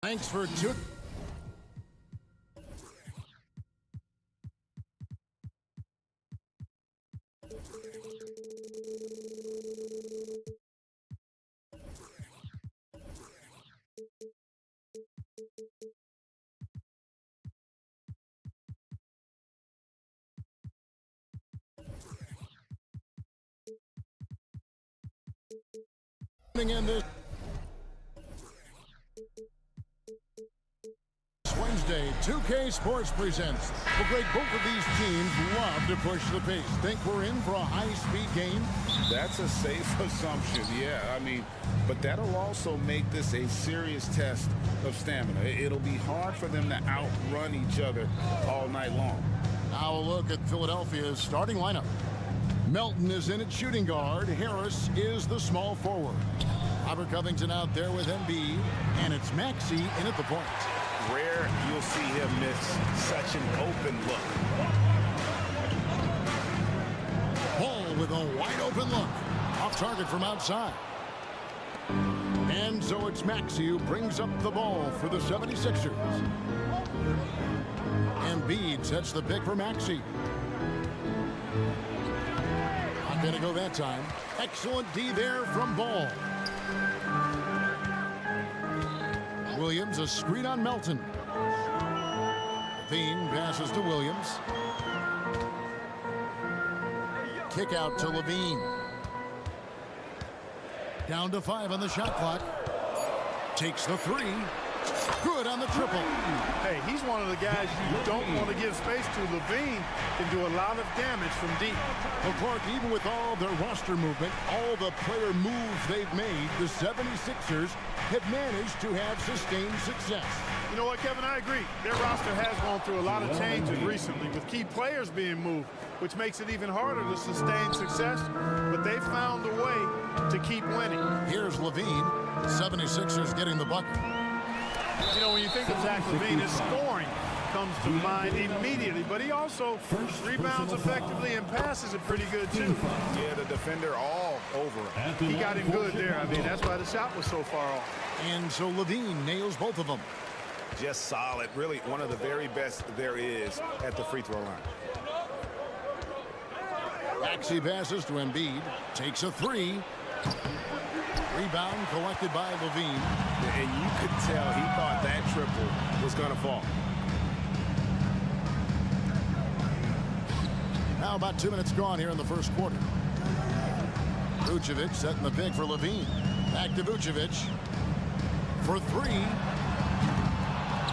Thanks for tuning. In this Wednesday, 2K Sports presents. Well, Greg, both of these teams love to push the pace. Think we're in for a high-speed game? That's a safe assumption, yeah. But that'll also make this a serious test of stamina. It'll be hard for them to outrun each other all night long. Now a look at Philadelphia's starting lineup. Melton is in at shooting guard. Harris is the small forward. Robert Covington out there with Embiid, and it's Maxey in at the point. Rare you'll see him miss such an open look. Ball with a wide open look. Off target from outside. And so it's Maxey who brings up the ball for the 76ers. Embiid sets the pick for Maxey. Not going to go that time. Excellent D there from Ball. Williams, a screen on Melton. Levine passes to Williams. Kick out to Levine. Down to 5 on the shot clock. Takes the 3. Good on the triple. Hey, he's one of the guys you don't want to give space to. Levine can do a lot of damage from deep. Well, Clark, even with all their roster movement, all the player moves they've made, the 76ers have managed to have sustained success. You know what, Kevin? I agree. Their roster has gone through a lot of changes recently with key players being moved, which makes it even harder to sustain success. But they found a way to keep winning. Here's Levine. 76ers getting the bucket. You know, when you think of Zach Levine, his scoring comes to mind immediately, but he also rebounds effectively and passes it pretty good, too. Yeah, the defender all over him. He got him good there. I mean, that's why the shot was so far off. And so Levine nails both of them. Just solid. Really one of the very best there is at the free throw line. Maxey passes to Embiid. Takes a 3. Rebound collected by Levine. And you could tell he thought that triple was going to fall. Now about 2 minutes gone here in the first quarter. Vucevic setting the pick for Levine. Back to Vucevic for 3.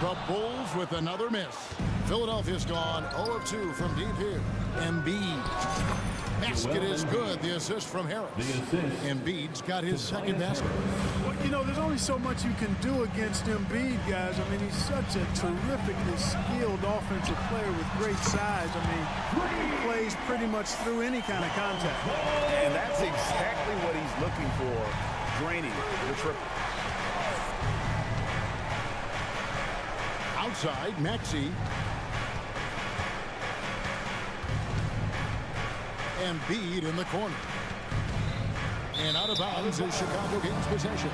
The Bulls with another miss. Philadelphia's gone 0 of 2 from deep here. Embiid. Basket is good. The assist from Harris. Embiid's got his second basket. Well, you know, there's only so much you can do against Embiid, guys. I mean, he's such a terrifically skilled offensive player with great size. I mean, he plays pretty much through any kind of contact. And that's exactly what he's looking for, draining the triple. Outside, Maxey. Embiid in the corner. And out of bounds is Chicago gains possession.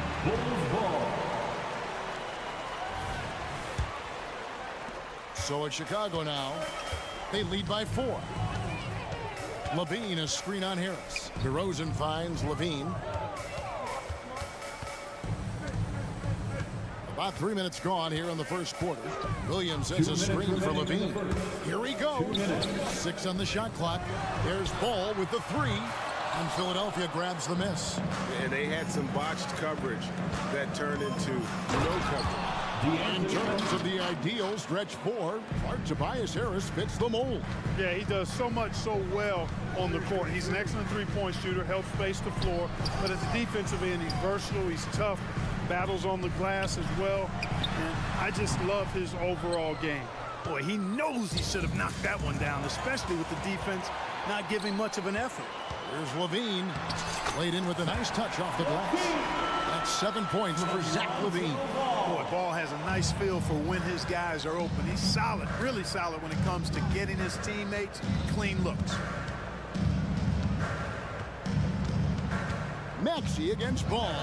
So it's Chicago now. They lead by 4. Levine is screen on Harris. DeRozan finds Levine. About 3 minutes gone here in the first quarter. Williams sets a screen for Levine. Here he goes. 6 on the shot clock. There's Ball with the 3. And Philadelphia grabs the miss. Yeah, they had some botched coverage that turned into no coverage. In terms of the ideal stretch 4, Tobias Harris fits the mold. Yeah, he does so much so well on the court. He's an excellent three-point shooter, helps space the floor. But at the defensive end, he's versatile, he's tough, battles on the glass as well. And I just love his overall game. Boy, he knows he should have knocked that one down, especially with the defense not giving much of an effort. Here's Levine. Played in with a nice touch off the glass. That's 7 points for Zach Levine. Boy, Ball has a nice feel for when his guys are open. He's solid, really solid when it comes to getting his teammates clean looks. Maxey against Ball.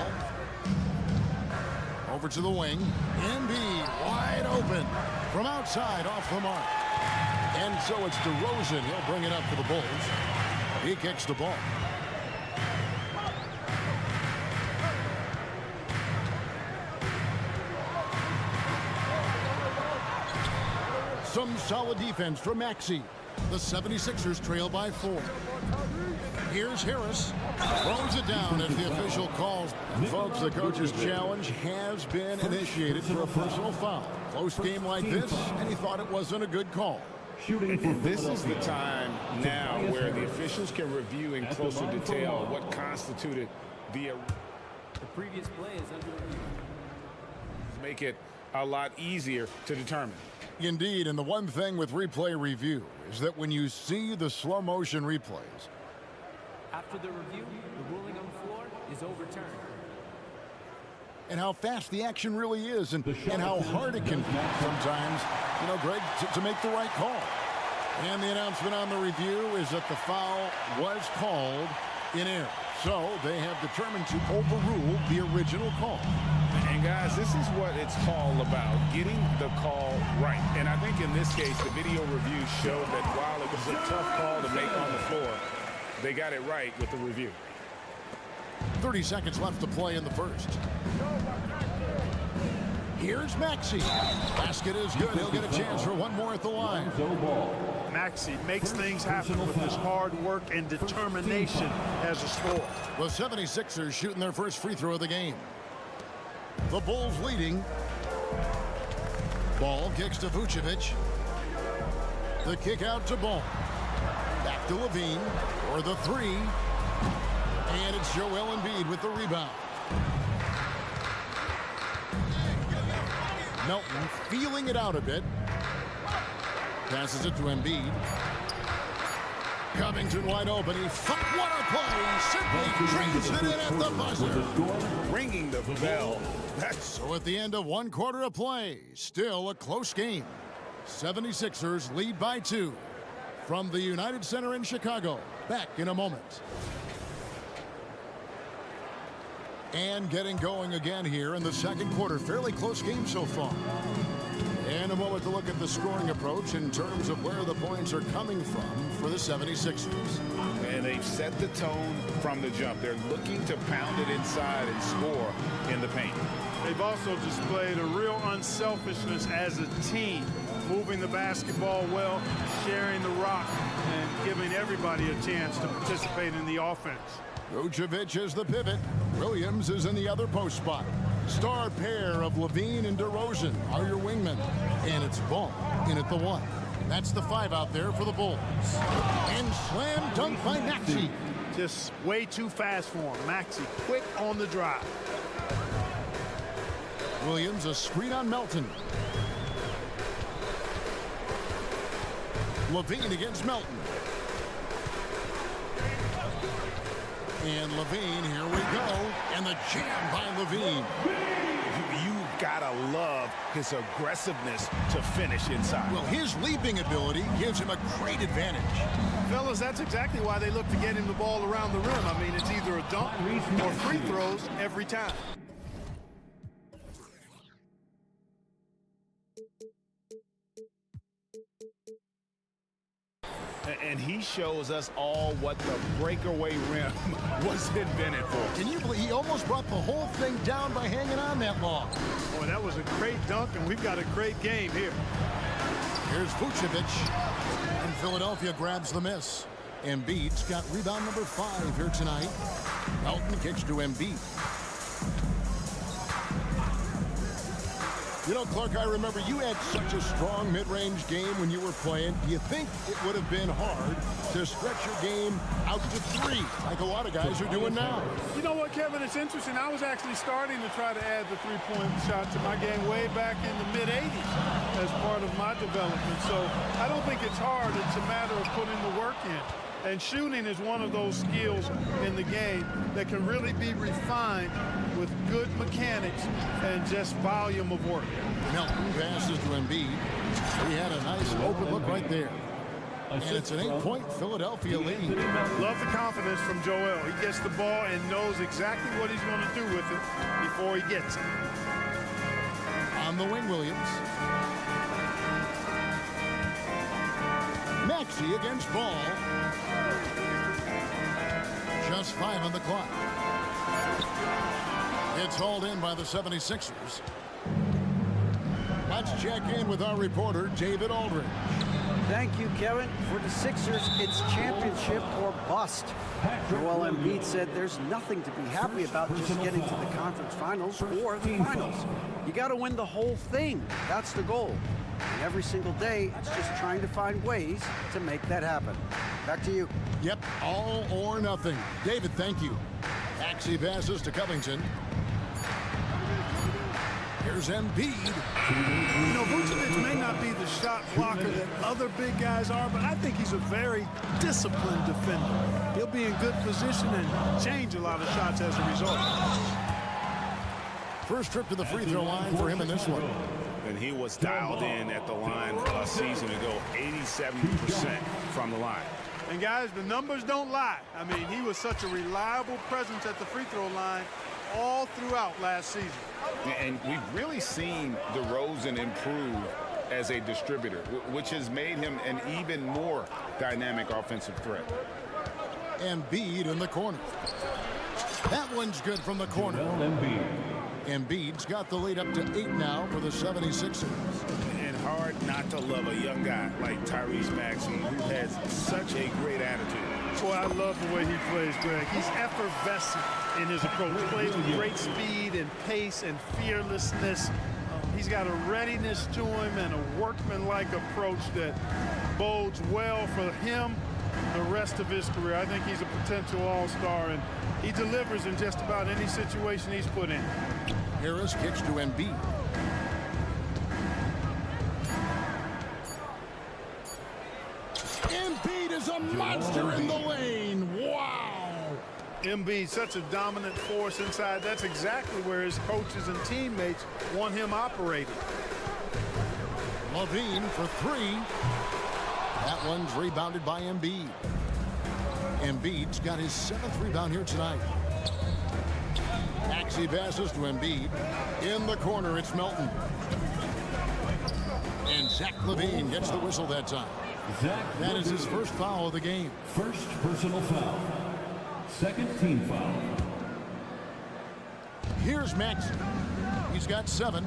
Over to the wing. Embiid wide open from outside off the mark. And so it's DeRozan. He'll bring it up for the Bulls. He kicks the ball. Some solid defense from Maxey. The 76ers trail by 4. Here's Harris. Throws it down as the official calls. Folks, the coach's challenge has been initiated for a personal foul. Close game like this, and he thought it wasn't a good call. This is the time now where the officials can review in closer detail what constituted the previous play is under review. Make it a lot easier to determine. Indeed, and the one thing with replay review is that when you see the slow motion replays, after the review, the ruling on the floor is overturned. And how fast the action really is, and how hard it can be sometimes, you know, Greg, to make the right call. And the announcement on the review is that the foul was called in error. So they have determined to overrule the original call. And guys, this is what it's all about, getting the call right. And I think in this case, the video review showed that while it was a tough call to make on the floor, they got it right with the review. 30 seconds left to play in the first. Here's Maxey. Basket is good. He'll get a chance for one more at the line. Maxey makes things happen with his hard work and determination as a scorer. The 76ers shooting their first free throw of the game. The Bulls leading. Ball kicks to Vucevic. The kick out to Ball. Back to Levine for the three. And it's Joel Embiid with the rebound. Melton feeling it out a bit. Passes it to Embiid. Covington wide open. What a play! Simply drains it in at the buzzer. Ringing the bell. So at the end of one quarter of play, still a close game. 76ers lead by 2. From the United Center in Chicago. Back in a moment. And getting going again here in the second quarter. Fairly close game so far. And a moment to look at the scoring approach in terms of where the points are coming from for the 76ers. And they've set the tone from the jump. They're looking to pound it inside and score in the paint. They've also displayed a real unselfishness as a team, moving the basketball well, sharing the rock, and giving everybody a chance to participate in the offense. Vucevic is the pivot. Williams is in the other post spot. Star pair of Levine and DeRozan are your wingmen. And it's Ball in at the 1. That's the 5 out there for the Bulls. And slam dunk by Maxey. Just way too fast for him. Maxey quick on the drive. Williams a screen on Melton. Levine against Melton. And Levine, here we go. And the jam by Levine. You've got to love his aggressiveness to finish inside. Well, his leaping ability gives him a great advantage. Fellas, that's exactly why they look to get him the ball around the rim. I mean, it's either a dunk or free throws every time. And he shows us all what the breakaway rim was invented for. Can you believe he almost brought the whole thing down by hanging on that long? Boy, that was a great dunk, and we've got a great game here. Here's Vucevic, and Philadelphia grabs the miss. Embiid's got rebound number 5 here tonight. Melton kicks to Embiid. You know, Clark, I remember you had such a strong mid-range game when you were playing. Do you think it would have been hard to stretch your game out to 3, like a lot of guys are doing now? You know what, Kevin? It's interesting. I was actually starting to try to add the three-point shot to my game way back in the mid-'80s as part of my development. So I don't think it's hard. It's a matter of putting the work in. And shooting is one of those skills in the game that can really be refined with good mechanics and just volume of work. Melton passes to Embiid. He had a nice open look right there. And it's an 8-point Philadelphia lead. Love the confidence from Joel. He gets the ball and knows exactly what he's going to do with it before he gets it. On the wing, Williams. Maxey against Ball. Just 5 on the clock. It's hauled in by the 76ers. Let's check in with our reporter, David Aldridge. Thank you, Kevin. For the Sixers, it's championship or bust. Joel Embiid said there's nothing to be happy about just getting to the conference finals or the finals. You got to win the whole thing. That's the goal. And every single day, it's just trying to find ways to make that happen. Back to you. Yep, all or nothing. David, thank you. Maxey passes to Covington. Here's Embiid. You know, Vucevic may not be the shot blocker that other big guys are, but I think he's a very disciplined defender. He'll be in good position and change a lot of shots as a result. First trip to the free throw line for him in this one. And he was dialed in at the line a season ago, 87% from the line. And guys, the numbers don't lie. I mean, he was such a reliable presence at the free throw line all throughout last season. And we've really seen DeRozan improve as a distributor, which has made him an even more dynamic offensive threat. Embiid in the corner. That one's good from the corner. Embiid's got the lead up to 8 now for the 76ers. And hard not to love a young guy like Tyrese Maxey, who has such a great attitude. Boy, I love the way he plays, Greg. He's effervescent in his approach. He plays with great speed and pace and fearlessness. He's got a readiness to him and a workmanlike approach that bodes well for him the rest of his career. I think he's a potential all-star, and he delivers in just about any situation he's put in. Harris kicks to Embiid. Embiid is a monster in the lane. Wow. Embiid, such a dominant force inside. That's exactly where his coaches and teammates want him operating. Levine for 3. That one's rebounded by Embiid. Embiid's got his 7th rebound here tonight. Maxey passes to Embiid. In the corner, it's Melton. And Zach LaVine gets the whistle that time. That is his first foul of the game. First personal foul. Second team foul. Here's Maxey. He's got 7.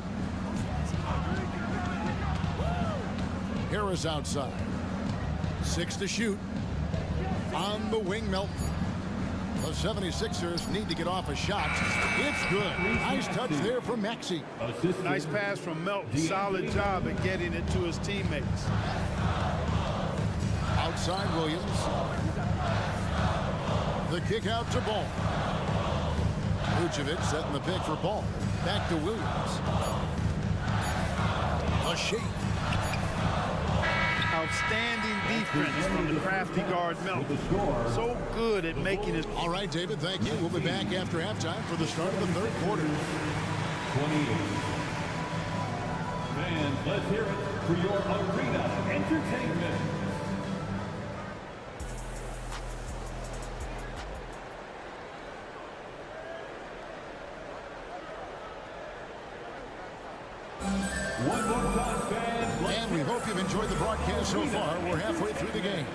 Harris outside. 6 to shoot. On the wing, Melton. The 76ers need to get off a shot. It's good. Nice touch there from Maxey. Nice pass from Melton. Solid job at getting it to his teammates. Outside Williams. The kick out to Ball. Vucevic setting the pick for Ball. Back to Williams. A shake. Outstanding defense from the crafty guard Melton. So good at making his... All right, David, thank you. We'll be back after halftime for the start of the third quarter. 28. Fans, let's hear it for your arena entertainment. One more time, fans. And we hope you've enjoyed the broadcast so far. We're halfway through the game.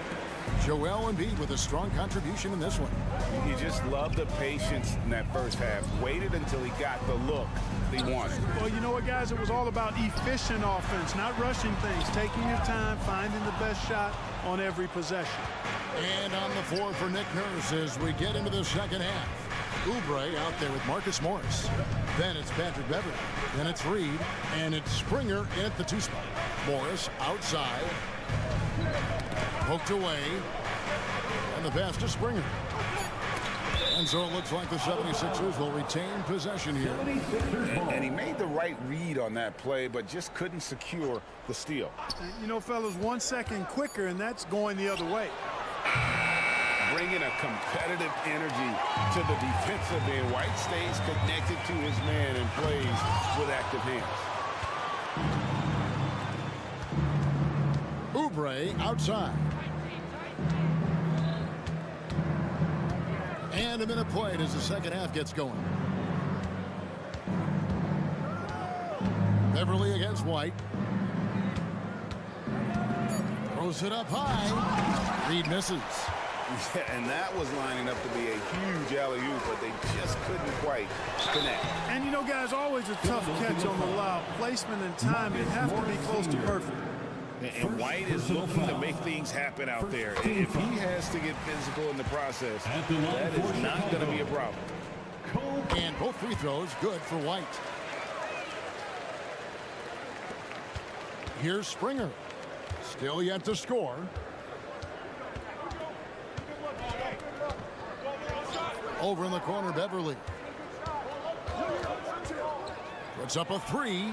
Joel Embiid with a strong contribution in this one. You just love the patience in that first half. Waited until he got the look he wanted. Well, you know what, guys? It was all about efficient offense, not rushing things, taking your time, finding the best shot on every possession. And on the floor for Nick Nurse as we get into the second half. Oubre out there with Marcus Morris. Then it's Patrick Beverly. Then it's Reed. And it's Springer in at the 2 spot. Morris outside. Poked away. And the pass to Springer. And so it looks like the 76ers will retain possession here. And he made the right read on that play, but just couldn't secure the steal. You know, fellas, 1 second quicker, and that's going the other way. Bringing a competitive energy to the defensive end. White stays connected to his man and plays with active hands. Oubre outside. And a minute played as the second half gets going. Beverly against White. Throws it up high. Reed misses. Yeah, and that was lining up to be a huge alley-oop, but they just couldn't quite connect. And you know, guys, always a tough catch on the lob. Placement and timing have to be close to perfect. And White is looking to make things happen out there. If he has to get physical in the process, that is not going to be a problem. And both free throws good for White. Here's Springer. Still yet to score. Over in the corner, Beverly. Puts up a three.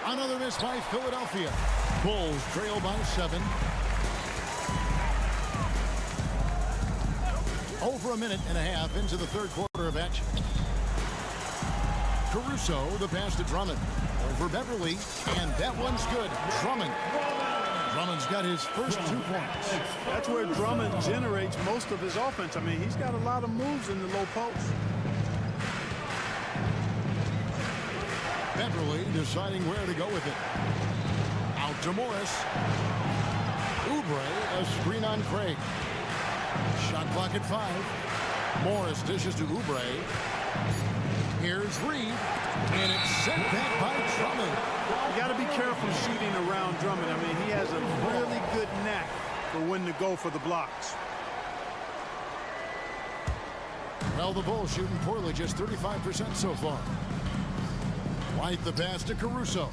Another miss by Philadelphia. Bulls trail by 7. Over a minute and a half into the third quarter of action. Caruso, the pass to Drummond. Over Beverly, and that one's good. Drummond. Drummond's got his first 2 points. That's where Drummond generates most of his offense. I mean, he's got a lot of moves in the low post. Beverly deciding where to go with it. Out to Morris. Oubre, a screen on Craig. Shot clock at 5. Morris dishes to Oubre. Here's Reed, and it's sent back by Drummond. You got to be careful shooting around Drummond. I mean, he has a really good knack for when to go for the blocks. Well, the Bulls shooting poorly, just 35% so far. White the pass to Caruso.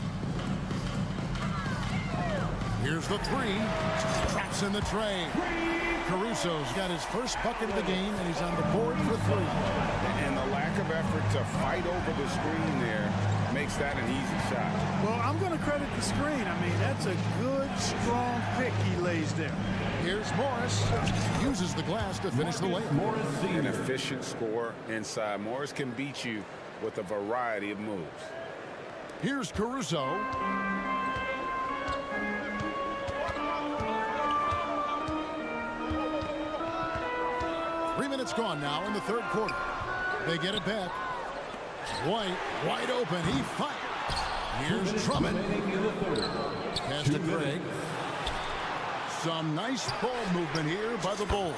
Here's the three. Traps in the tray. Caruso's got his first bucket of the game, and he's on the board for 3. And the lack of effort to fight over the screen there makes that an easy shot. Well, I'm going to credit the screen. I mean, that's a good, strong pick he lays there. Here's Morris. Uses the glass to finish the layup. An efficient score inside. Morris can beat you with a variety of moves. Here's Caruso. It's gone now in the third quarter. They get it back. White wide open. He fires. Here's Drummond. Pass to Craig. Some nice ball movement here by the Bulls.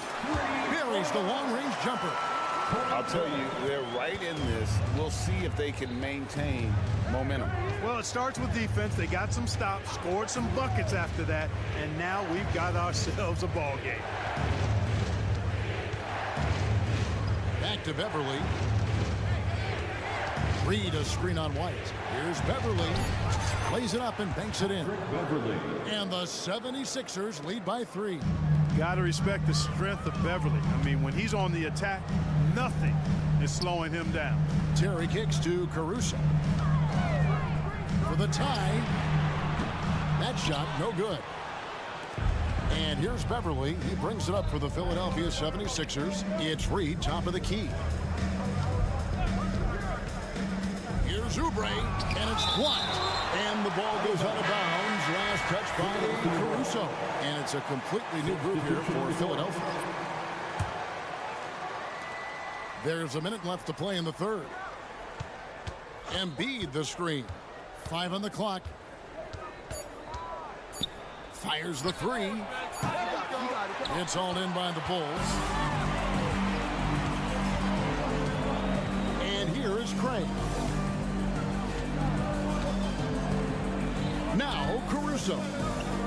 Buries the long-range jumper. I'll tell you, they're right in this. We'll see if they can maintain momentum. Well, it starts with defense. They got some stops, scored some buckets after that, and now we've got ourselves a ball game. Back to Beverly. Reed a screen on White. Here's Beverly. Plays it up and banks it in. And the 76ers lead by 3. Got to respect the strength of Beverly. I mean, when he's on the attack, nothing is slowing him down. Terry kicks to Caruso. For the tie. That shot no good. And here's Beverly. He brings it up for the Philadelphia 76ers. It's Reed, top of the key. Here's Oubre, and it's blocked. And the ball goes out of bounds. Last touch by Caruso. And it's a completely new group here for Philadelphia. There's a minute left to play in the third. Embiid the screen. 5 on the clock. Fires the 3. It's all in by the Bulls. And here is Craig. Now Caruso.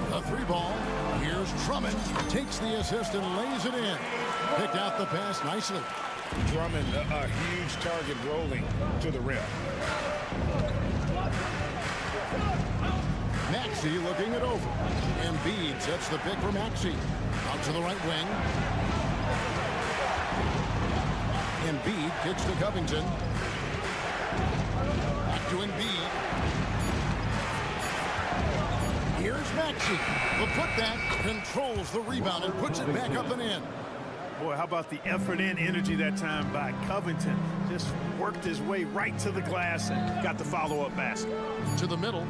The 3 ball. Here's Drummond. Takes the assist and lays it in. Picked out the pass nicely. Drummond, a huge target rolling to the rim. Maxey looking it over. Embiid sets the pick for Maxey. Out to the right wing. Embiid kicks to Covington. Back to Embiid. Here's Maxey. The putback controls the rebound and puts it back up and in. Boy, how about the effort and energy that time by Covington. Just worked his way right to the glass and got the follow-up basket. To the middle.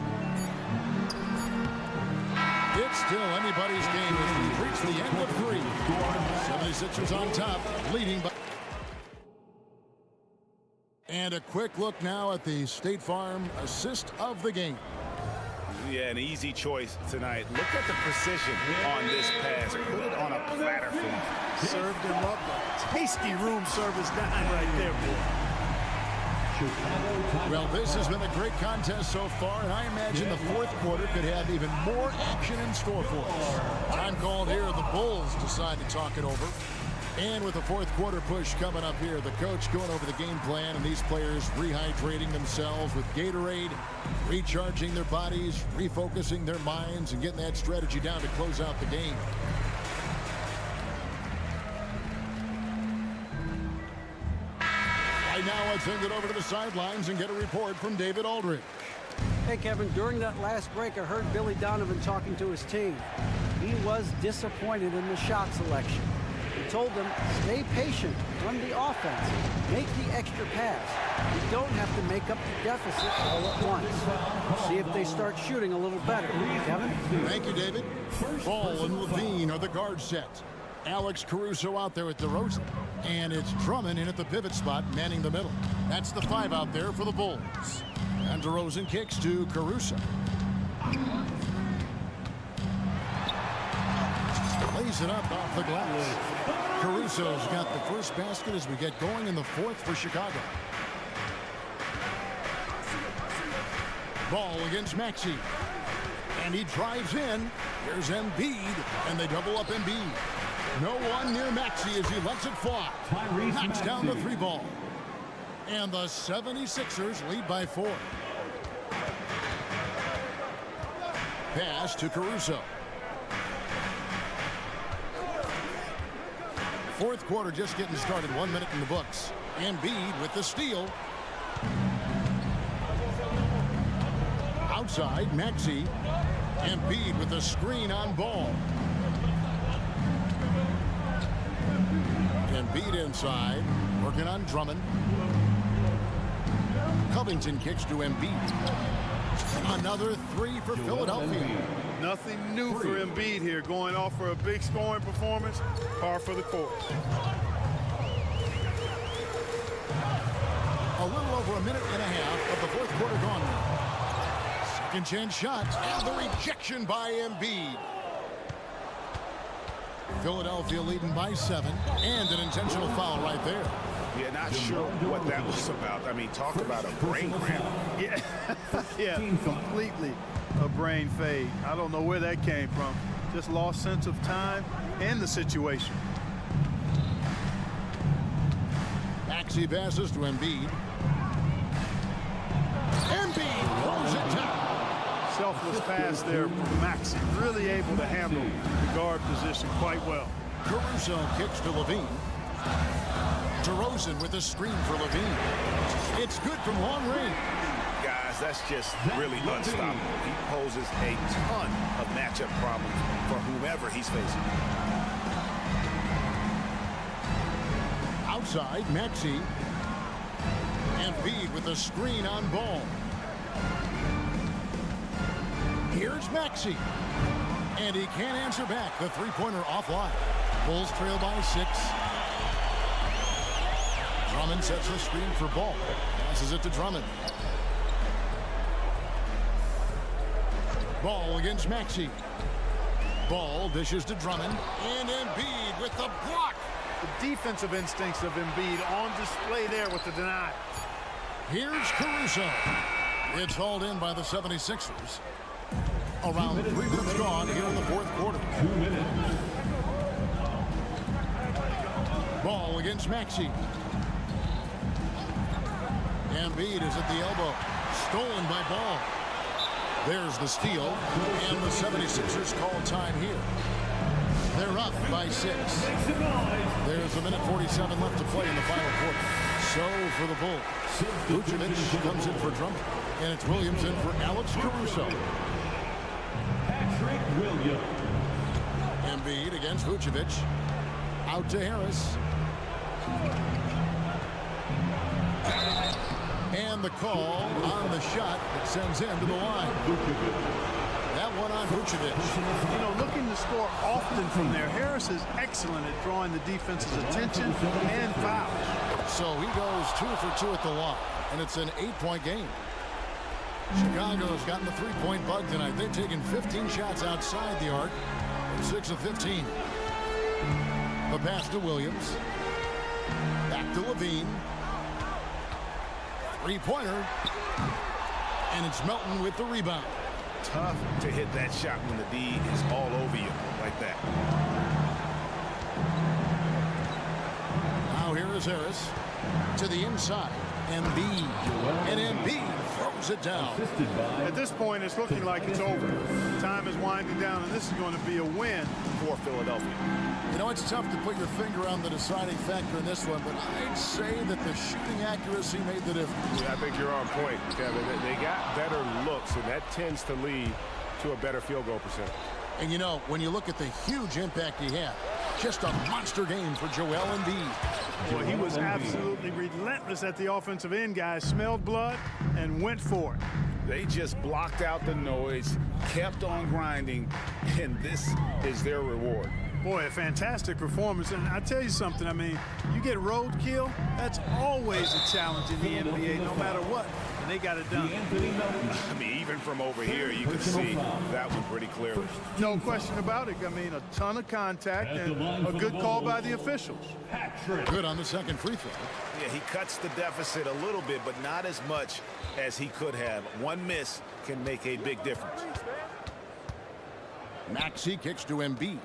It's still anybody's game as we reach the end of 3. 76ers on top, leading by. And a quick look now at the State Farm assist of the game. Yeah, an easy choice tonight. Look at the precision on this pass. Put it on a platter for him. Served him up a tasty room service dime right there, boy. Well, this has been a great contest so far, and I imagine the fourth quarter could have even more action in store for us. Time called here. The Bulls decide to talk it over. And with the fourth quarter push coming up here, the coach going over the game plan, and these players rehydrating themselves with Gatorade, recharging their bodies, refocusing their minds, and getting that strategy down to close out the game. Right now, let's send it over to the sidelines and get a report from David Aldridge. Hey, Kevin, during that last break, I heard Billy Donovan talking to his team. He was disappointed in the shot selection. He told them, stay patient, run the offense, make the extra pass. You don't have to make up the deficit all at once. See if they start shooting a little better. Kevin? Thank you, David. Ball and Levine are the guard set. Alex Caruso out there with DeRozan. And it's Drummond in at the pivot spot, manning the middle. That's the 5 out there for the Bulls. And DeRozan kicks to Caruso. Lays it up off the glass. Caruso's got the first basket as we get going in the fourth for Chicago. Ball against Maxey. And he drives in. Here's Embiid, and they double up Embiid. No one near Maxey as he lets it fly. Knocks down the 3 ball. And the 76ers lead by 4. Pass to Caruso. Fourth quarter just getting started. 1 minute in the books. Embiid with the steal. Outside, Maxey. Embiid with the screen on Ball. Embiid inside, working on Drummond. Covington kicks to Embiid. Another 3 for Philadelphia. Nothing new for Embiid here, going off for a big scoring performance, par for the course. A little over a minute and a half of the fourth quarter gone now. Second chance shot, and the rejection by Embiid. Philadelphia leading by 7, and an intentional foul right there. Yeah, not sure what that was about. I mean, talk about a brain cramp. Yeah, yeah, completely a brain fade. I don't know where that came from. Just lost sense of time and the situation. Maxey passes to Embiid. Embiid throws it down. Selfless pass there from Maxey. Really able to handle the guard position quite well. Caruso kicks to Levine. DeRozan with a screen for Levine. It's good from long range. Guys, that's just really unstoppable. He poses a ton of matchup problems for whomever he's facing. Outside, Maxey. Embiid with a screen on Ball. Here's Maxey. And he can't answer back. The three-pointer offline. Bulls trail by 6. Drummond sets the screen for Ball. Passes it to Drummond. Ball against Maxey. Ball dishes to Drummond. And Embiid with the block. The defensive instincts of Embiid on display there with the deny. Here's Caruso. It's hauled in by the 76ers. Around 3 minutes gone here in the fourth quarter. 2 minutes. Ball against Maxey. Embiid is at the elbow. Stolen by Ball. There's the steal. And the 76ers call time here. They're up by 6. There's a minute 47 left to play in the final quarter. So for the Bulls, Vucevic comes in for Drummond. And it's Williams in for Alex Caruso. Williams. Embiid against Vucevic. Out to Harris. And the call on the shot that sends him to the line. That one on Vucevic. You know, looking to score often from there. Harris is excellent at drawing the defense's attention and fouls. So he goes 2 for 2 at the line, and it's an 8-point game. Chicago's gotten the three-point bug tonight. They've taken 15 shots outside the arc. 6 of 15. The pass to Williams. Back to Levine. Three-pointer. And it's Melton with the rebound. Tough to hit that shot when the D is all over you like that. Now here is Harris to the inside. Embiid. And Embiid throws it down. At this point, it's looking like it's over. Time is winding down, and this is going to be a win For Philadelphia. You know, it's tough to put your finger on the deciding factor in this one, but I'd say that the shooting accuracy made the difference. Yeah, I think you're on point, Kevin. They got better looks, and that tends to lead to a better field goal percentage. And, you know, when you look at the huge impact he had, just a monster game for Joel Embiid. Well, he was absolutely relentless at the offensive end, guys. Smelled blood and went for it. They just blocked out the noise, kept on grinding, and this is their reward. Boy, a fantastic performance. And I tell you something, I mean, you get roadkill, that's always a challenge in the NBA, no matter what. And they got it done. I mean, even from over here, you can see that one pretty clearly. No question about it. I mean, a ton of contact and a good call by the officials. Good on the second free throw. Yeah, he cuts the deficit a little bit, but not as much as he could have. One miss can make a big difference. Maxey kicks to Embiid.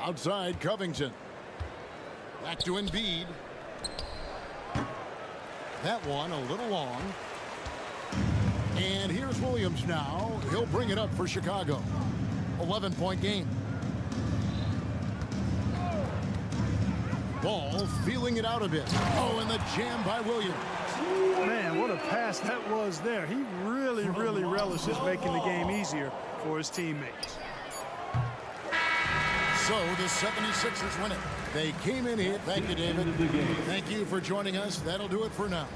Outside Covington. Back to Embiid. That one a little long. And here's Williams now. He'll bring it up for Chicago. 11-point game. Ball feeling it out a bit. Oh, and the jam by Williams. Man, what a pass that was there. He really relishes making the game easier for his teammates. So the 76ers win it. They came in here. Thank you, David. Thank you for joining us. That'll do it for now.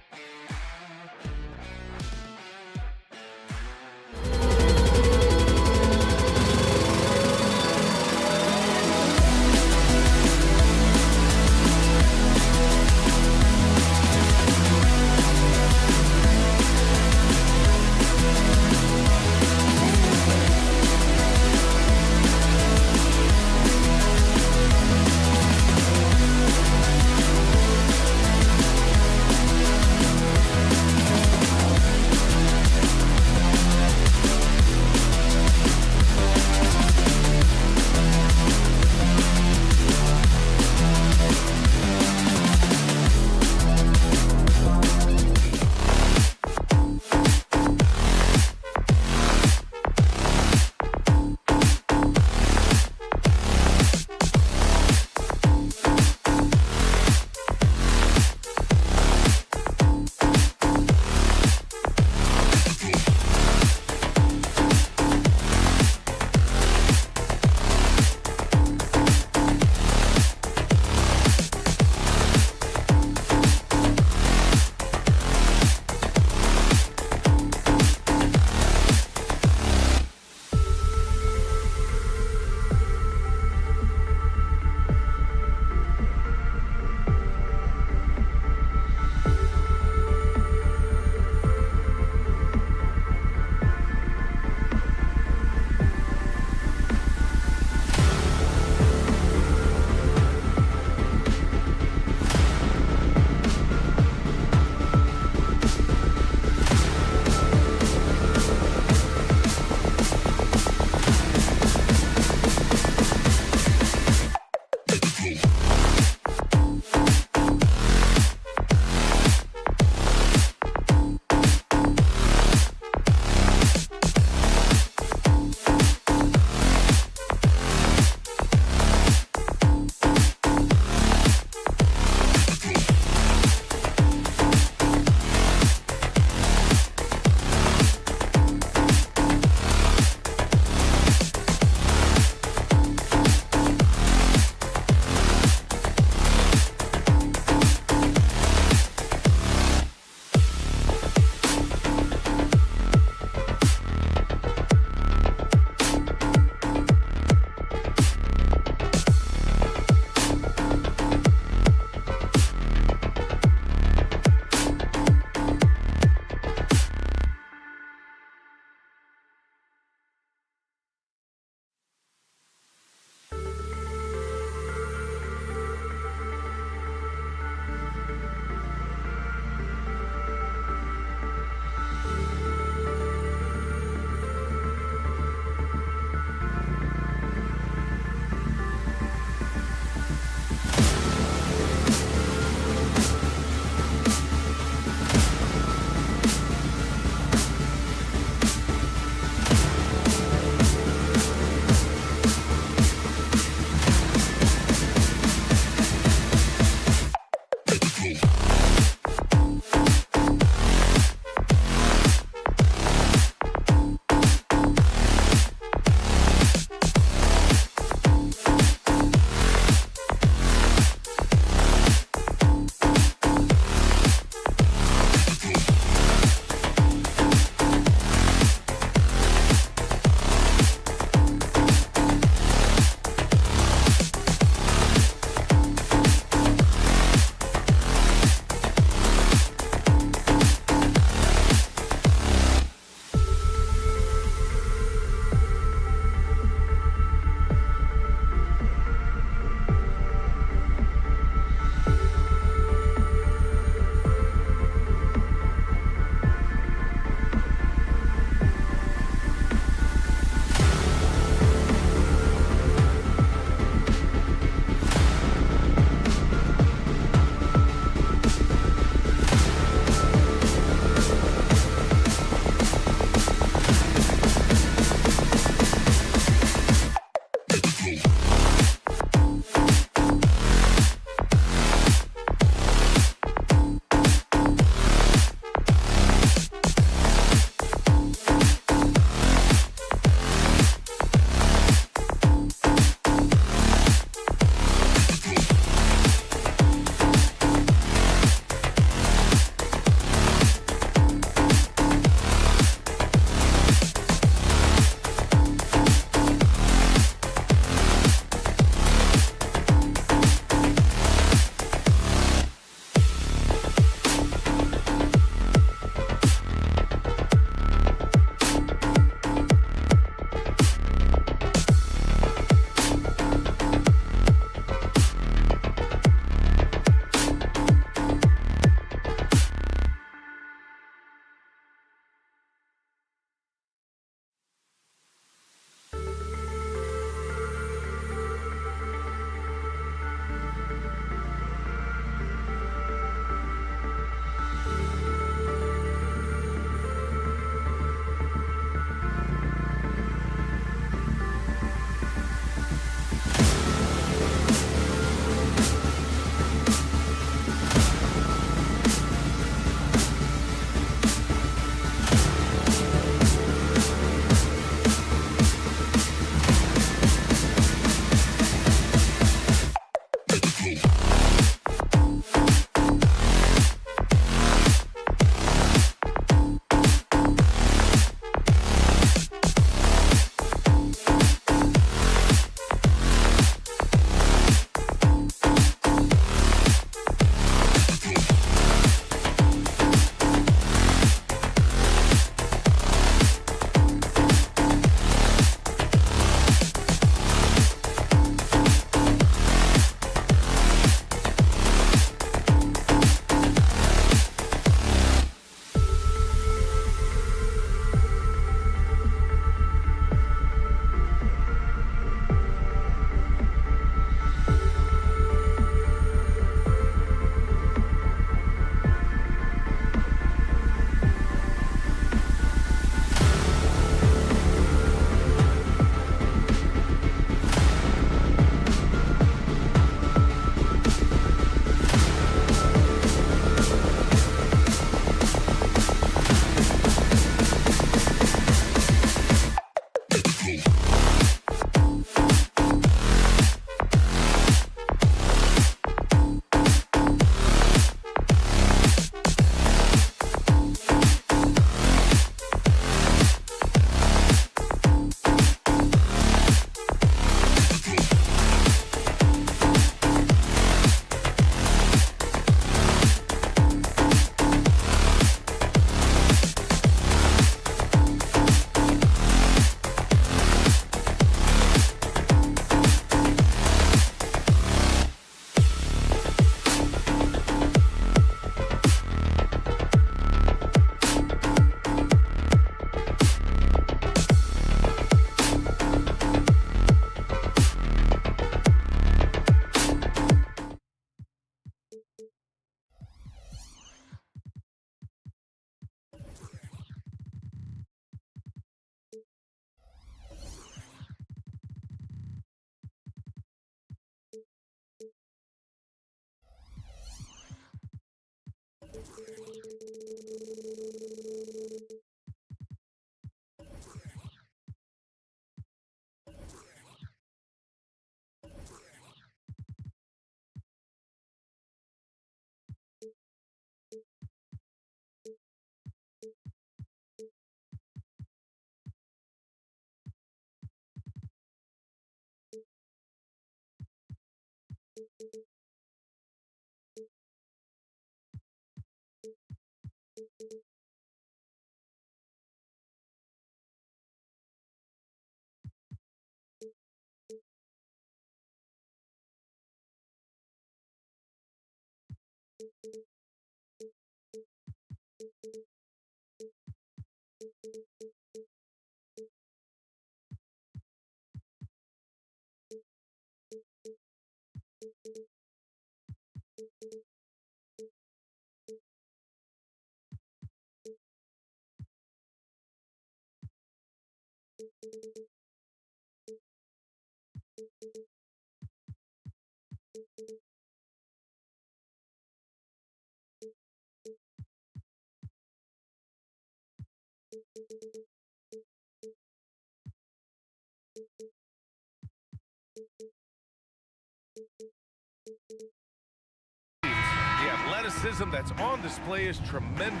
The athleticism that's on display is tremendous.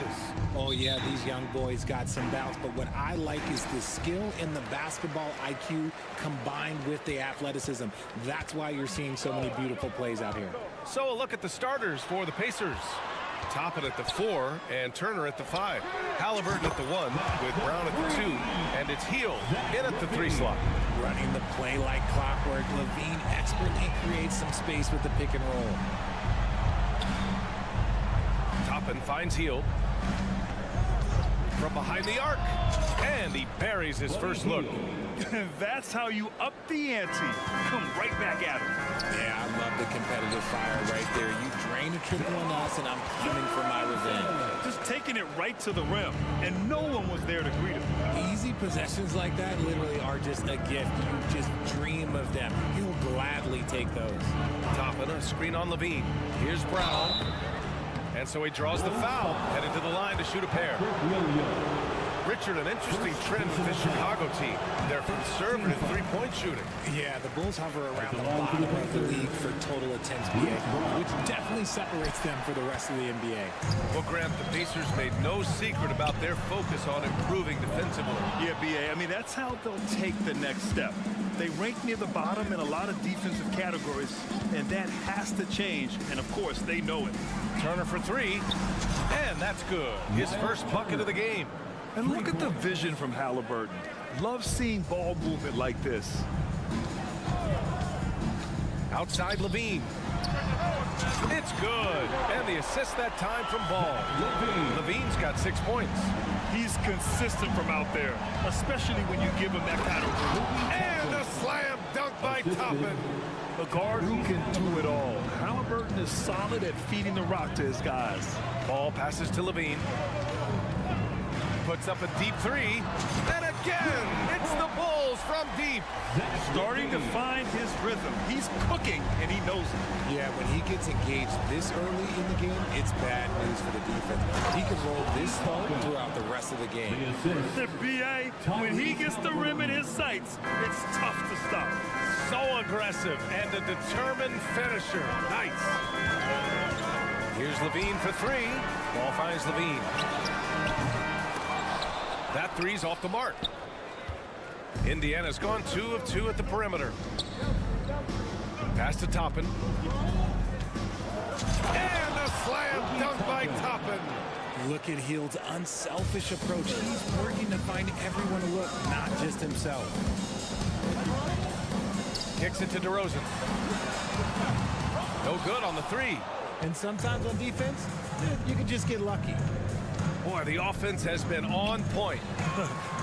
Oh yeah, these young boys got some bounce, but what I like is the skill and the basketball IQ combined with the athleticism. That's why you're seeing so many beautiful plays out here. So a look at the starters for the Pacers. Toppin at the 4 and Turner at the 5. Halliburton at the 1 with Brown at the 2, and it's Hield in at the 3 slot. Running the play like clockwork, Levine expertly creates some space with the pick and roll. Toppin finds Hield from behind the arc, and he buries his first look. That's how you up the ante. Come right back at him. Yeah, I love the competitive fire right there. You drain a triple on us, and I'm coming for my revenge. Just taking it right to the rim, and no one was there to greet him. Easy possessions like that literally are just a gift. You just dream of them. He'll gladly take those. Toppin, a screen on Levine. Here's Brown. And so he draws the foul, headed to the line to shoot a pair. Richard, an interesting trend with this Chicago team. They're conservative three-point shooting. Yeah, the Bulls hover around the bottom of the league for total attempts PA, which definitely separates them for the rest of the NBA. Well, Grant, the Pacers made no secret about their focus on improving defensively. Yeah, BA, I mean, that's how they'll take the next step. They rank near the bottom in a lot of defensive categories, and that has to change, and of course, they know it. Turner for 3, and that's good. His first bucket of the game. And look at the vision from Halliburton. Love seeing ball movement like this. Outside Levine. It's good. And the assist that time from Ball. Levine's got 6 points. He's consistent from out there, especially when you give him that kind of room. And a slam dunk by Toppin. A guard who can do it all. Halliburton is solid at feeding the rock to his guys. Ball passes to Levine. Puts up a deep 3. And again, it's the Bulls from deep. Starting to find his rhythm. He's cooking, and he knows it. Yeah, when he gets engaged this early in the game, it's bad news for the defense. He can roll this slow throughout the rest of the game. The BA, when he gets the rim in his sights, it's tough to stop. So aggressive and a determined finisher. Nice. Here's Levine for 3. Ball finds Levine. That 3's off the mark. Indiana's gone 2 of 2 at the perimeter. Pass to Toppin. And a slam dunk by Toppin. Look at Hield's unselfish approach. He's working to find everyone to look, not just himself. Kicks it to DeRozan. No good on the 3. And sometimes on defense, you can just get lucky. Boy, the offense has been on point.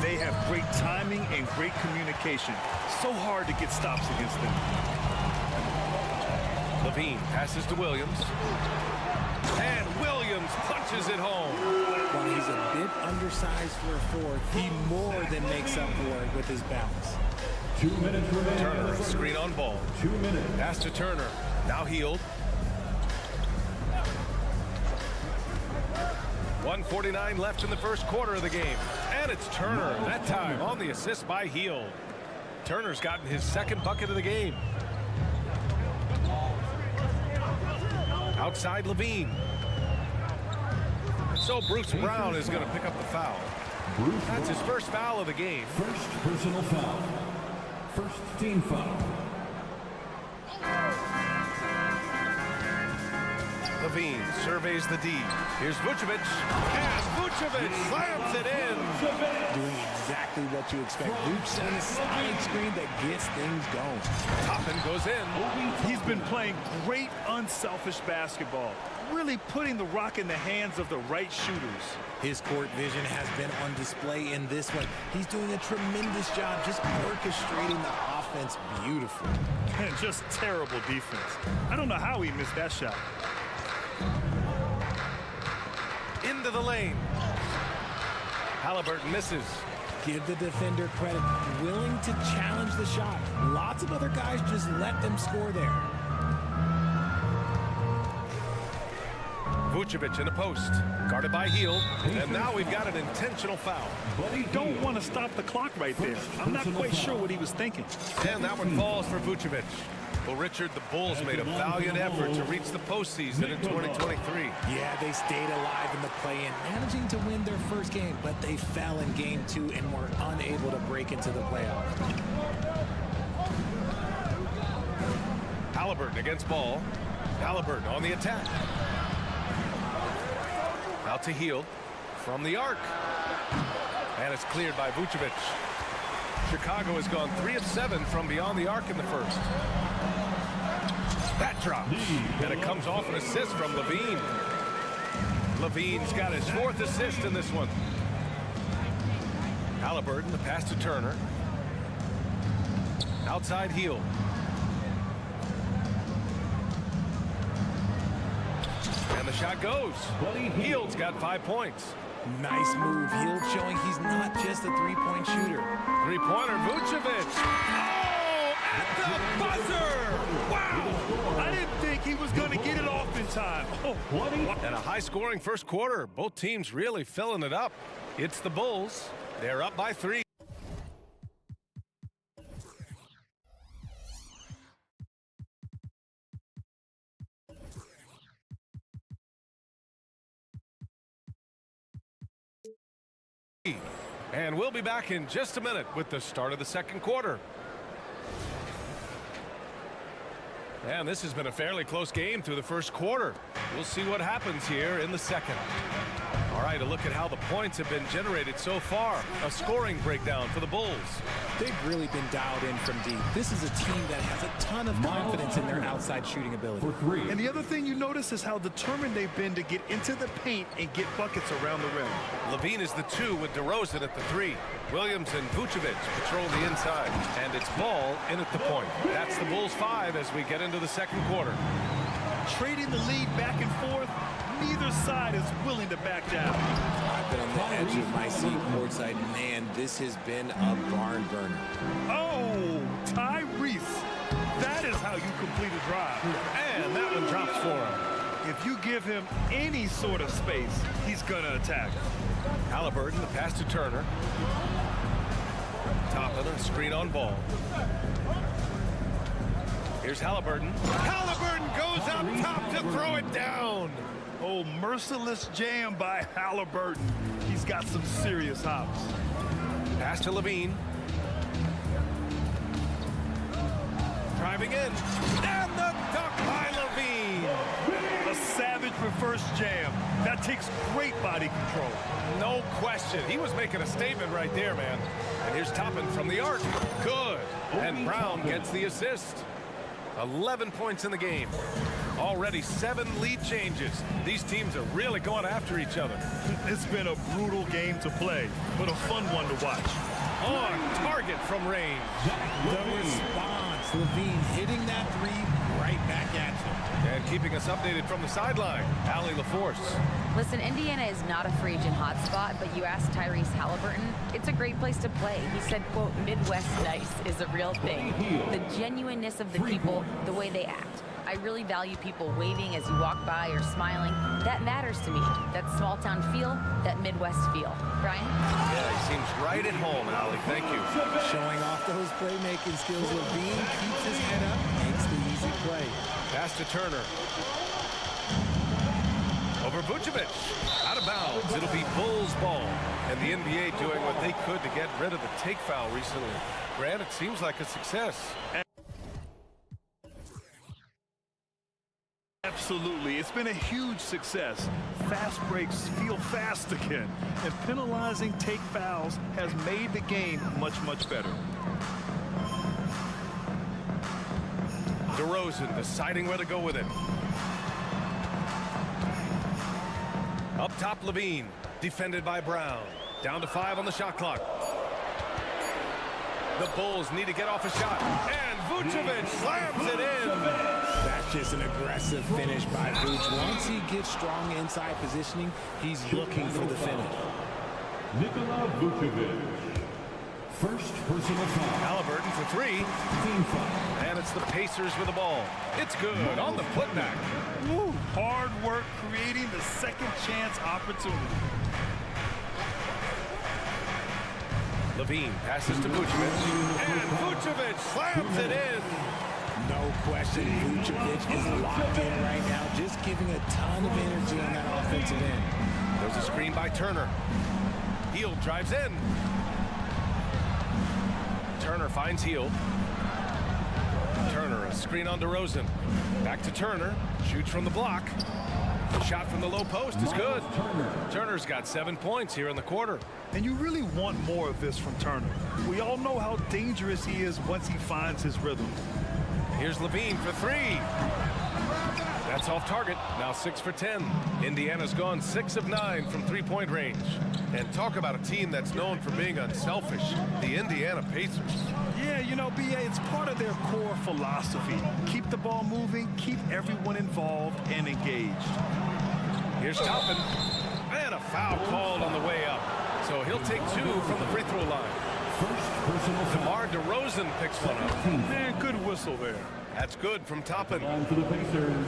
They have great timing and great communication. So hard to get stops against them. Levine passes to Williams. And Williams punches it home. While he's a bit undersized for a 4, he more than makes up for it with his bounce. 2 minutes remaining. Turner, screen on Ball. 2 minutes. Pass to Turner. Now Hield. 1:49 left in the first quarter of the game. And it's Turner, that time on the assist by Hield. Turner's gotten his second bucket of the game. Outside Levine. So Bruce Brown is going to pick up the foul. That's his first foul of the game. First personal foul. First team foul. Levine surveys the D. Here's Vucevic, and Vucevic slams it in. Doing exactly what you expect. Vuce on a sliding screen that gets things going. Toppin goes in. He's been playing great unselfish basketball, really putting the rock in the hands of the right shooters. His court vision has been on display in this one. He's doing a tremendous job just orchestrating the offense beautifully. And just terrible defense. I don't know how he missed that shot. Into the lane. Halliburton misses. Give the defender credit. Willing to challenge the shot. Lots of other guys just let them score there. Vucevic in the post, guarded by Heel, and now we've got an intentional foul. You don't want to stop the clock right there. I'm not quite sure what he was thinking. And that one falls for Vucevic. Well, Richard, the Bulls made a valiant effort to reach the postseason in 2023. Yeah, they stayed alive in the play-in, managing to win their first game, but they fell in game 2 and were unable to break into the playoffs. Halliburton against Ball. Halliburton on the attack. Out to Heel from the arc. And it's cleared by Vucevic. Chicago has gone 3 of 7 from beyond the arc in the first. That drops. And it comes off an assist from Levine. Levine's got his 4th assist in this one. Halliburton, the pass to Turner. Outside Heel. And the shot goes. Hield's got 5 points. Nice move. Hield showing he's not just a three-point shooter. Three-pointer, Vucevic. Oh, at the buzzer! Wow! I didn't think he was going to get it off in time. Oh, and a high-scoring first quarter. Both teams really filling it up. It's the Bulls. They're up by 3. And we'll be back in just a minute with the start of the second quarter. And this has been a fairly close game through the first quarter. We'll see what happens here in the second. All right, a look at how the points have been generated so far. A scoring breakdown for the Bulls. They've really been dialed in from deep. This is a team that has a ton of confidence in their outside shooting ability. And the other thing you notice is how determined they've been to get into the paint and get buckets around the rim. Levine is the 2 with DeRozan at the 3. Williams and Vucevic patrol the inside. And it's Ball in at the point. That's the Bulls 5 as we get into the second quarter. Trading the lead back and forth, neither side is willing to back down. I've been on the edge of my seat courtside. Man, this has been a barn burner. Oh, Tyrese. That is how you complete a drive. And that one drops for him. If you give him any sort of space, he's going to attack. Halliburton, the pass to Turner. Toppin, a screen on Ball. Here's Halliburton. Halliburton goes up top to throw it down. Oh, merciless jam by Halliburton. He's got some serious hops. Pass to Levine. Driving in. And the dunk by Levine. A savage reverse jam. That takes great body control. No question. He was making a statement right there, man. And here's Toppin from the arc. Good. And Brown gets the assist. 11 points in the game. Already 7 lead changes. These teams are really going after each other. It's been a brutal game to play, but a fun one to watch. On target from range. The response. Levine hitting that 3 right back at you. And keeping us updated from the sideline, Allie LaForce. Listen, Indiana is not a free agent hotspot, but you asked Tyrese Halliburton, it's a great place to play. He said, quote, Midwest nice is a real thing. The genuineness of the people, the way they act. I really value people waving as you walk by or smiling. That matters to me. That small town feel, that Midwest feel. Brian? Yeah, he seems right at home, Allie. Thank you. Showing off those playmaking skills. Levine keeps his head up, makes the easy play. Pass to Turner. Over Vucevic. Out of bounds. It'll be Bulls ball. And the NBA doing what they could to get rid of the take foul recently. Grant, it seems like a success. Absolutely. It's been a huge success. Fast breaks feel fast again. And penalizing take fouls has made the game much, much better. DeRozan deciding where to go with it. Up top, Levine. Defended by Brown. Down to 5 on the shot clock. The Bulls need to get off a shot. And Vucevic slams it in. That's just an aggressive finish by Vuce. Once he gets strong inside positioning, he's looking for the finish. Nikola Vucevic. First personal foul. Halliburton for 3. Team foul. And it's the Pacers with the ball. It's good on the putback. Woo, hard work creating the second chance opportunity. Levine passes to Vucevic. And Vucevic slams it in. No question, Vucevic is locked in right now, just giving a ton of energy on that offensive end. There's a screen by Turner. Hield drives in. Turner finds Hield. Turner, a screen on DeRozan. Back to Turner. Shoots from the block. Shot from the low post is good. Turner's got 7 points here in the quarter. And you really want more of this from Turner. We all know how dangerous he is once he finds his rhythm. Here's Levine for 3. That's off target. Now 6 for 10. Indiana's gone 6 of 9 from three-point range. And talk about a team that's known for being unselfish. The Indiana Pacers. Yeah, you know, B.A., it's part of their core philosophy. Keep the ball moving, keep everyone involved and engaged. Here's Toppin. And a foul called on the way up. So he'll take 2 from the free throw line. DeMar DeRozan picks one up. Man, good whistle there. That's good from Toppin. On to the Pacers.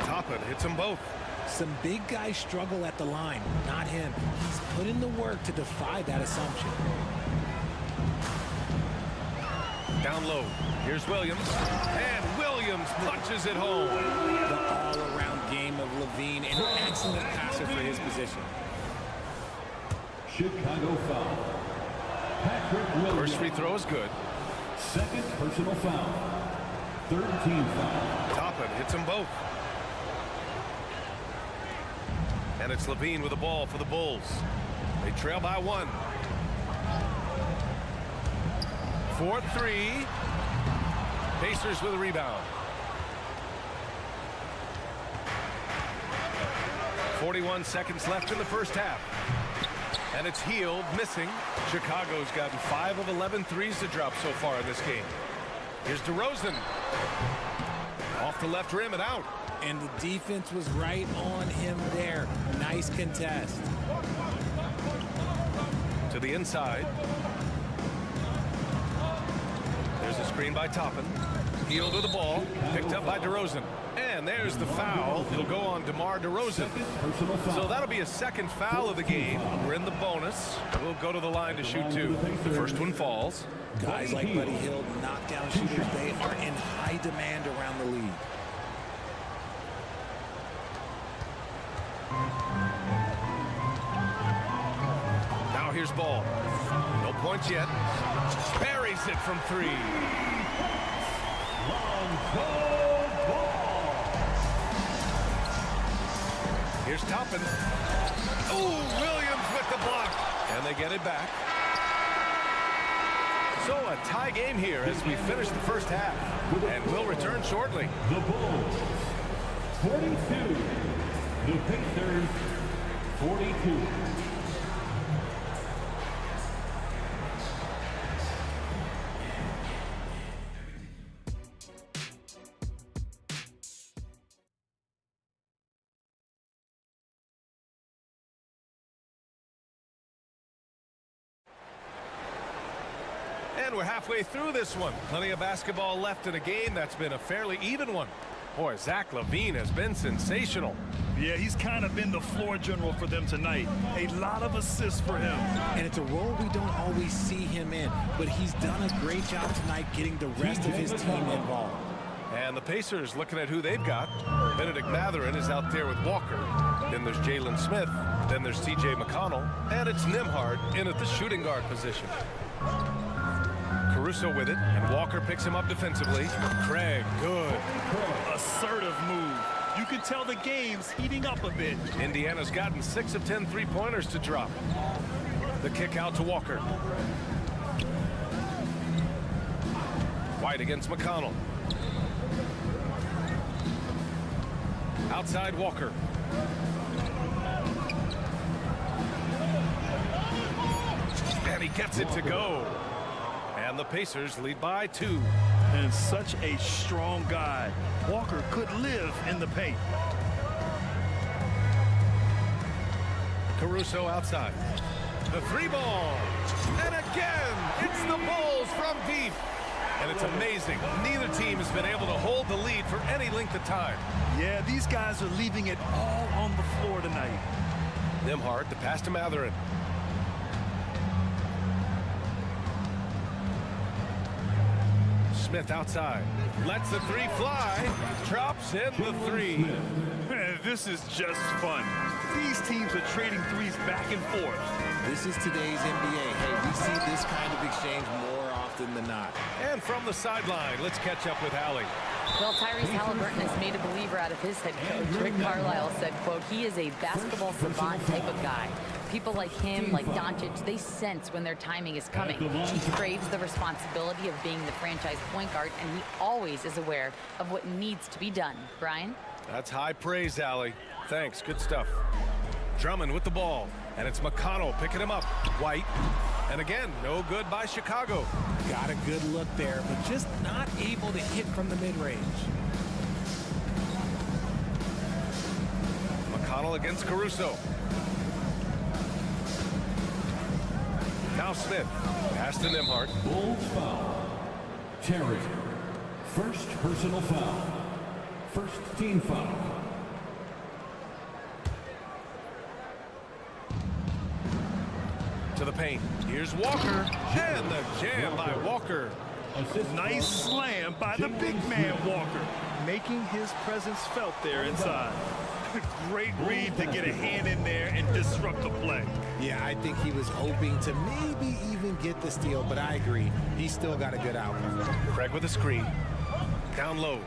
Toppin hits them both. Some big guys struggle at the line, not him. He's put in the work to defy that assumption. Down low. Here's Williams. And Williams punches it home. The all-around game of Levine, an excellent passer for his position. Chicago foul. Patrick Williams. First free throw is good. Second personal foul. Third team foul. Toppin hits them both. And it's Levine with the ball for the Bulls. They trail by 1. 4-3. Pacers with a rebound. 41 seconds left in the first half. And it's Hield missing. Chicago's gotten 5 of 11 threes to drop so far in this game. Here's DeRozan. Off the left rim and out. And the defense was right on him there. Nice contest. To the inside. There's a screen by Toppin. Hield with the ball. Picked up by DeRozan. And there's the foul. It'll go on DeMar DeRozan. So that'll be a second foul of the game. We're in the bonus. We'll go to the line to shoot 2. The first one falls. Guys like Buddy Hield, knockdown shooters, they are in high demand around the league. Now here's Ball. No points yet. Buries it from 3. Here's Toppin. Ooh, Williams with the block. And they get it back. So a tie game here as we finish the first half. And we'll return shortly. The Bulls 42. The Pacers 42. And we're halfway through this one. Plenty of basketball left in a game that's been a fairly even one. Boy, Zach LaVine has been sensational. Yeah, he's kind of been the floor general for them tonight. A lot of assists for him. And it's a role we don't always see him in, but he's done a great job tonight getting the rest of his team involved. And the Pacers looking at who they've got. Benedict Mathurin is out there with Walker. Then there's Jalen Smith. Then there's TJ McConnell. And it's Nembhard in at the shooting guard position. Caruso with it, and Walker picks him up defensively. Craig, good. Assertive move. You can tell the game's heating up a bit. Indiana's gotten 6 of 10 three-pointers to drop. The kick out to Walker. White against McConnell. Outside Walker. And he gets it to go. And the Pacers lead by 2. And such a strong guy. Walker could live in the paint. Caruso outside. The 3-ball. And again, it's the Bulls from deep. And it's amazing. Neither team has been able to hold the lead for any length of time. Yeah, these guys are leaving it all on the floor tonight. Nembhard, the pass to Matherin. Smith outside. Lets the 3 fly. Drops in the 3. Man, this is just fun. These teams are trading threes back and forth. This is today's NBA. Hey, we see this kind of exchange more often than not. And from the sideline, let's catch up with Allie. Well, Tyrese Halliburton has made a believer out of his head coach. Rick Carlisle said, quote, he is a basketball savant type of guy. People like him, like Doncic, they sense when their timing is coming. He craves the responsibility of being the franchise point guard, and he always is aware of what needs to be done. Brian? That's high praise, Allie. Thanks, good stuff. Drummond with the ball, and it's McConnell picking him up. White, and again, no good by Chicago. Got a good look there, but just not able to hit from the mid-range. McConnell against Caruso. Now Smith, pass to Nembhard. Bulls foul. Terry. First personal foul. First team foul. To the paint. Here's Walker. And the jam by Walker. Nice slam by the big man, Walker, making his presence felt there inside. Great read to get a hand in there and disrupt the play. Yeah, I think he was hoping to maybe even get the steal, but I agree. He's still got a good outcome. Craig with a screen. Down low.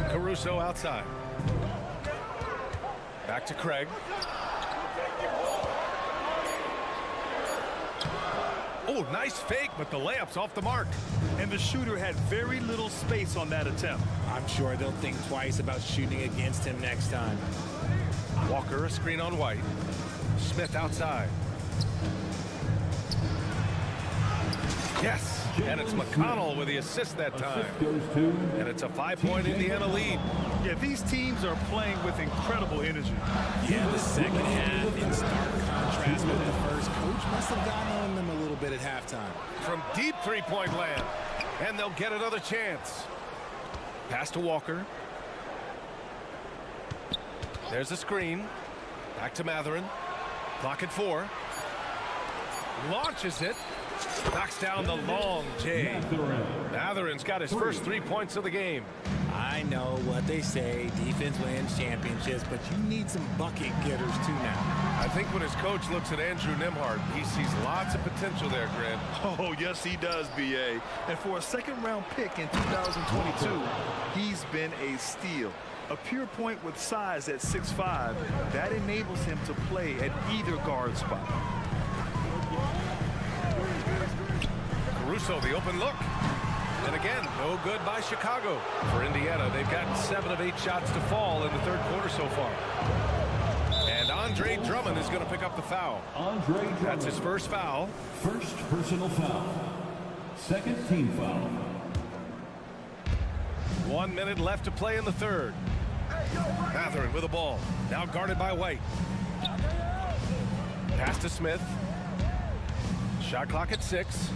Caruso outside. Back to Craig. Oh, nice fake, but the layup's off the mark. And the shooter had very little space on that attempt. I'm sure they'll think twice about shooting against him next time. Walker, a screen on White. Smith outside. Yes, and it's McConnell with the assist that time. And it's a 5-point Indiana lead. Yeah, these teams are playing with incredible energy. Yeah, the second half in stark contrast with the first. Coach must have gotten on them a little bit at halftime. From deep three-point land, and they'll get another chance. Pass to Walker. There's a screen. Back to Matherin. Clock at 4. Launches it. Knocks down the long J. Matherin's got his first 3 points of the game. I know what they say, defense wins championships, but you need some bucket getters too now. I think when his coach looks at Andrew Nembhard, he sees lots of potential there, Grant. Oh, yes, he does, B.A. And for a second-round pick in 2022, he's been a steal. A pure point with size at 6'5", that enables him to play at either guard spot. Caruso, the open look. And again, no good by Chicago. For Indiana, they've gotten 7 of 8 shots to fall in the third quarter so far. And Andre Drummond is going to pick up the foul. That's his first foul. First personal foul. Second team foul. 1 minute left to play in the third. Matherin with the ball. Now guarded by White. Pass to Smith. Shot clock at 6.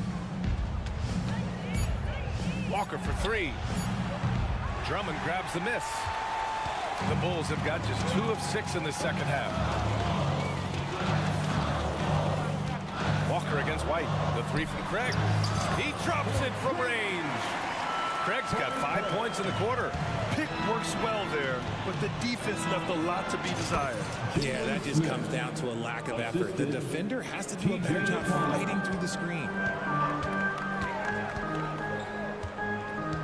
Walker for 3. Drummond grabs the miss. The Bulls have got just 2 of 6 in the second half. Walker. 3 against White. The 3 from Craig. He drops it from range. Craig's got 5 points in the quarter. Pick works well there, but the defense left a lot to be desired. Yeah, that just comes down to a lack of effort. The defender has to do a better job fighting through the screen.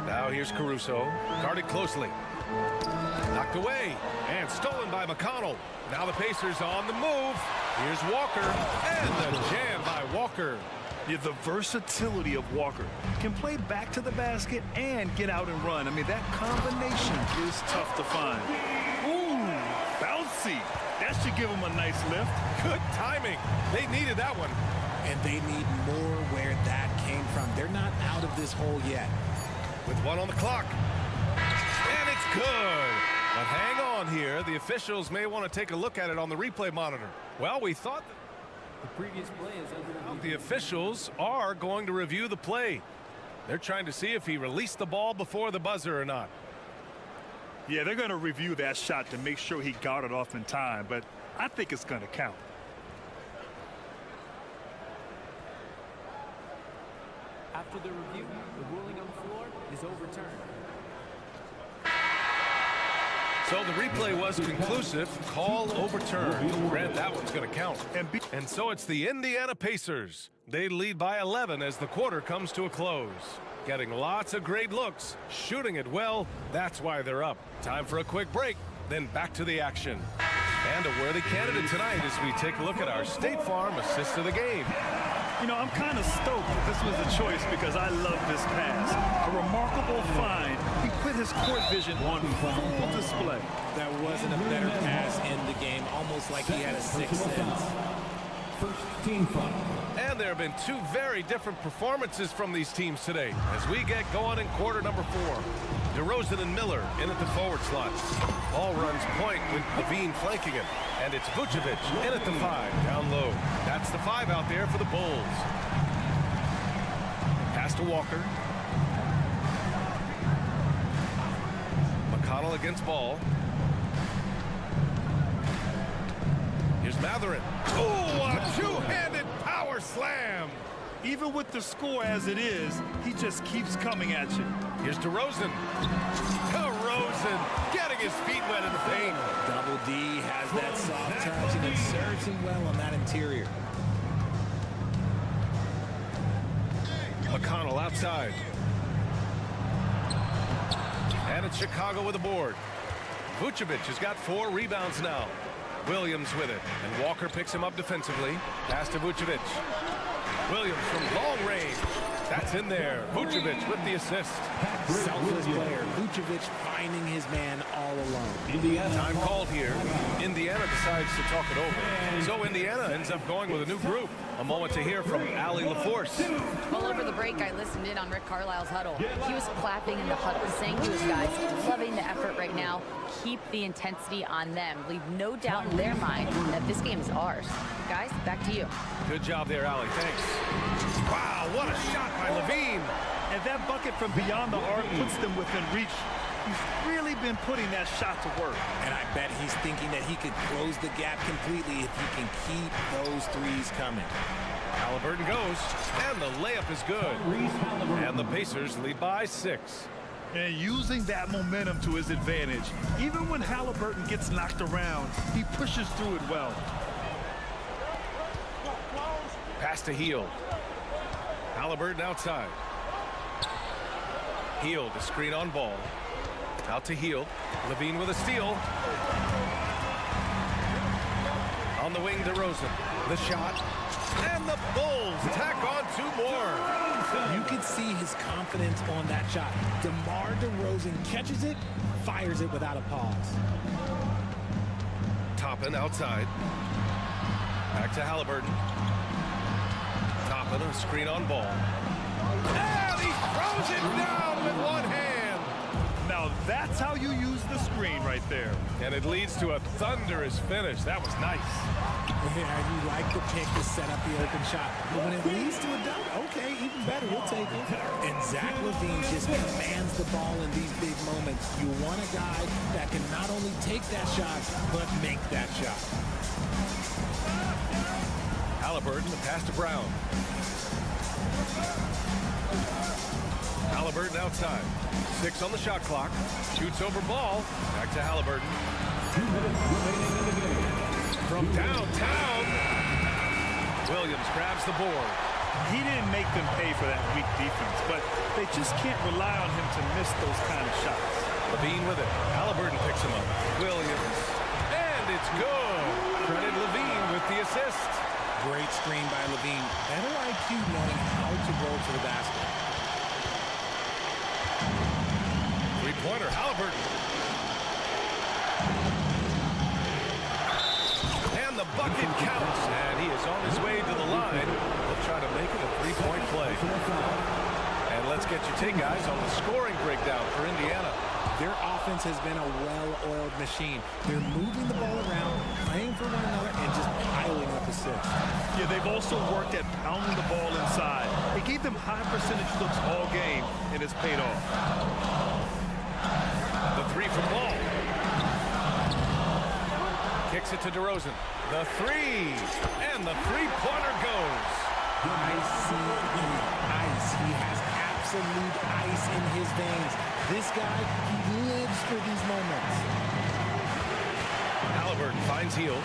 Now here's Caruso, guarded closely. Knocked away and stolen by McConnell. Now the Pacers on the move. Here's Walker and the jam by Walker. Yeah, the versatility of Walker. Can play back to the basket and get out and run. I mean, that combination is tough to find. Ooh, bouncy. That should give him a nice lift. Good timing. They needed that one. And they need more where that came from. They're not out of this hole yet. With 1 on the clock. And it's good. But hang on here. The officials may want to take a look at it on the replay monitor. Well, we thought that The previous play is under the officials are going to review the play. They're trying to see if he released the ball before the buzzer or not. Yeah, they're going to review that shot to make sure he got it off in time, but I think it's going to count. After the review, the ruling on the floor is overturned. So the replay was conclusive. Call overturned. Grant, that one's going to count. And so it's the Indiana Pacers. They lead by 11 as the quarter comes to a close. Getting lots of great looks, shooting it well. That's why they're up. Time for a quick break, then back to the action. And a worthy candidate tonight as we take a look at our State Farm assist of the game. You know, I'm kind of stoked that this was a choice because I love this pass. A remarkable find. He put his court vision on full display. That wasn't a better pass in the game, almost like he had a sixth sense. First team foul. And there have been 2 very different performances from these teams today as we get going in quarter number 4. DeRozan and Miller in at the forward slot. Ball runs point with Levine flanking him. And it's Vucevic in at the 5, down low. That's the 5 out there for the Bulls. Pass to Walker. McConnell against Ball. Here's Matherin. Oh, a 2-handed power slam. Even with the score as it is, he just keeps coming at you. Here's DeRozan. DeRozan getting his feet wet in the paint. Double D has that soft touch, and it serves him well on that interior. McConnell outside. And it's Chicago with a board. Vucevic has got 4 rebounds now. Williams with it. And Walker picks him up defensively. Pass to Vucevic. Williams from long range. That's in there. Vucevic with the assist. Selfless player. Vucevic finding his man all alone. Time called here. Indiana decides to talk it over. So Indiana ends up going with a new group. A moment to hear from Allie LaForce. Well, over the break, I listened in on Rick Carlisle's huddle. He was clapping in the huddle, saying to his guys, loving the effort right now. Keep the intensity on them. Leave no doubt in their mind that this game is ours. Guys, back to you. Good job there, Allie. Thanks. Wow, what a shot by Levine. And that bucket from beyond the arc puts them within reach. He's really been putting that shot to work. And I bet he's thinking that he could close the gap completely if he can keep those threes coming. Halliburton goes, and the layup is good. And the Pacers lead by 6. And using that momentum to his advantage. Even when Halliburton gets knocked around, he pushes through it well. Pass to Hield. Halliburton outside. Hield, the screen on Ball. Out to Hield. Levine with a steal. On the wing, DeRozan. The shot. And the Bulls tack on 2 more. You could see his confidence on that shot. DeMar DeRozan catches it, fires it without a pause. Toppin outside. Back to Halliburton. Toppin, a screen on Ball. And he throws it down with one hand. Now that's how you use the screen right there. And it leads to a thunderous finish. That was nice. Yeah, you like the pick to set up the open shot. But when it leads to a dunk, okay, even better, we'll take it. And Zach LaVine just commands the ball in these big moments. You want a guy that can not only take that shot, but make that shot. Halliburton, the pass to Brown. Halliburton outside. 6 on the shot clock. Shoots over ball. Back to Halliburton. 2 minutes remaining in the game. From downtown, Williams grabs the board. He didn't make them pay for that weak defense, but they just can't rely on him to miss those kind of shots. Levine with it. Halliburton picks him up. Williams. And it's good. Credit Levine with the assist. Great screen by Levine. Better IQ knowing how to roll to the basket. Three-pointer, Halliburton. And the bucket counts. And he is on his way to the line. He'll try to make it a three-point play. And let's get your take, guys, on the scoring breakdown for Indiana. Their offense has been a well-oiled machine. They're moving the ball around, playing for one another, and just piling up assists. Yeah, they've also worked at pounding the ball inside. It gave them high percentage looks all game, and it's paid off. The three from Ball. Kicks it to DeRozan. The three. And the three-pointer goes. Ice. He has absolute ice in his veins. This guy, he lives for these moments. Halliburton finds Hield.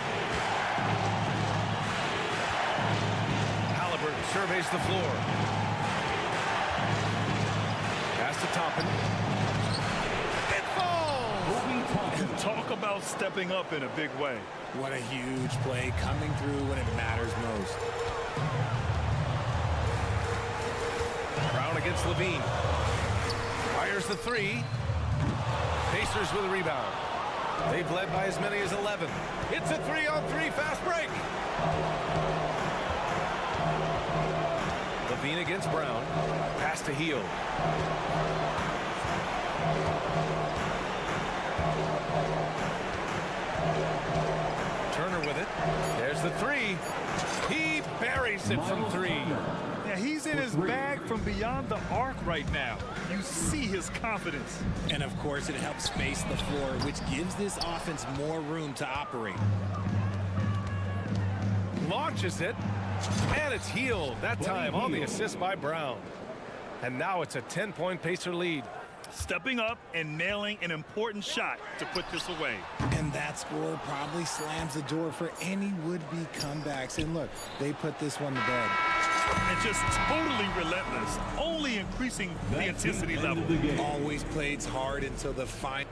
Halliburton surveys the floor. Pass to Toppin. It falls! Talk about stepping up in a big way. What a huge play, coming through when it matters most. Brown against Levine. Fires the three. Pacers with a rebound. They've led by as many as 11. It's a 3-on-3 fast break. Levine against Brown. Pass to Hield. Turner with it. There's the three. He buries it from three. Yeah, he's in his bag from beyond the arc right now. You see his confidence. And of course, it helps space the floor, which gives this offense more room to operate. Launches it, and it's Hield. That time on the assist by Brown. And now it's a 10-point Pacer lead. Stepping up and nailing an important shot to put this away. And that score probably slams the door for any would-be comebacks. And look, they put this one to bed. And just totally relentless, only increasing the intensity level. Always plays hard until the final.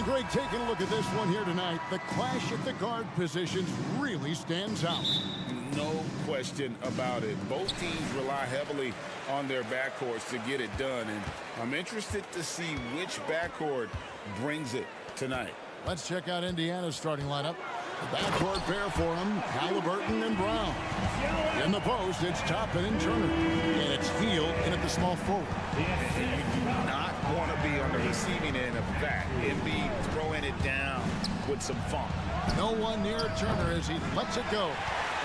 And Greg, taking a look at this one here tonight, the clash at the guard positions really stands out. No question about it. Both teams rely heavily on their backcourts to get it done, and I'm interested to see which backcourt brings it tonight. Let's check out Indiana's starting lineup. The backcourt pair for them, Halliburton and Brown. In the post, it's Toppin and Turner. And it's Hield in at the small forward. You do not want to be on the receiving end of that. Embiid throwing it down with some funk. No one near Turner as he lets it go.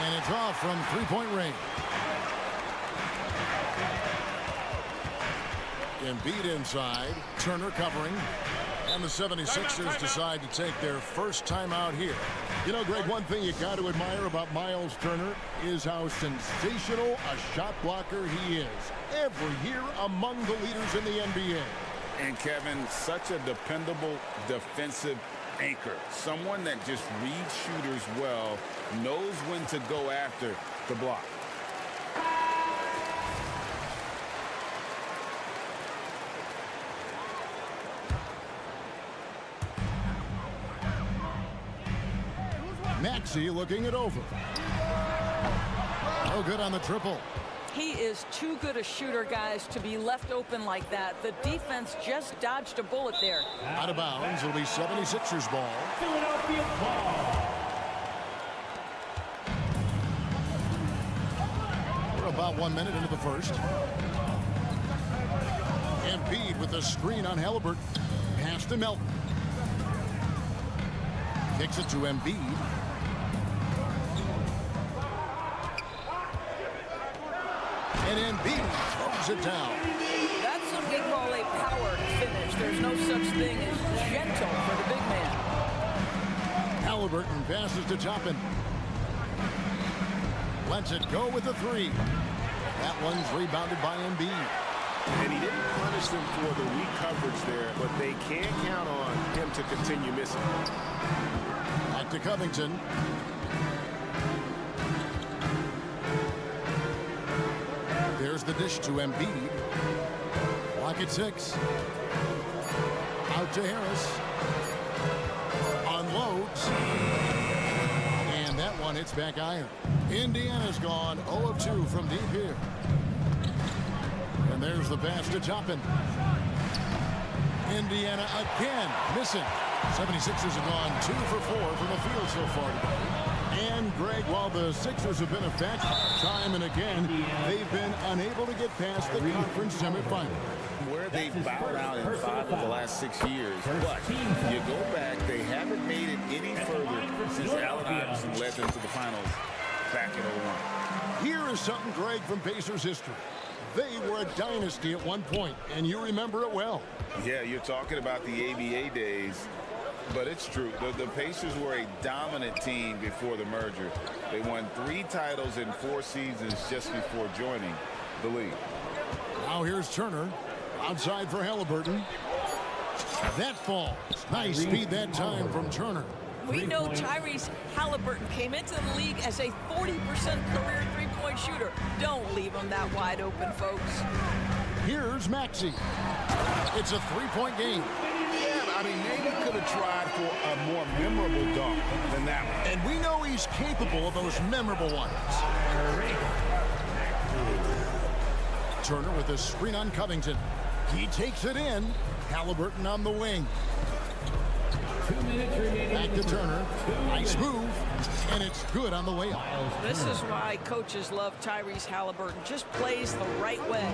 And it's off from three-point range. Embiid inside, Turner covering. And the 76ers decide to take their first time out here. You know, Greg, one thing you got to admire about Miles Turner is how sensational a shot blocker he is. Every year among the leaders in the NBA. And Kevin, such a dependable defensive anchor. Someone that just reads shooters well, knows when to go after the block. Maxey looking it over. No good on the triple. He is too good a shooter, guys, to be left open like that. The defense just dodged a bullet there. Out of bounds. It'll be 76ers ball. Philadelphia ball. We're about 1 minute into the first. Embiid with the screen on Halliburton. Pass to Melton. Kicks it to Embiid. And Embiid throws it down. That's what we call a power finish. There's no such thing as gentle for the big man. Halliburton passes to Toppin. Lets it go with the three. That one's rebounded by Embiid. And he didn't punish them for the weak coverage there, but they can't count on him to continue missing. Back to Covington. There's the dish to Embiid. Lock at 6. Out to Harris. Unloads. And that one hits back iron. Indiana's gone 0 of 2 from deep here. And there's the pass to Toppin. Indiana again missing. 76ers have gone 2 for 4 from the field so far today. And Greg, while the Sixers have been a factor time and again, they've been unable to get past the conference semifinal. Where they've bowed out in 5 of the last 6 years. But you go back, they haven't made it any further since Allen Iverson led them to the finals back in 01. Here is something, Greg, from Pacers history. They were a dynasty at one point, and you remember it well. Yeah, you're talking about the ABA days. But it's true. The Pacers were a dominant team before the merger. They won 3 titles in 4 seasons just before joining the league. Now here's Turner. Outside for Halliburton. That falls. Nice speed that time from Turner. We know Tyrese Halliburton came into the league as a 40% career three-point shooter. Don't leave him that wide open, folks. Here's Maxey. It's a 3-point game. I mean, maybe could have tried for a more memorable dunk than that one. And we know he's capable of those memorable ones. Turner with a screen on Covington. He takes it in. Halliburton on the wing. 2 minutes remaining. Back to Turner. Nice move. And it's good on the way up. This is why coaches love Tyrese Halliburton. Just plays the right way.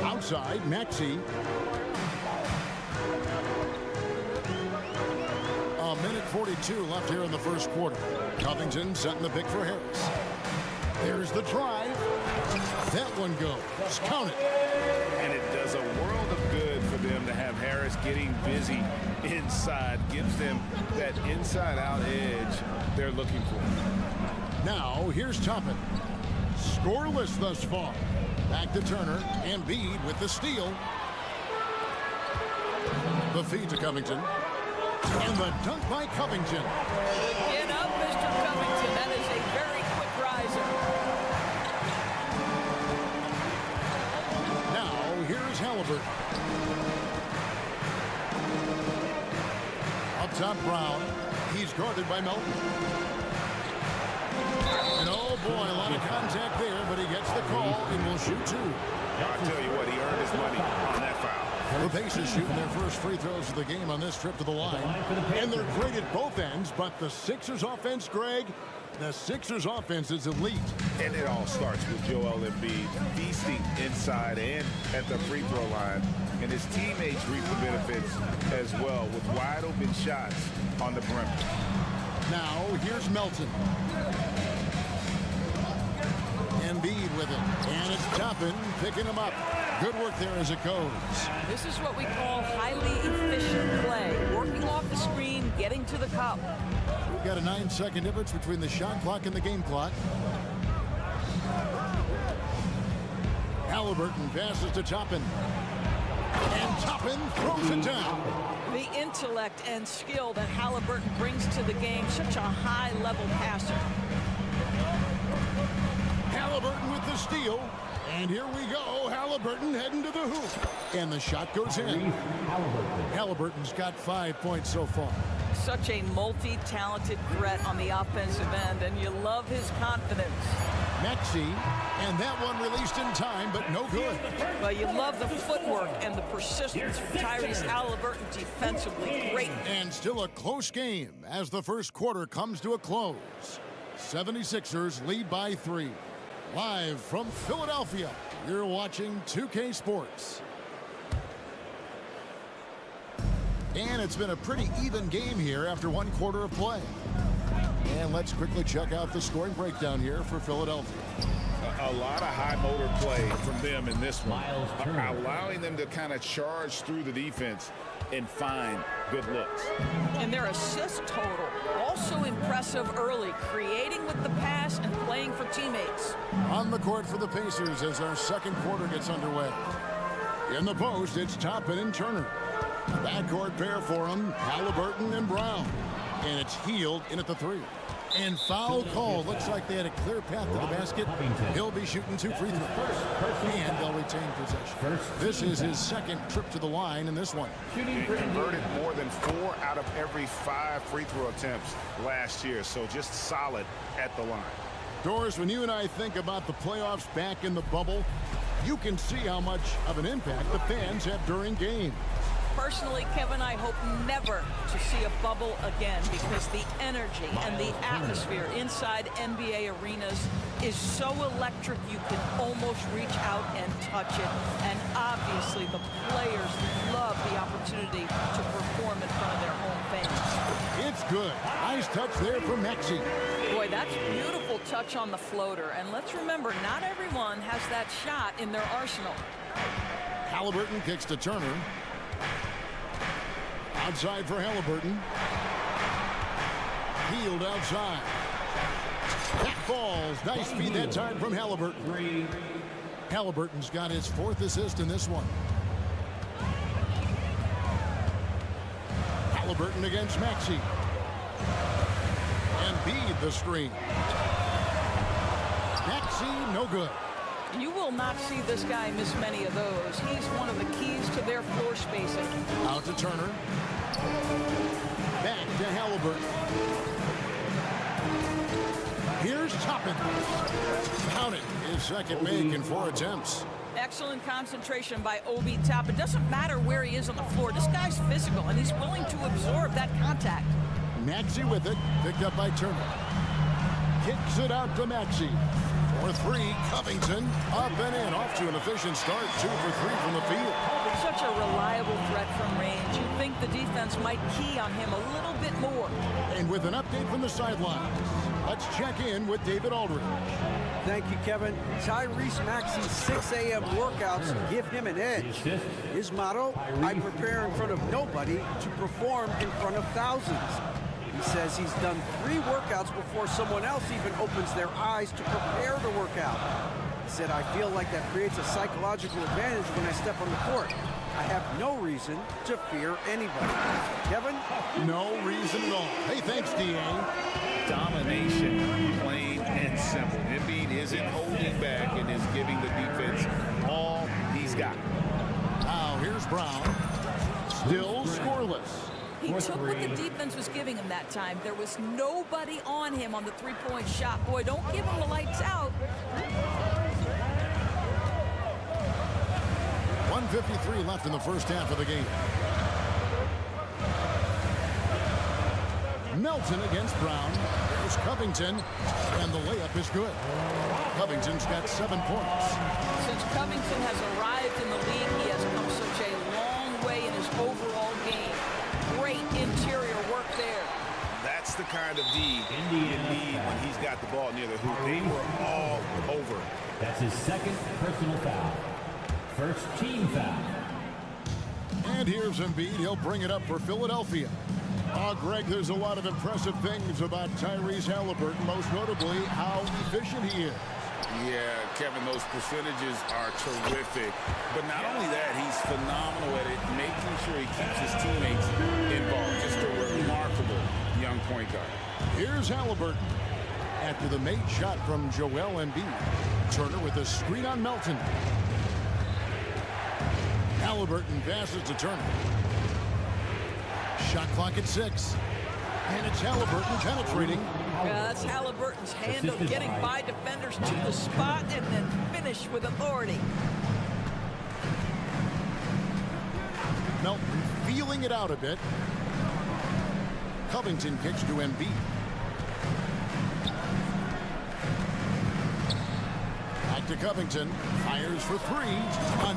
Outside, Maxey. A minute 42 left here in the first quarter. Covington setting the pick for Harris. There's the drive. That one goes. Count it. And it does a world of good for them to have Harris getting busy inside. Gives them that inside-out edge they're looking for. Now, here's Toppin. Scoreless thus far. Back to Turner. Embiid with the steal. The feed to Covington. And the dunk by Covington. Get up, Mr. Covington. That is a very quick riser. Now, here's Halliburton. top, Brown. He's guarded by Melton. And oh boy, a lot of contact there, but he gets the call and will shoot 2. I'll tell you what, he earned his money on that foul. The Pacers shooting their first free throws of the game on this trip to the line. And they're great at both ends, but the Sixers offense, Greg, the Sixers offense is elite. And it all starts with Joel Embiid feasting inside and at the free throw line. And his teammates reap the benefits as well with wide open shots on the perimeter. Now, here's Melton. Embiid with it. And it's Toppin picking him up. Good work there as it goes. This is what we call highly efficient play. Working off the screen, getting to the cup. We've got a 9-second difference between the shot clock and the game clock. Halliburton passes to Toppin. And Toppin throws it down. The intellect and skill that Halliburton brings to the game, such a high-level passer. Halliburton with the steal. And here we go. Halliburton heading to the hoop. And the shot goes in. Halliburton's got 5 points so far. Such a multi-talented threat on the offensive end, and you love his confidence. Maxey, and that one released in time, but no good. Well, you love the footwork and the persistence from Tyrese Halliburton defensively. Great. And still a close game as the first quarter comes to a close. 76ers lead by 3. Live from Philadelphia, you're watching 2K Sports. And it's been a pretty even game here after 1 quarter of play. And let's quickly check out the scoring breakdown here for Philadelphia. A lot of high motor play from them in this one, allowing them to kind of charge through the defense and find good looks. And their assist total, also impressive early, creating with the pass and playing for teammates. On the court for the Pacers as our second quarter gets underway. In the post, it's Toppin and Turner. Backcourt pair for them, Halliburton and Brown. And it's Healed in at the 3. And foul call. Looks like they had a clear path to the basket. He'll be shooting 2 free throws. And they'll retain possession. This is his second trip to the line in this one. He converted more than 4 out of every 5 free throw attempts last year. So just solid at the line. Doris, when you and I think about the playoffs back in the bubble, you can see how much of an impact the fans have during games. Personally, Kevin, I hope never to see a bubble again because the energy and the atmosphere inside NBA arenas is so electric you can almost reach out and touch it. And obviously the players love the opportunity to perform in front of their home fans. It's good. Nice touch there from Maxey. Boy, that's a beautiful touch on the floater. And let's remember, not everyone has that shot in their arsenal. Halliburton kicks to Turner. Outside for Halliburton. Healed outside. That falls. Nice feed that time from Halliburton. Halliburton's got his 4th assist in this one. Halliburton against Maxey. Embiid the screen. Maxey, no good. You will not see this guy miss many of those. He's one of the keys to their floor spacing. Out to Turner. Back to Halliburton. Here's Toppin. Counted. His second make in 4 attempts. Excellent concentration by Obi Toppin. It doesn't matter where he is on the floor. This guy's physical, and he's willing to absorb that contact. Maxey with it. Picked up by Turner. Kicks it out to Maxey. For 3, Covington up and in. Off to an efficient start. 2 for 3 from the field. Such a reliable threat from range. You'd think the defense might key on him a little bit more. And with an update from the sidelines, let's check in with David Aldridge. Thank you, Kevin. Tyrese Maxey's 6 a.m. workouts give him an edge. His motto, I prepare in front of nobody to perform in front of thousands. He says he's done 3 workouts before someone else even opens their eyes to prepare the workout. He said, I feel like that creates a psychological advantage when I step on the court. I have no reason to fear anybody. Kevin? No reason at all. Hey, thanks, D.A. Domination, plain and simple. Embiid isn't holding back and is giving the defense all he's got. Now, here's Brown. Still scoreless. He took what the defense was giving him that time. There was nobody on him on the three-point shot. Boy, don't give him the lights out. 1:53 left in the first half of the game. Melton against Brown. There's Covington, and the layup is good. Covington's got 7 points. Since Covington has arrived in the league, he has come such a long way in his overall game. Great interior work there. That's the kind of D you need when he's got the ball near the hoop. They were all over. That's his second personal foul. First team foul. And here's Embiid. He'll bring it up for Philadelphia. Greg, there's a lot of impressive things about Tyrese Halliburton, most notably how efficient he is. Yeah, Kevin, those percentages are terrific. But not only that, he's phenomenal at it, making sure he keeps his teammates involved. Just a remarkable young point guard. Here's Halliburton. After the made shot from Joel Embiid. Turner with a screen on Melton. Halliburton passes to Turner. Shot clock at 6. And it's Halliburton penetrating. Yeah, that's Halliburton's handle, getting by defenders to the spot and then finish with authority. Melton feeling it out a bit. Covington kicks to Embiid. Back to Covington. Fires for 3.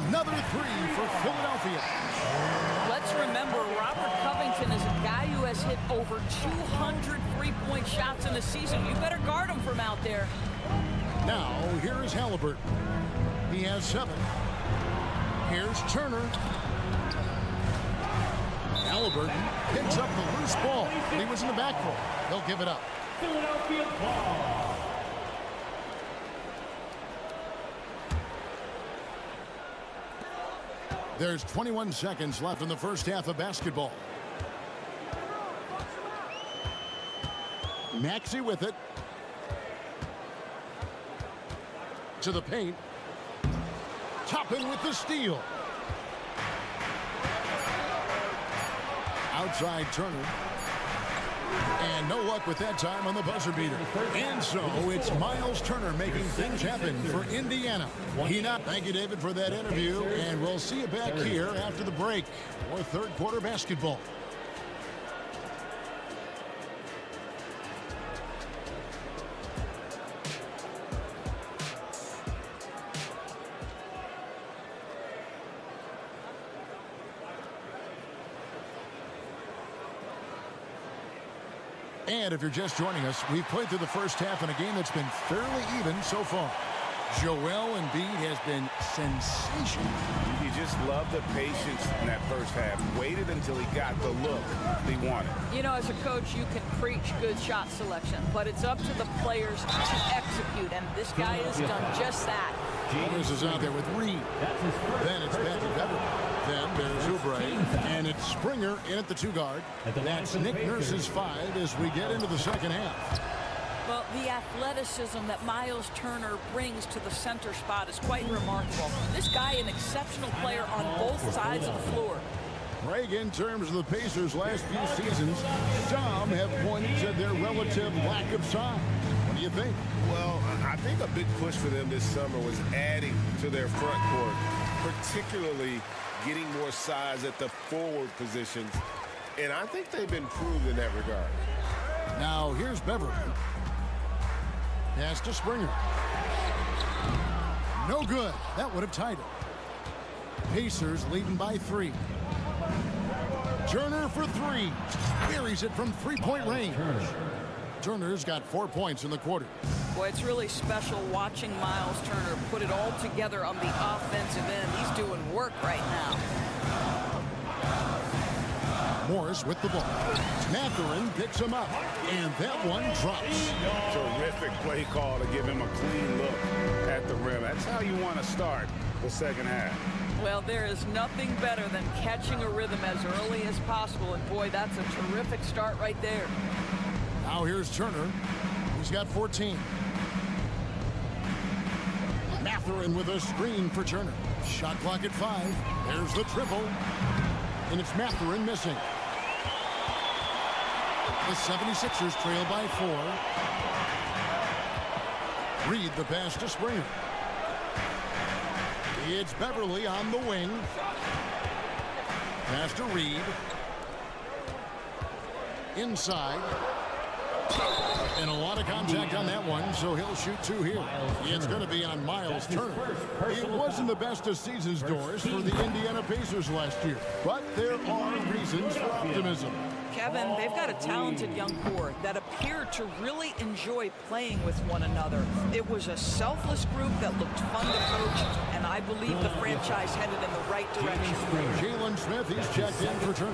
Another 3 for Philadelphia. Let's remember, Robert Covington is a guy who has hit over 200 three-point shots in the season. You better guard him from out there. Now, here is Halliburton. He has 7. Here's Turner. Halliburton picks up the loose ball. He was in the backcourt. He'll give it up. Philadelphia ball. There's 21 seconds left in the first half of basketball. Maxey with it. To the paint. Toppin with the steal. Outside Turner. And no luck with that time on the buzzer beater. And so it's Miles Turner making things happen for Indiana. Thank you, David, for that interview. And we'll see you back here after the break for third quarter basketball. And if you're just joining us, we've played through the first half in a game that's been fairly even so far. Joel Embiid has been sensational. You just love the patience in that first half. Waited until he got the look he wanted. You know, as a coach, you can preach good shot selection, but it's up to the players to execute, and this guy has done just that. Others is out there with Reed. Then it's Patrick Beverly. Then there's Oubre. And it's Springer in at the 2 guard. That's Nick Nurse's 5 as we get into the second half. Well, the athleticism that Miles Turner brings to the center spot is quite remarkable. This guy, an exceptional player on both sides of the floor. Greg, in terms of the Pacers' last few seasons, some have pointed to their relative lack of size. What do you think? Well, I think a big push for them this summer was adding to their front court, particularly getting more size at the forward positions. And I think they've improved in that regard. Now, here's Beverly. Pass to Springer. No good. That would have tied it. Pacers leading by 3. Turner for 3. Buries it from 3-point range. Turner's got 4 points in the quarter. Boy, it's really special watching Miles Turner put it all together on the offensive end. He's doing work right now. Morris with the ball. Mathurin picks him up, and that one drops. Terrific play call to give him a clean look at the rim. That's how you want to start the second half. Well, there is nothing better than catching a rhythm as early as possible, and boy, that's a terrific start right there. Now here's Turner. He's got 14. Mathurin with a screen for Turner. Shot clock at 5. There's the triple. And it's Mathurin missing. The 76ers trail by 4. Reed the pass to Springer. It's Beverly on the wing. Pass to Reed. Inside. And a lot of contact on that one, so he'll shoot 2 here. It's going to be on Miles Turner. It wasn't the best of season's doors for the Indiana Pacers last year, but there are reasons for optimism. Kevin, they've got a talented young core that appear to really enjoy playing with one another. It was a selfless group that looked fun to coach, and I believe the franchise headed in the right direction. Jalen Smith, he's checked in for Turner.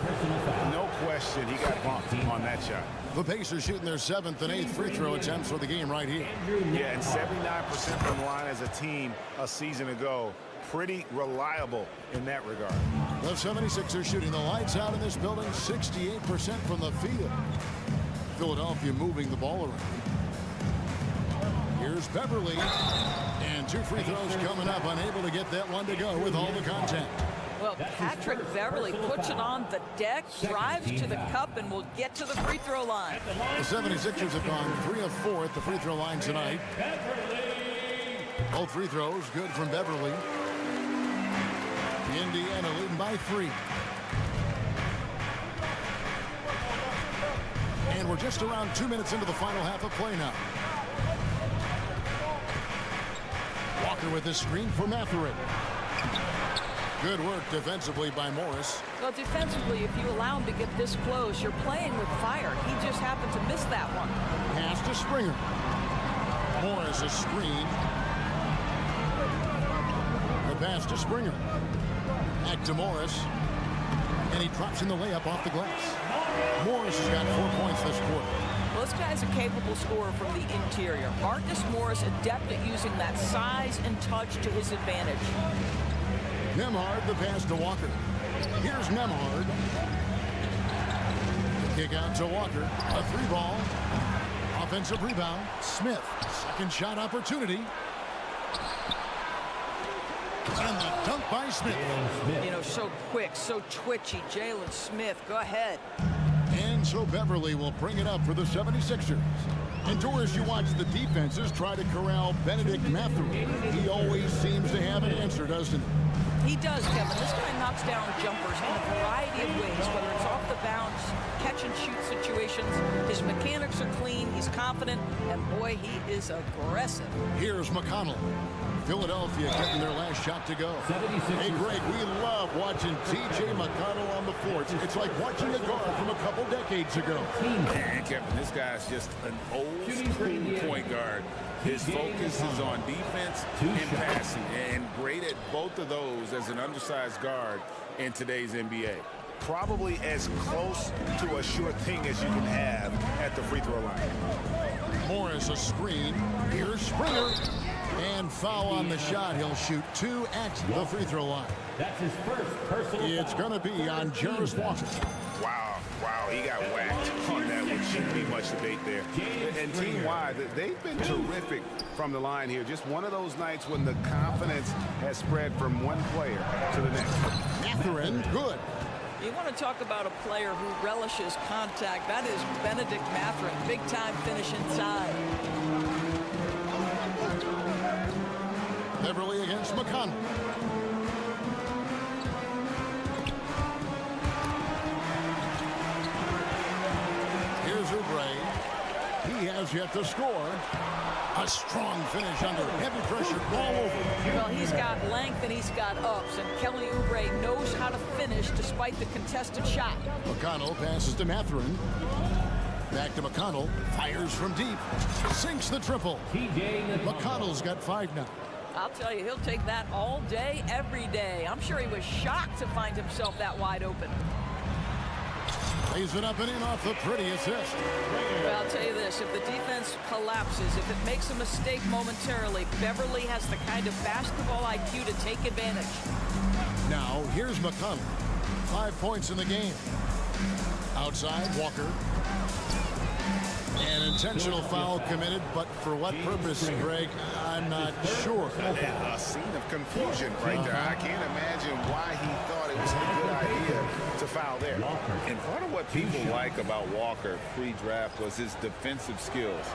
No question, he got bumped on that shot. The Pacers shooting their 7th and 8th free throw attempts for the game right here. Yeah, and 79% from the line as a team a season ago. Pretty reliable in that regard. The 76ers shooting the lights out in this building, 68% from the field. Philadelphia moving the ball around. Here's Beverly. And 2 free throws coming up, unable to get that one to go with all the contact. Well, Patrick Beverly puts it on the deck, drives to the cup, and will get to the free throw line. The 76ers have gone 3 of 4 at the free throw line tonight. Both free throws good from Beverly. Indiana leading by 3. And we're just around 2 minutes into the final half of play now. Walker with his screen for Mathurin. Good work defensively by Morris. Well, defensively, if you allow him to get this close, you're playing with fire. He just happened to miss that one. Pass to Springer. Morris a screen. The pass to Springer. Back to Morris. And he drops in the layup off the glass. Morris has got 4 points this quarter. Well, this guy's a capable scorer from the interior. Marcus Morris adept at using that size and touch to his advantage. Nembhard the pass to Walker. Here's Nembhard. Kick out to Walker. A 3-ball. Offensive rebound. Smith. Second shot opportunity. And the dunk by Smith. You know, so quick, so twitchy. Jalen Smith, go ahead. And so Beverly will bring it up for the 76ers. And Doris, you watch the defenses try to corral Benedict Mathurin. He always seems to have an answer, doesn't he? He does, Kevin. This guy knocks down jumpers in a variety of ways, whether it's off the bounce, catch and shoot situations. His mechanics are clean, he's confident, and boy, he is aggressive. Here's McConnell. Philadelphia getting their last shot to go. Hey, Greg, we love watching T.J. McConnell on the floor. It's like watching a guard from a couple decades ago. Man, Kevin, this guy's just an old school point guard. His focus is on defense and passing, and great at both of those as an undersized guard in today's NBA. Probably as close to a sure thing as you can have at the free throw line. Morris a screen. Here's Springer. And foul on the shot. He'll shoot 2 at the free throw line. That's his first personal It's going to be on Jarris Walker. Wow, he got whacked on that one. Shouldn't be much debate there. And team-wide, they've been terrific from the line here. Just one of those nights when the confidence has spread from one player to the next. Mathurin, good. You want to talk about a player who relishes contact. That is Benedict Mathurin. Big-time finish inside. Beverly against McConnell. Here's Oubre. He has yet to score. A strong finish under heavy pressure. Ball over. Well, he's got length and he's got ups, and Kelly Oubre knows how to finish despite the contested shot. McConnell passes to Mathurin. Back to McConnell. Fires from deep. Sinks the triple. McConnell's got 5 now. I'll tell you, he'll take that all day, every day. I'm sure he was shocked to find himself that wide open. Lays it up and in off the pretty assist. Well, I'll tell you this, if the defense collapses, if it makes a mistake momentarily, Beverly has the kind of basketball IQ to take advantage. Now, here's McConnell. 5 points in the game. Outside, Walker. An intentional foul committed, but for what purpose, Greg, I'm not sure. A scene of confusion right there. I can't imagine why he thought it was a good idea to foul there. And part of what people like about Walker pre-draft was his defensive skills.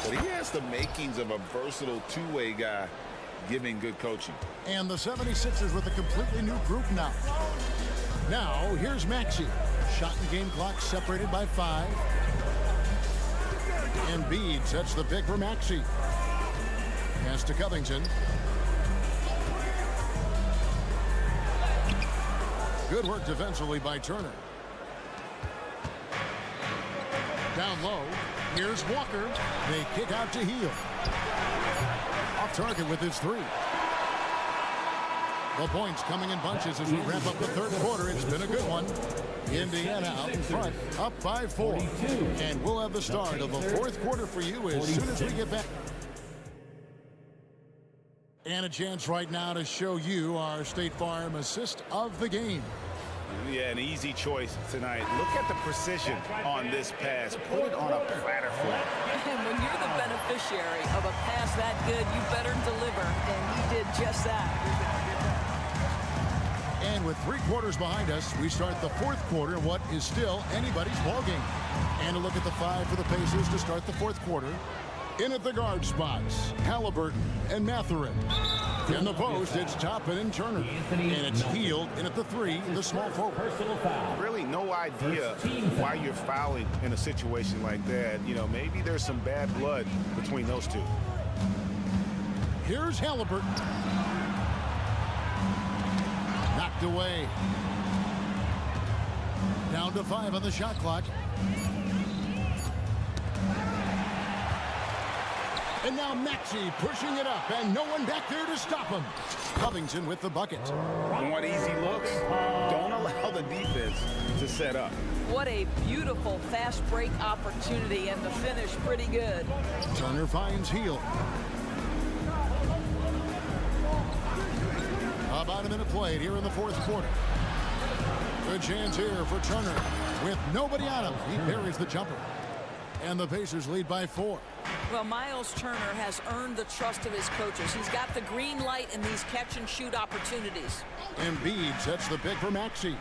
But he has the makings of a versatile two-way guy giving good coaching. And the 76ers with a completely new group now. Now, here's Maxey. Shot and game clock separated by 5. Embiid sets the pick for Maxey. Pass to Covington. Good work defensively by Turner. Down low. Here's Walker. They kick out to Hield. Off target with his 3. The points coming in bunches as we wrap up the third quarter. It's been a good one. Indiana out in front, up by 4. And we'll have the start of the fourth quarter for you as soon as we get back. And a chance right now to show you our State Farm assist of the game. Yeah, an easy choice tonight. Look at the precision on this pass. Put it on a platter for him. And when you're the beneficiary of a pass that good, you better deliver. And he did just that. And with 3 quarters behind us, we start the fourth quarter, what is still anybody's ballgame. And a look at the 5 for the Pacers to start the fourth quarter. In at the guard spots, Halliburton and Mathurin. In the post, it's Toppin and Turner. And it's Hield in at the 3, the small forward. Really no idea why you're fouling in a situation like that. You know, maybe there's some bad blood between those two. Here's Halliburton. Knocked away. Down to 5 on the shot clock. And now Maxey pushing it up, and no one back there to stop him. Covington with the bucket. You want easy looks? Don't allow the defense to set up. What a beautiful fast break opportunity, and the finish pretty good. Turner finds Hield. About a minute played here in the fourth quarter. Good chance here for Turner. With nobody on him, he buries the jumper. And the Pacers lead by 4. Well, Miles Turner has earned the trust of his coaches. He's got the green light in these catch-and-shoot opportunities. Embiid sets the pick for Maxey.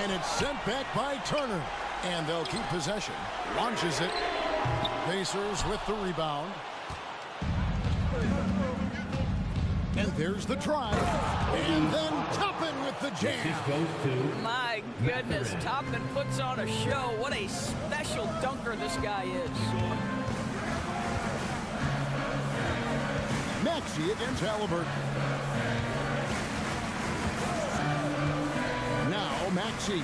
And it's sent back by Turner. And they'll keep possession. Launches it. Pacers with the rebound. And there's the drive. And then Toppin with the jam. My goodness, Toppin puts on a show. What a special dunker this guy is. Maxey against Halliburton. Now Maxey.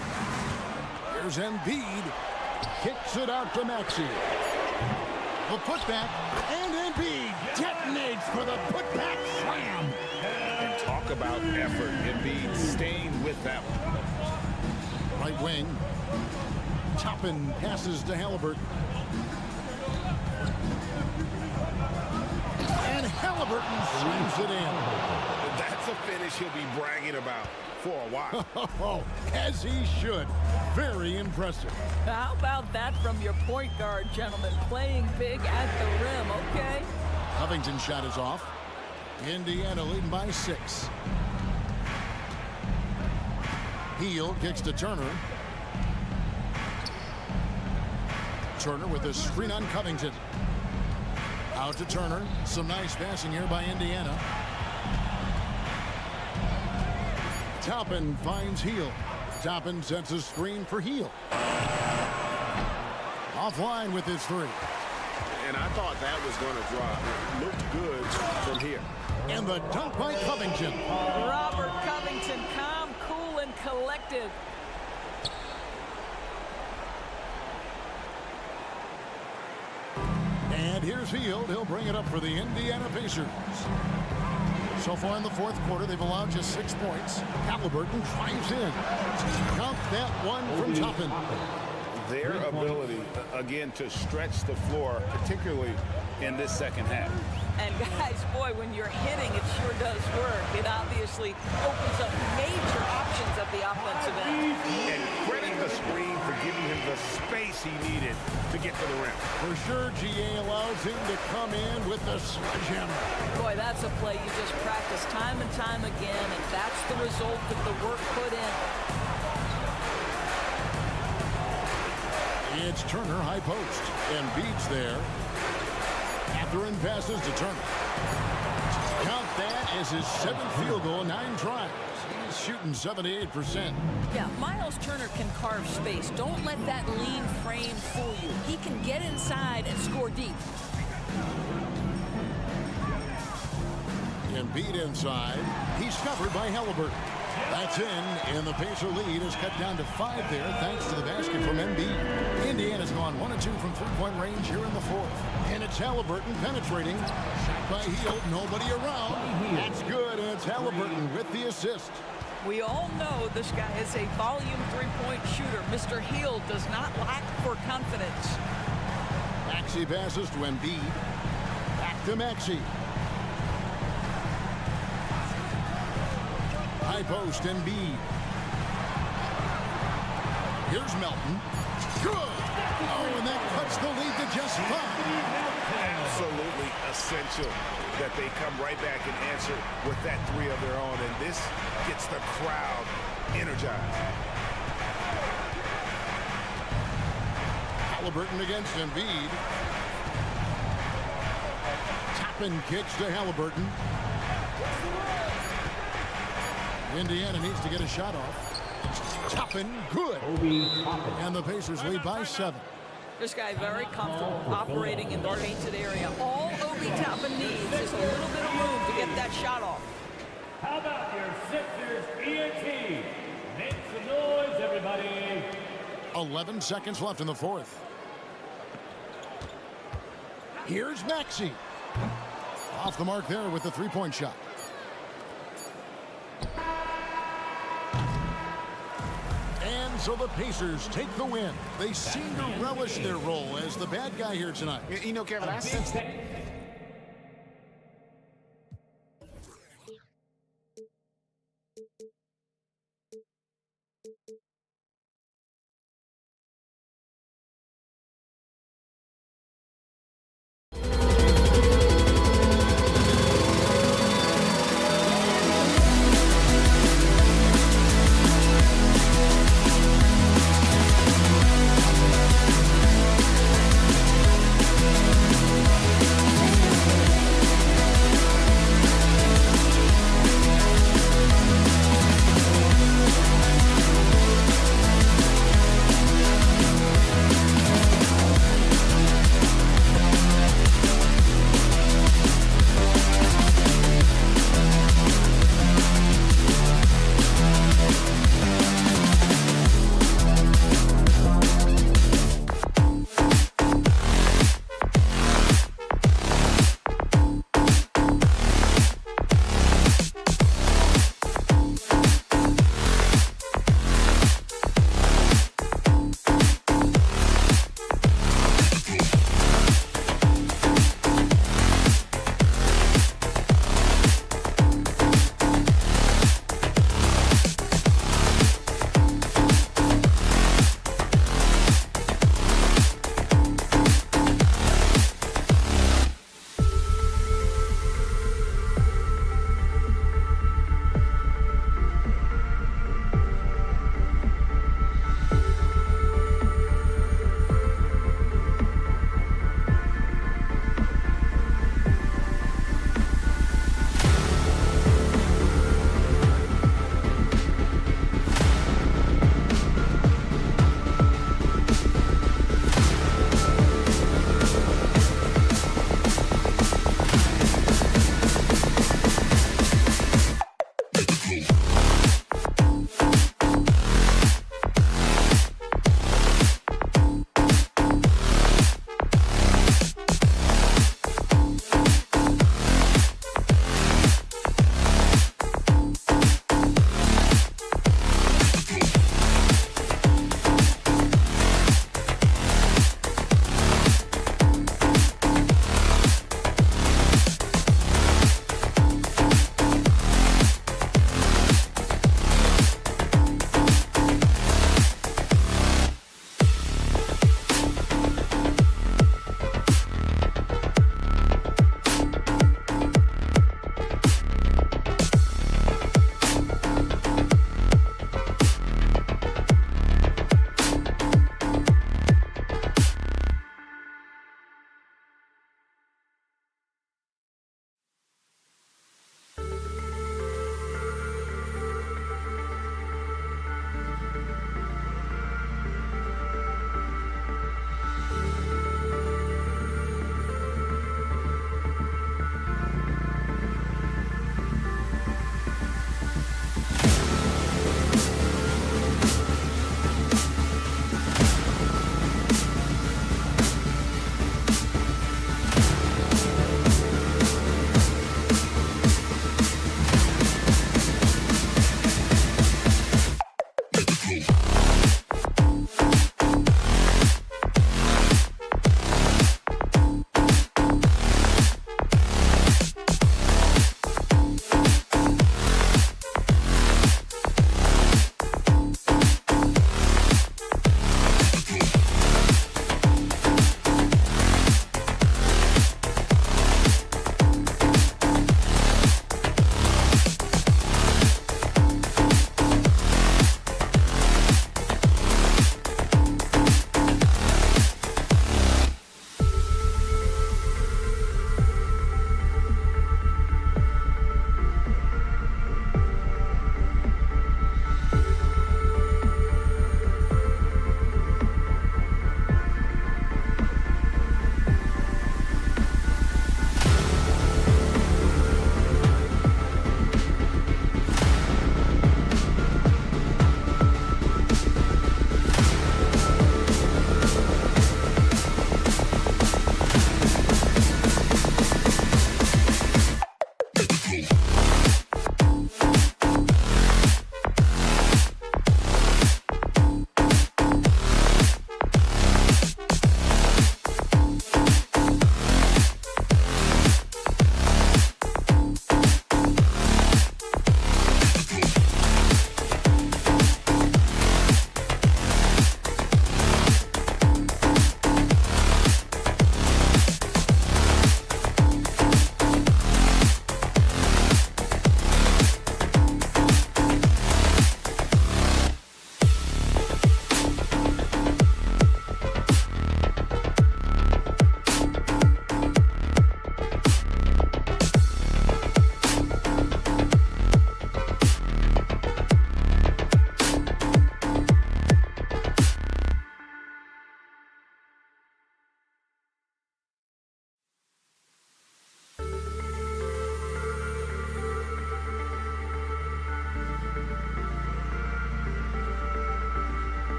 Here's Embiid. Kicks it out to Maxey. The putback, and Embiid detonates for the putback slam. And talk about effort. Embiid staying with that one. Right wing. Toppin passes to Halliburton. And Halliburton slams it in. That's a finish he'll be bragging about for a while. As he should. Very impressive. How about that from your point guard, gentlemen? Playing big at the rim, okay? Covington's shot is off. Indiana leading by 6. Hield kicks to Turner. Turner with a screen on Covington. Out to Turner. Some nice passing here by Indiana. Toppin finds Hield. Toppin sets a screen for Hield. Offline with his 3. And I thought that was going to drop. It looked good from here. And the dunk by Covington. Robert Covington, calm, cool, and collected. And here's Hield. He'll bring it up for the Indiana Pacers. So far in the fourth quarter, they've allowed just 6 points. Halliburton drives in. Count that one from Toppin. Their ability, again, to stretch the floor, particularly in this second half. And guys, boy, when you're hitting, it sure does work. It obviously opens up major options at the offensive end. And credit the screen for giving him the space he needed to get to the rim. For sure, GA allows him to come in with the sledgehammer. Boy, that's a play you just practice time and time again, and that's the result of the work put in. It's Turner high post, and beats there. Catherine passes to Turner. Count that as his 7th field goal in 9 tries. He's shooting 78%. Yeah, Miles Turner can carve space. Don't let that lean frame fool you. He can get inside and score deep. Embiid inside. He's covered by Halliburton. That's in, and the Pacer lead is cut down to 5 there thanks to the basket from Embiid. Indiana's gone 1 of 2 from three-point range here in the 4th. And it's Halliburton penetrating. Shot by Hield, nobody around. That's good, and it's Halliburton with the assist. We all know this guy is a volume three-point shooter. Mr. Hield does not lack for confidence. Maxey passes to Embiid. Back to Maxey. High post, Embiid. Here's Melton. Good! Oh, and that cuts the lead to just 5. Absolutely essential that they come right back and answer with that 3 of their own, and this gets the crowd energized. Halliburton against Embiid. Toppin kicks to Halliburton. Indiana needs to get a shot off. Toppin, good. And the Pacers lead by 7. This guy very comfortable operating in the painted area. All Obi Toppin needs is a little bit of room to get that shot off. How about your Sixers ENT? Make some noise, everybody. 11 seconds left in the 4th. Here's Maxey. Off the mark there with the three-point shot. And so the Pacers take the win. They seem to relish their role as the bad guy here tonight. You know, Kevin, I sense that.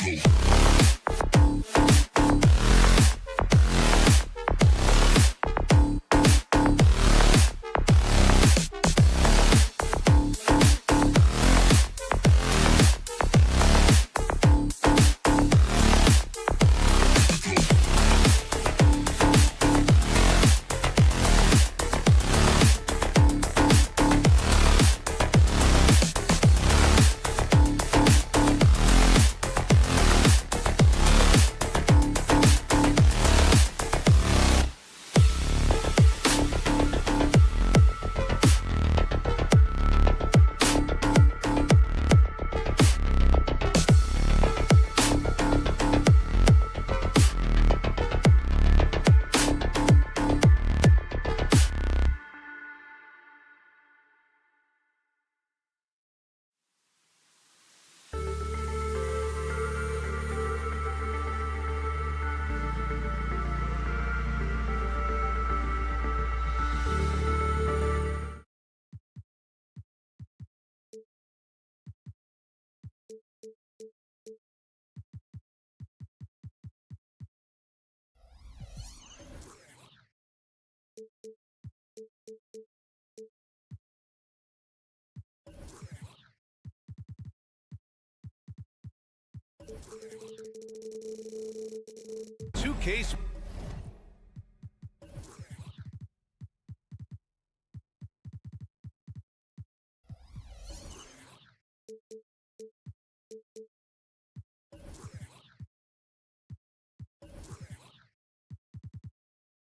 2K.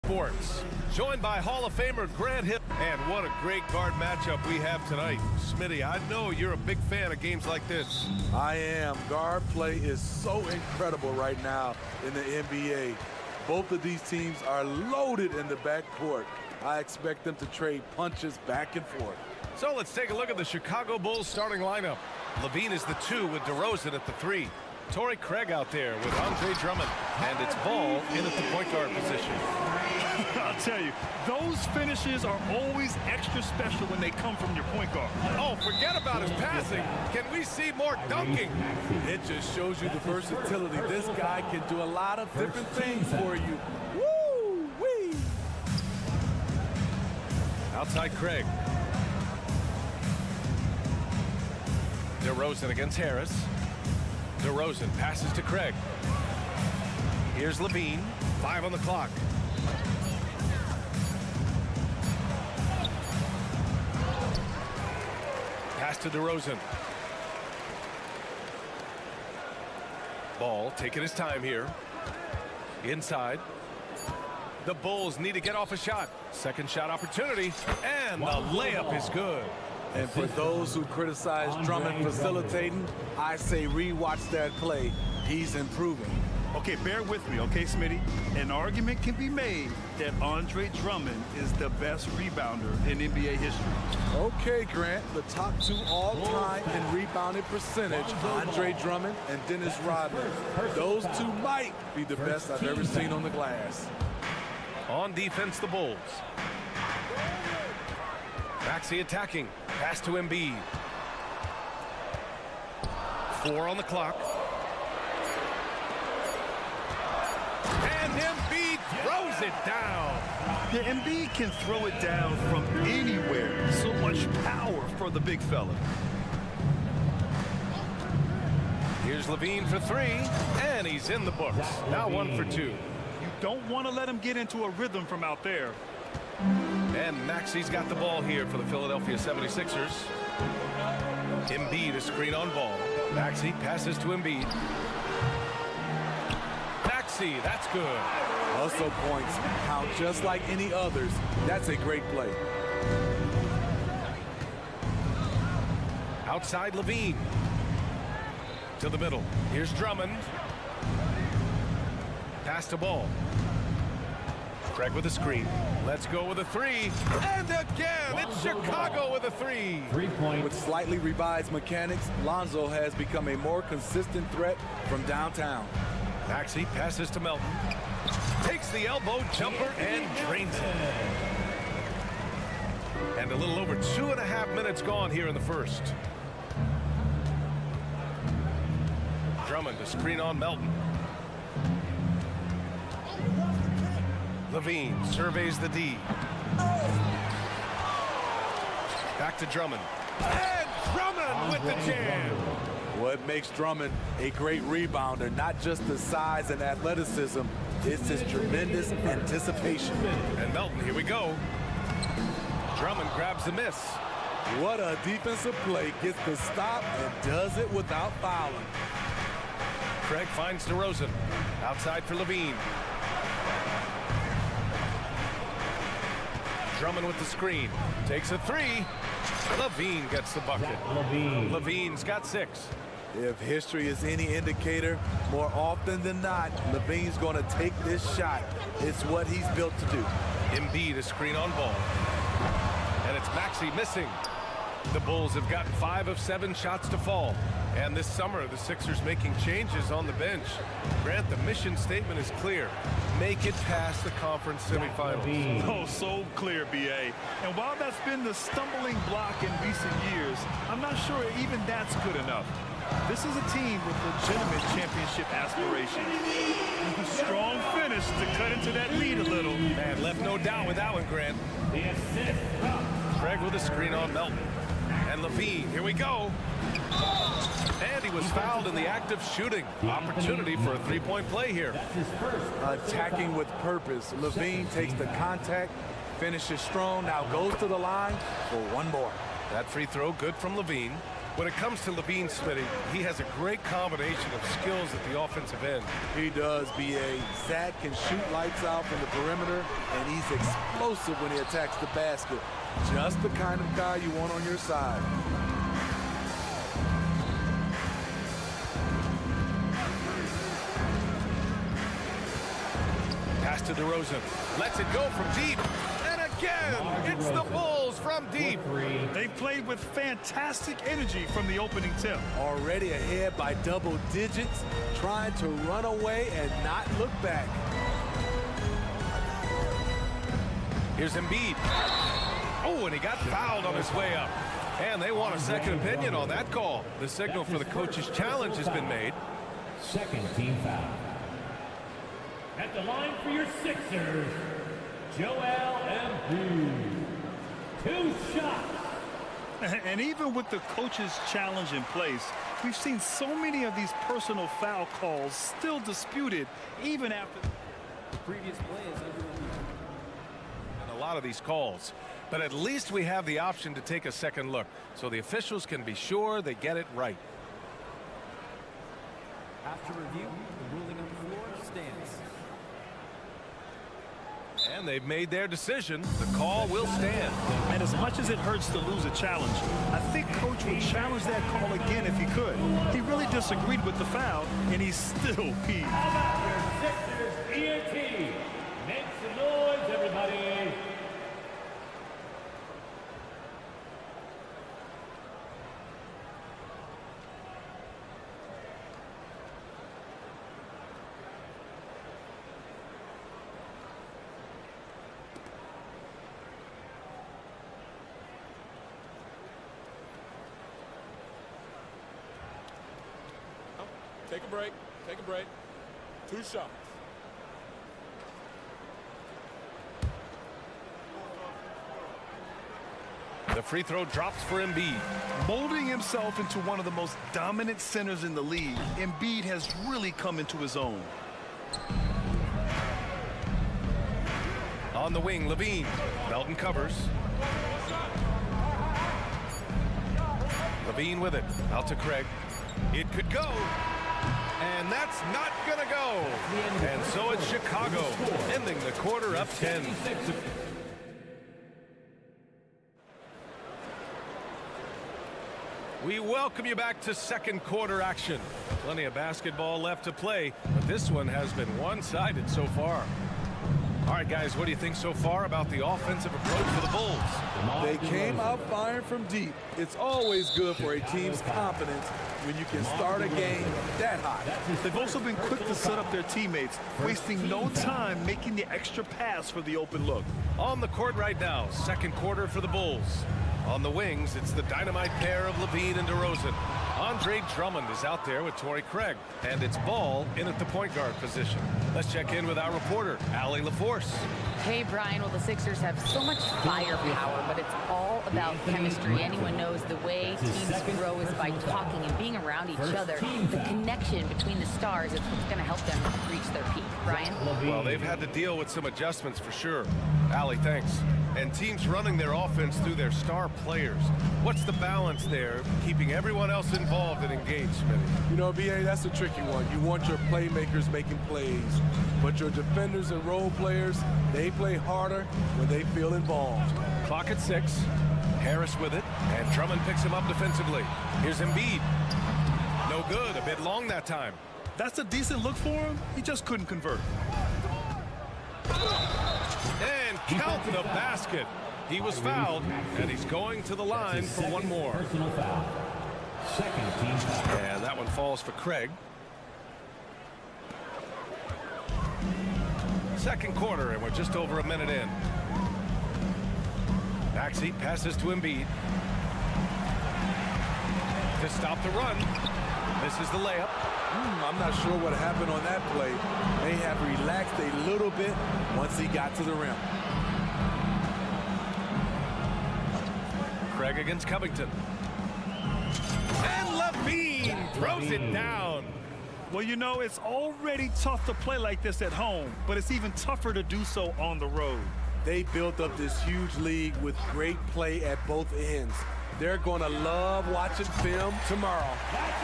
Sports, joined by Hall of Famer Grant Hill. And what a great guard matchup we have tonight. Smitty, I know you're a big fan of games like this. I am. Guard play is so incredible right now in the NBA. Both of these teams are loaded in the backcourt. I expect them to trade punches back and forth. So let's take a look at the Chicago Bulls starting lineup. Levine is the 2 with DeRozan at the 3. Torrey Craig out there with Andre Drummond. And it's Ball in at the point guard position. I'll tell you, those finishes are always extra special when they come from your point guard. Oh, forget about his passing. Can we see more dunking? It just shows you the versatility. This guy can do a lot of different things for you. Woo-wee! Outside Craig. DeRozan against Harris. DeRozan passes to Craig. Here's Levine. 5 on the clock. Pass to DeRozan. Ball taking his time here. Inside. The Bulls need to get off a shot. Second shot opportunity. And the layup is good. And for those who criticize Drummond facilitating, I say rewatch that play. He's improving. Okay, bear with me, okay, Smitty? An argument can be made that Andre Drummond is the best rebounder in NBA history. Okay, Grant, the top 2 all-time in rebounding percentage, Andre Drummond and Dennis Rodman. Those 2 might be the best I've ever seen on the glass. On defense, the Bulls. Maxey attacking. Pass to Embiid. 4 on the clock. And Embiid throws it down. Yeah, Embiid can throw it down from anywhere. So much power for the big fella. Here's Levine for 3, and he's in the books. Now 1 for 2. You don't want to let him get into a rhythm from out there. And Maxey's got the ball here for the Philadelphia 76ers. Embiid, a screen on Ball. Maxey passes to Embiid. Maxey, that's good. Hustle points count just like any others. That's a great play. Outside Levine. To the middle. Here's Drummond. Pass to Ball. Craig with a screen. Let's go with a 3. And again, it's Chicago with a 3. 3-point. With slightly revised mechanics, Lonzo has become a more consistent threat from downtown. Maxey passes to Melton. Takes the elbow jumper and drains it. And a little over 2.5 minutes gone here in the first. Drummond to screen on Melton. Levine surveys the D. Back to Drummond. And Drummond with the jam. What makes Drummond a great rebounder, not just the size and athleticism, it's his tremendous anticipation. And Melton, here we go. Drummond grabs the miss. What a defensive play. Gets the stop and does it without fouling. Craig finds DeRozan. Outside for Levine. Drummond with the screen. Takes a three. Levine gets the bucket. Levine's got 6. If history is any indicator, more often than not, Levine's going to take this shot. It's what he's built to do. Embiid a screen on Ball. And it's Maxey missing. The Bulls have gotten 5 of 7 shots to fall. And this summer, the Sixers making changes on the bench. Grant, the mission statement is clear. Make it past the conference semifinals. Oh, so clear, BA. And while that's been the stumbling block in recent years, I'm not sure even that's good enough. This is a team with legitimate championship aspirations. A strong finish to cut into that lead a little. Man, left no doubt with that one, Grant. Craig with a screen on Melton. And Levine, here we go. And he was fouled in the act of shooting. Opportunity for a three-point play here. Attacking with purpose. Levine takes the contact, finishes strong, now goes to the line for one more. That free throw good from Levine. When it comes to Levine, Smitty, he has a great combination of skills at the offensive end. He does, B.A. Zach can shoot lights out from the perimeter, and he's explosive when he attacks the basket. Just the kind of guy you want on your side. Pass to DeRozan. Lets it go from deep. And again, it's the Bulls from deep. They played with fantastic energy from the opening tip. Already ahead by double digits, trying to run away and not look back. Here's Embiid. Oh, and he got fouled on his way up. And they want a second opinion on that call. The signal for the coach's challenge has been made. Second team foul. At the line for your Sixers, Joel Embiid. 2 shots. And even with the coach's challenge in place, we've seen so many of these personal foul calls still disputed even after The previous play is under review. And a lot of these calls. But at least we have the option to take a second look, so the officials can be sure they get it right. After review, the ruling on the floor stands. And they've made their decision. The call will stand. And as much as it hurts to lose a challenge, I think Coach would challenge that call again if he could. He really disagreed with the foul, and he's still peeved. How about your Sixers ENT? Make some noise, everybody. Take a break. Take a break. 2 shots. The free throw drops for Embiid. Molding himself into one of the most dominant centers in the league, Embiid has really come into his own. On the wing, Levine. Melton covers. Levine with it. Out to Craig. It could go. And that's not going to go. And so it's Chicago, ending the quarter up 10. We welcome you back to second quarter action. Plenty of basketball left to play, but this one has been one-sided so far. All right, guys, what do you think so far about the offensive approach for the Bulls? They came out firing from deep. It's always good for a team's confidence when you can start a game that high. They've also been quick to set up their teammates, wasting no time making the extra pass for the open look. On the court right now, second quarter for the Bulls. On the wings, it's the dynamite pair of Levine and DeRozan. Andre Drummond is out there with Torrey Craig, and it's Ball in at the point guard position. Let's check in with our reporter, Allie LaForce. Hey, Brian. Well, the Sixers have so much firepower, but it's all about chemistry. Anyone knows the way teams grow is by talking and being around each other. The connection between the stars is what's going to help them reach their peak. Brian? Well, they've had to deal with some adjustments for sure. Allie, thanks. And teams running their offense through their star players. What's the balance there, keeping everyone else involved and engaged, Smitty? You know, BA, that's a tricky one. You want your playmakers making plays, but your defenders and role players, they play harder when they feel involved. Clock at 6. Harris with it, and Drummond picks him up defensively. Here's Embiid. No good, a bit long that time. That's a decent look for him. He just couldn't convert. And count the basket. He was fouled, and he's going to the line for one more. Personal foul. Second team foul. And that one falls for Craig. Second quarter, and we're just over a minute in. Maxey passes to Embiid. To stop the run. This is the layup. I'm not sure what happened on that play. May have relaxed a little bit once he got to the rim. Craig against Covington. And Levine throws it down. Well, you know, it's already tough to play like this at home, but it's even tougher to do so on the road. They built up this huge league with great play at both ends. They're going to love watching film tomorrow.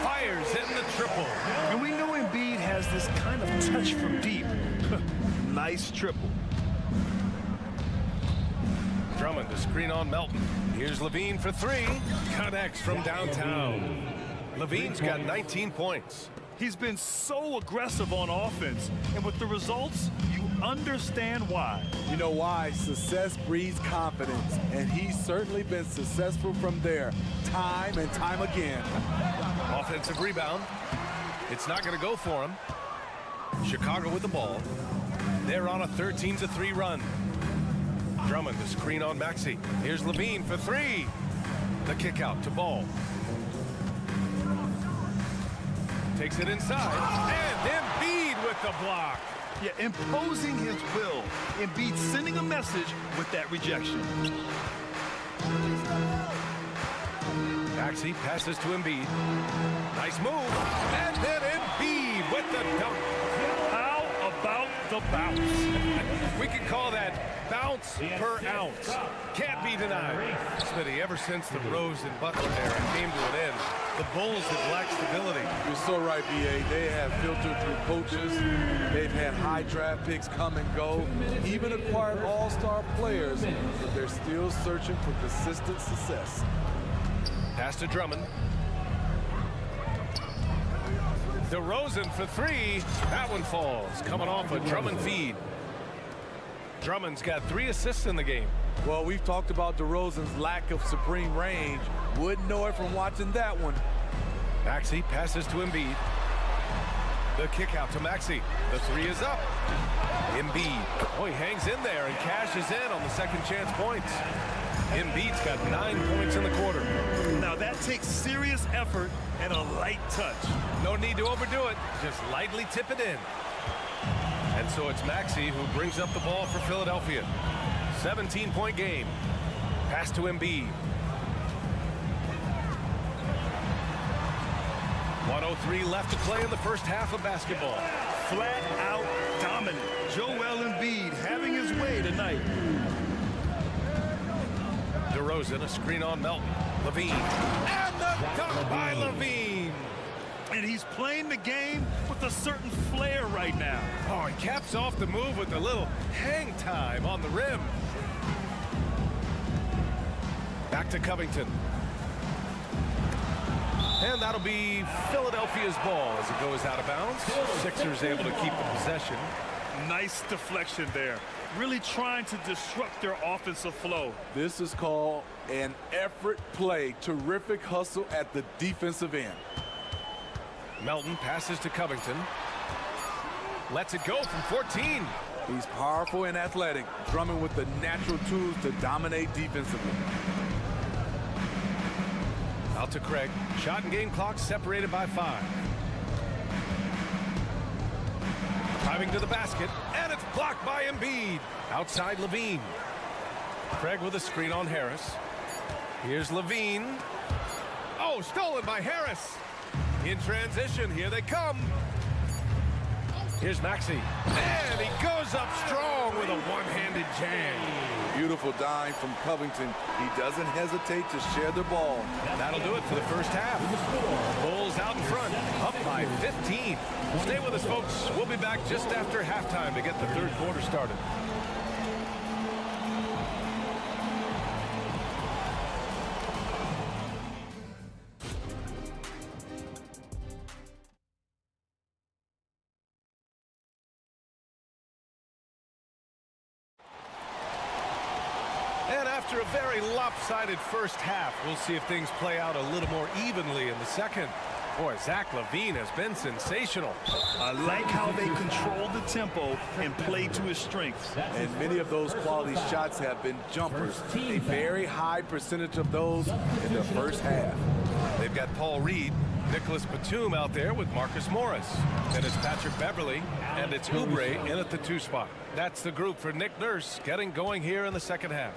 Fires in the triple. And we know Embiid has this kind of touch from deep. Nice triple. Drummond to screen on Melton. Here's Levine for 3. Connects from downtown. Levine's got 19 points. He's been so aggressive on offense, and with the results, you understand why. You know why? Success breeds confidence, and he's certainly been successful from there, time and time again. Offensive rebound. It's not going to go for him. Chicago with the ball. They're on a 13-3 run. Drummond to screen on Maxey. Here's Levine for 3. The kick out to Ball. Takes it inside, and Embiid with the block. Yeah, imposing his will. Embiid sending a message with that rejection. Maxey passes to Embiid. Nice move, and then Embiid with the dunk. How about the bounce? We could call that bounce per ounce. Can't be denied. Smitty, ever since the Rose and Butler era came to an end, the Bulls have lacked stability. You're so right, BA. They have filtered through coaches. They've had high draft picks come and go, even acquired all-star players, but they're still searching for consistent success. Pass to Drummond. DeRozan for 3. That one falls. Coming off a Drummond feed. Drummond's got 3 assists in the game. Well, we've talked about DeRozan's lack of supreme range. Wouldn't know it from watching that one. Maxey passes to Embiid. The kick out to Maxey. The 3 is up. Embiid. Oh, he hangs in there and cashes in on the second chance points. Embiid's got 9 points in the quarter. Now that takes serious effort and a light touch. No need to overdo it. Just lightly tip it in. And so it's Maxey who brings up the ball for Philadelphia. 17-point game. Pass to Embiid. 1:03 left to play in the first half of basketball. Flat out dominant. Joel Embiid having his way tonight. DeRozan, a screen on Melton. Levine. And the dunk by Levine. And he's playing the game with a certain flair right now. Oh, he caps off the move with a little hang time on the rim. Back to Covington. And that'll be Philadelphia's ball as it goes out of bounds. Sixers able to keep the possession. Nice deflection there. Really trying to disrupt their offensive flow. This is called an effort play. Terrific hustle at the defensive end. Melton passes to Covington. Lets it go from 14. He's powerful and athletic, Drummond with the natural tools to dominate defensively. Out Out to Craig. Shot and game clock separated by 5. Driving to the basket, and it's blocked by Embiid. Outside Levine. Craig with a screen on Harris. Here's Levine. Oh, stolen by Harris. In transition, here they come. Here's Maxey. And he goes up strong with a one-handed jam. Beautiful dime from Covington. He doesn't hesitate to share the ball. That'll do it for the first half. Bulls out in front, up by 15. Stay with us, folks. We'll be back just after halftime to get the third quarter started. And after a very lopsided first half, we'll see if things play out a little more evenly in the second. Boy, Zach LaVine has been sensational. I like how they control the tempo and play to his strengths. And many of those quality shots have been jumpers. A very high percentage of those in the first half. They've got Paul Reed, Nicholas Batum out there with Marcus Morris. And it's Patrick Beverly, and it's Oubre in at the 2 spot. That's the group for Nick Nurse getting going here in the second half.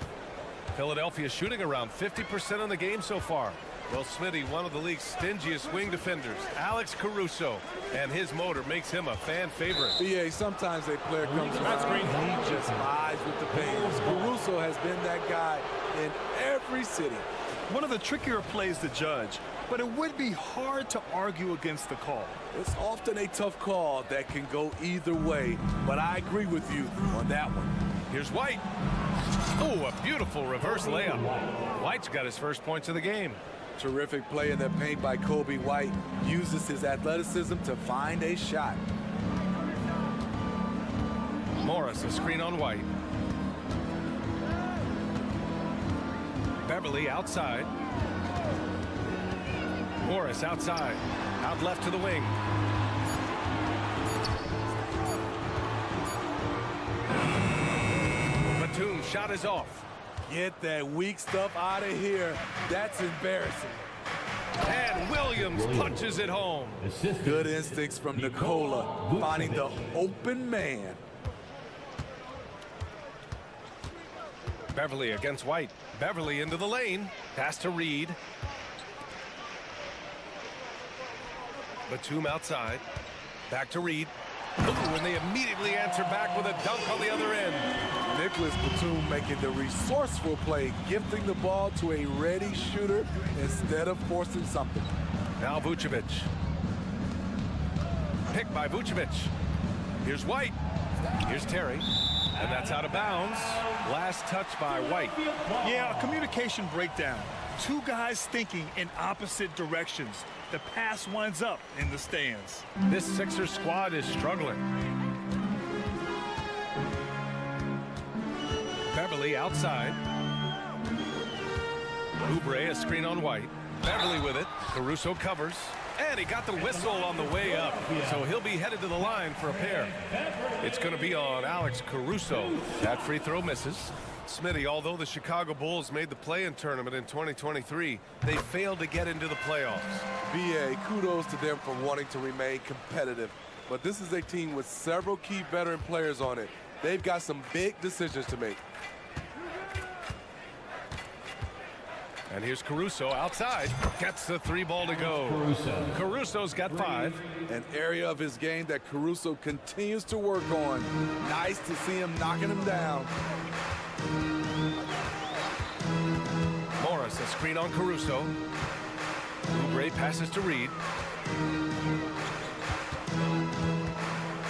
Philadelphia shooting around 50% in the game so far. Well, Smitty, one of the league's stingiest wing defenders, Alex Caruso, and his motor makes him a fan favorite. BA, sometimes a player comes around, he just vibes with the fans. Caruso has been that guy in every city. One of the trickier plays to judge, but it would be hard to argue against the call. It's often a tough call that can go either way, but I agree with you on that one. Here's White. Oh, a beautiful reverse layup. White's got his first points of the game. Terrific play in the paint by Kobe White. Uses his athleticism to find a shot. Morris, a screen on White. Beverly outside. Morris outside. Out left to the wing. Batum shot is off. Get that weak stuff out of here. That's embarrassing. And Williams punches it home. Good instincts from Nikola, finding the open man. Beverly against White. Beverly into the lane. Pass to Reed. Batum outside. Back to Reed. Ooh, and they immediately answer back with a dunk on the other end. Nicholas Batum making the resourceful play, gifting the ball to a ready shooter instead of forcing something. Now Vucevic. Picked by Vucevic. Here's White. Here's Terry. And that's out of bounds. Last touch by White. Yeah, a communication breakdown. Two guys thinking in opposite directions. The pass winds up in the stands. This Sixers squad is struggling. Beverly outside. Oubre, a screen on White. Beverly with it. Caruso covers. And he got the whistle on the way up. So he'll be headed to the line for a pair. It's going to be on Alex Caruso. That free throw misses. Smitty, although the Chicago Bulls made the play-in tournament in 2023, they failed to get into the playoffs. BA, kudos to them for wanting to remain competitive. But this is a team with several key veteran players on it. They've got some big decisions to make. And here's Caruso outside. Gets the 3 ball to go. Caruso's got 5. An area of his game that Caruso continues to work on. Nice to see him knocking him down. Morris, a screen on Caruso. Oubre passes to Reed.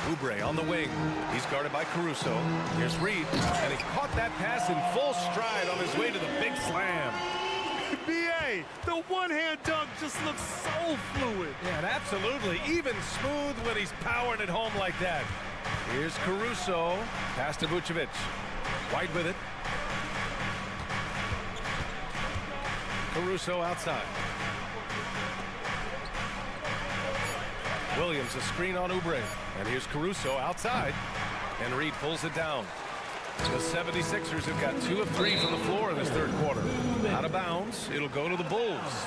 Oubre on the wing. He's guarded by Caruso. Here's Reed. And he caught that pass in full stride on his way to the big slam. BA, the one-hand dunk just looks so fluid. Yeah, and absolutely. Even smooth when he's powering it home like that. Here's Caruso. Pass to Vucevic. White with it. Caruso outside. Williams, a screen on Oubre. And here's Caruso outside. And Reed pulls it down. The 76ers have got 2 of 3 from the floor in this third quarter. Out of bounds, it'll go to the Bulls.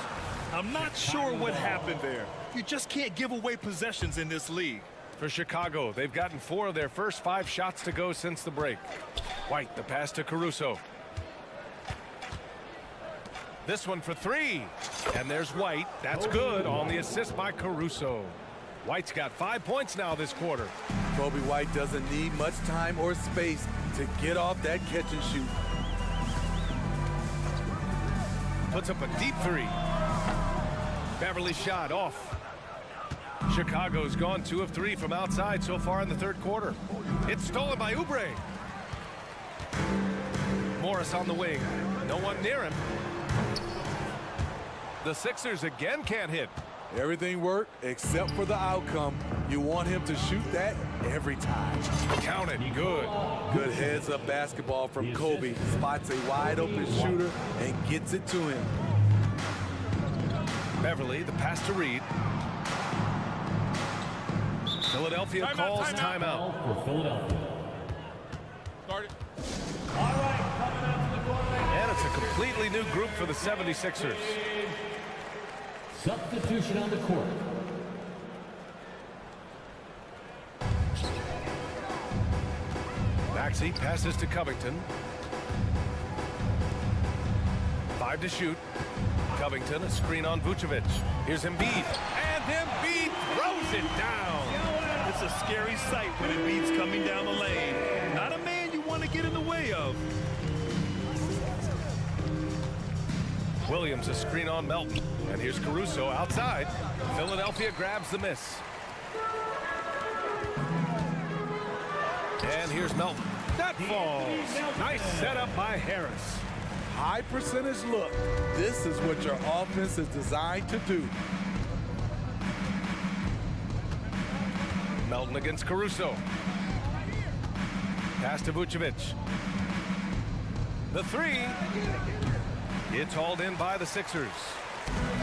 I'm not sure what happened there. You just can't give away possessions in this league. For Chicago, they've gotten 4 of their first 5 shots to go since the break. White, the pass to Caruso. This one for 3. And there's White. That's good on the assist by Caruso. White's got 5 points now this quarter. Kobe White doesn't need much time or space to get off that catch and shoot. Puts up a deep 3. Beverly shot off. Chicago's gone 2 of 3 from outside so far in the third quarter. It's stolen by Oubre. Morris on the wing. No one near him. The Sixers again can't hit. Everything worked except for the outcome. You want him to shoot that every time. Count it. Good. Good heads-up basketball from Kobe. Spots a wide-open shooter and gets it to him. Beverly, the pass to Reed. Philadelphia calls timeout. For Philadelphia. Started. All right, coming out to the court. And it's a completely new group for the 76ers. Substitution on the court. Maxey passes to Covington. 5 to shoot. Covington, a screen on Vucevic. Here's Embiid. And Embiid throws it down. It's a scary sight when Embiid's coming down the lane. Not a man you want to get in the way of. Williams, a screen on Melton. And here's Caruso outside. Philadelphia grabs the miss. And here's Melton. That falls. Nice setup by Harris. High percentage look. This is what your offense is designed to do. Melton against Caruso. Pass to Vucevic. The 3. It's hauled in by the Sixers.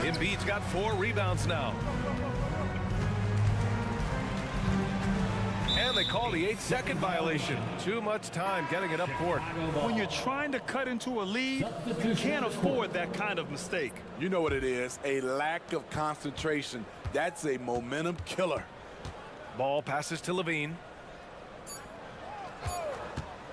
Embiid's got 4 rebounds now. And they call the 8-second violation. Too much time getting it up court. When you're trying to cut into a lead, you can't afford that kind of mistake. You know what it is, a lack of concentration. That's a momentum killer. Ball passes to Levine.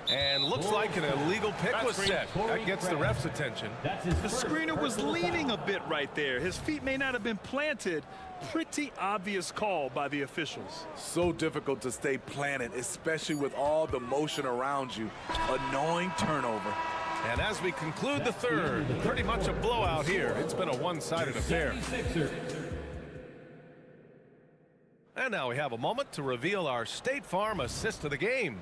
And looks like an illegal pick was set. That gets the ref's attention. The screener was leaning a bit right there. His feet may not have been planted. Pretty obvious call by the officials. So difficult to stay planted, especially with all the motion around you. Annoying turnover. And as we conclude the third, pretty much a blowout here. It's been a one-sided affair. And now we have a moment to reveal our State Farm assist of the game.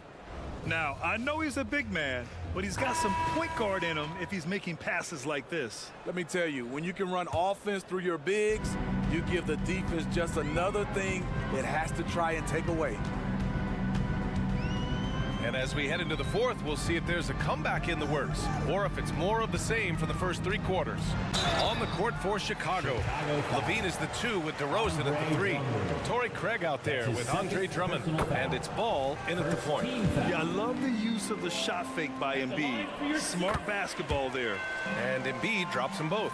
Now, I know he's a big man, but he's got some point guard in him if he's making passes like this. Let me tell you, when you can run offense through your bigs, you give the defense just another thing it has to try and take away. And as we head into the fourth, we'll see if there's a comeback in the works or if it's more of the same for the first 3 quarters. On the court for Chicago, Levine is the 2 with DeRozan at the 3. Torrey Craig out there with Andre Drummond, and it's Ball in at the point. Yeah, I love the use of the shot fake by Embiid. Smart basketball there. And Embiid drops them both.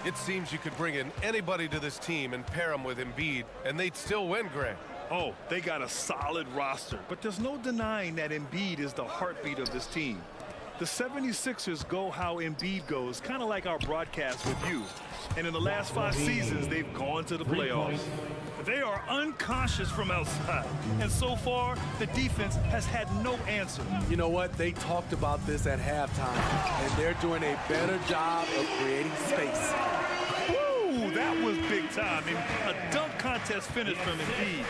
It seems you could bring in anybody to this team and pair them with Embiid, and they'd still win, Greg. Oh, they got a solid roster, but there's no denying that Embiid is the heartbeat of this team. The 76ers go how Embiid goes, kind of like our broadcast with you. And in the last 5 seasons, they've gone to the playoffs. They are unconscious from outside, and so far, the defense has had no answer. You know what? They talked about this at halftime, and they're doing a better job of creating space. Ooh, that was big time. And a dunk contest finish from Embiid.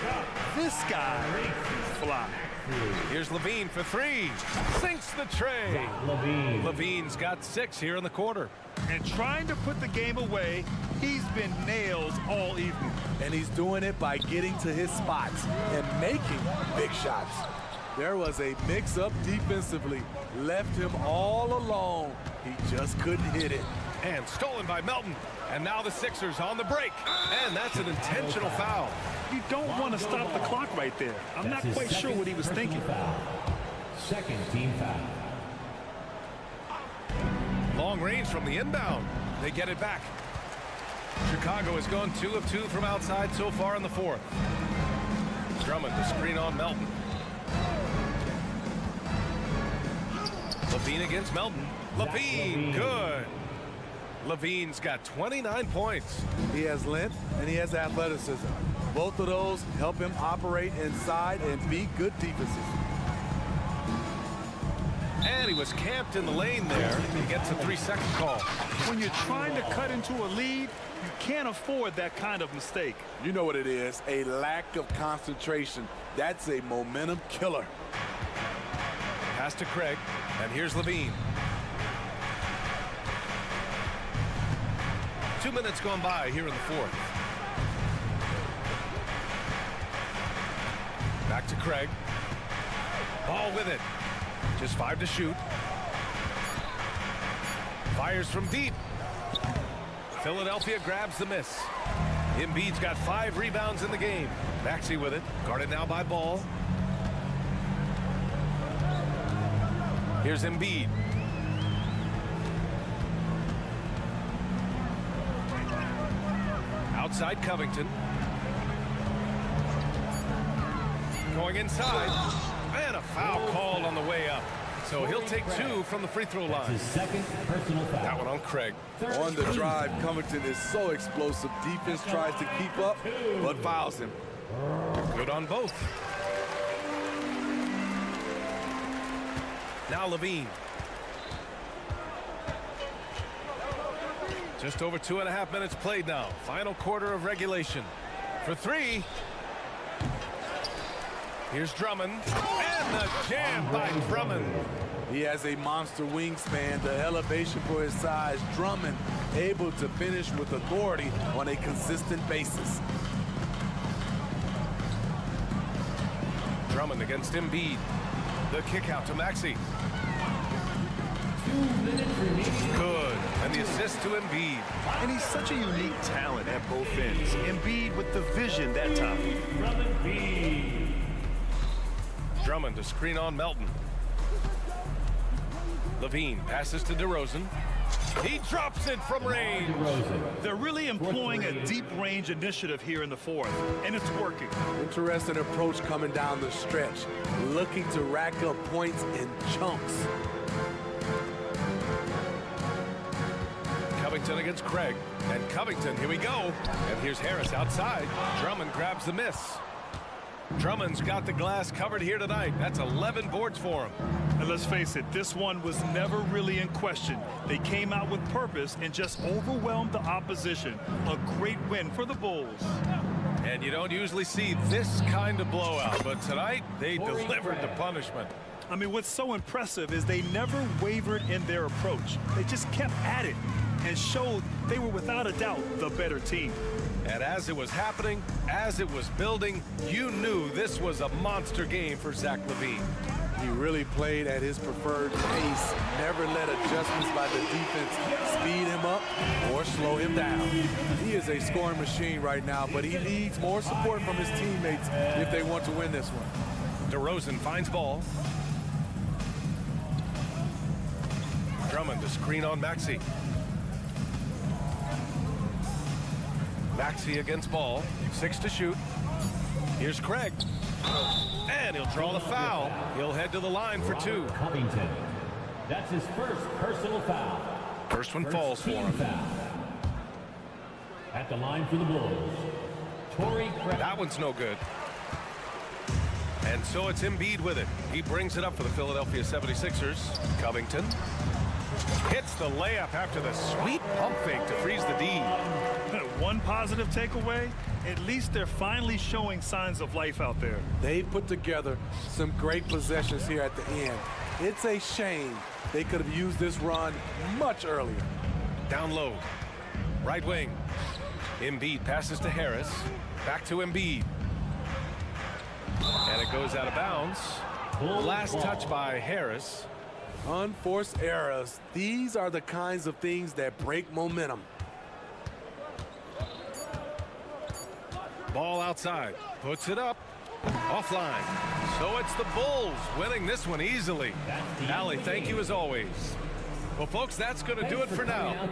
This guy is fly. Here's Levine for 3. Sinks the tray. Levine's got 6 here in the quarter. And trying to put the game away, he's been nails all evening. And he's doing it by getting to his spots and making big shots. There was a mix-up defensively. Left him all alone. He just couldn't hit it. And stolen by Melton. And now the Sixers on the break. And that's an intentional foul. You don't want to stop the clock right there. I'm not quite sure what he was thinking. Second team foul. Long range from the inbound. They get it back. Chicago has gone 2 of 2 from outside so far in the fourth. Drummond to screen on Melton. Levine against Melton. Levine, good. Levine's got 29 points. He has length and he has athleticism. Both of those help him operate inside and beat good defenses. And he was camped in the lane there. He gets a 3-second call. When you're trying to cut into a lead, you can't afford that kind of mistake. You know what it is, a lack of concentration. That's a momentum killer. Pass to Craig, and here's Levine. 2 minutes gone by here in the fourth. Back to Craig. Ball with it. Just 5 to shoot. Fires from deep. Philadelphia grabs the miss. Embiid's got 5 rebounds in the game. Maxey with it. Guarded now by Ball. Here's Embiid. Outside Covington. Going inside. And a foul called on the way up. So he'll take 2 from the free throw line. His second personal foul. That one on Craig. On the drive, Covington is so explosive. Defense tries to keep up, but fouls him. Good on both. Now Levine. Just over 2.5 minutes played now. Final quarter of regulation. For 3. Here's Drummond. And the jam by Drummond. He has a monster wingspan, the elevation for his size. Drummond able to finish with authority on a consistent basis. Drummond against Embiid. The kick out to Maxey. 2 minutes remaining. Good. And the assist to Embiid. And he's such a unique talent at both ends. Embiid with the vision that time. Drummond to screen on Melton. Levine passes to DeRozan. He drops it from range. They're really employing a deep range initiative here in the fourth, and it's working. Interesting approach coming down the stretch, looking to rack up points in chunks. Covington against Craig. And Covington, here we go. And here's Harris outside. Drummond grabs the miss. Drummond's got the glass covered here tonight. That's 11 boards for him. And let's face it, this one was never really in question. They came out with purpose and just overwhelmed the opposition. A great win for the Bulls. And you don't usually see this kind of blowout, but tonight they delivered the punishment. I mean, what's so impressive is they never wavered in their approach. They just kept at it and showed they were without a doubt the better team. And as it was happening, as it was building, you knew this was a monster game for Zach LaVine. He really played at his preferred pace, never let adjustments by the defense speed him up or slow him down. He is a scoring machine right now, but he needs more support from his teammates if they want to win this one. DeRozan finds Ball. Drummond to screen on Maxey. Maxey against Ball. 6 to shoot. Here's Craig. And he'll draw the foul. He'll head to the line for 2. Covington. That's his first personal foul. First one falls for him. Foul. At the line for the Bulls, Torrey Craig. That one's no good. And so it's Embiid with it. He brings it up for the Philadelphia 76ers. Covington hits the layup after the sweet pump fake to freeze the D. One positive takeaway, at least they're finally showing signs of life out there. They put together some great possessions here at the end. It's a shame they could have used this run much earlier. Down low. Right wing. Embiid passes to Harris. Back to Embiid. And it goes out of bounds. Last touch by Harris. Unforced errors. These are the kinds of things that break momentum. Ball outside. Puts it up. Offline. So it's the Bulls winning this one easily. Allie, thank you as always. Well, folks, that's going to do it for now.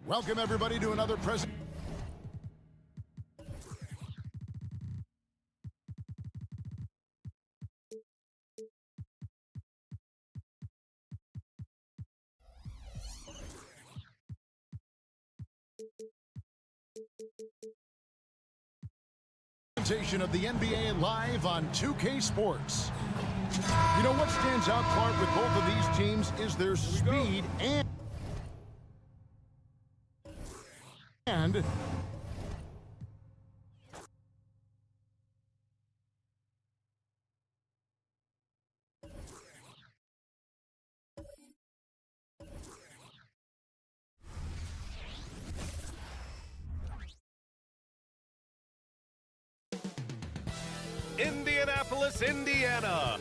Welcome, everybody, to another presentation of the NBA live on 2K Sports. You know what stands out, Clark, with both of these teams is their speed and Indianapolis, Indiana.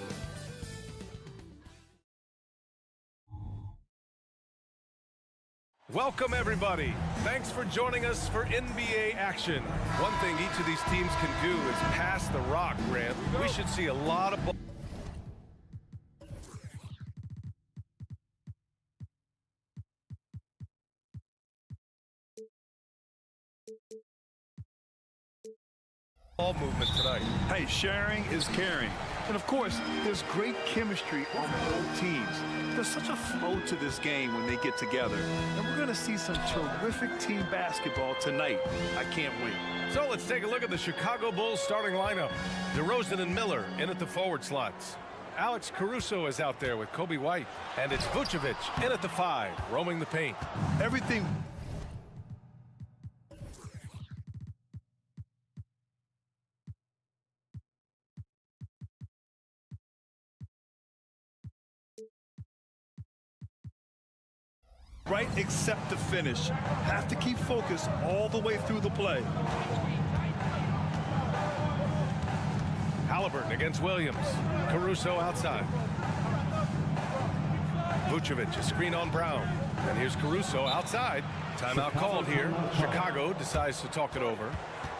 Welcome, everybody. Thanks for joining us for NBA action. One thing each of these teams can do is pass the rock, Grant. We should see a lot of ball. Ball movement tonight. Hey, sharing is caring. And of course, there's great chemistry on both teams. There's such a flow to this game when they get together. And we're going to see some terrific team basketball tonight. I can't wait. So let's take a look at the Chicago Bulls starting lineup. DeRozan and Miller in at the forward slots. Alex Caruso is out there with Kobe White. And it's Vucevic in at the 5, roaming the paint. Everything... right except the finish. Have to keep focused all the way through the play. Halliburton against Williams. Caruso outside. Vucevic, a screen on Brown. And here's Caruso outside. Timeout called here. Chicago decides to talk it over.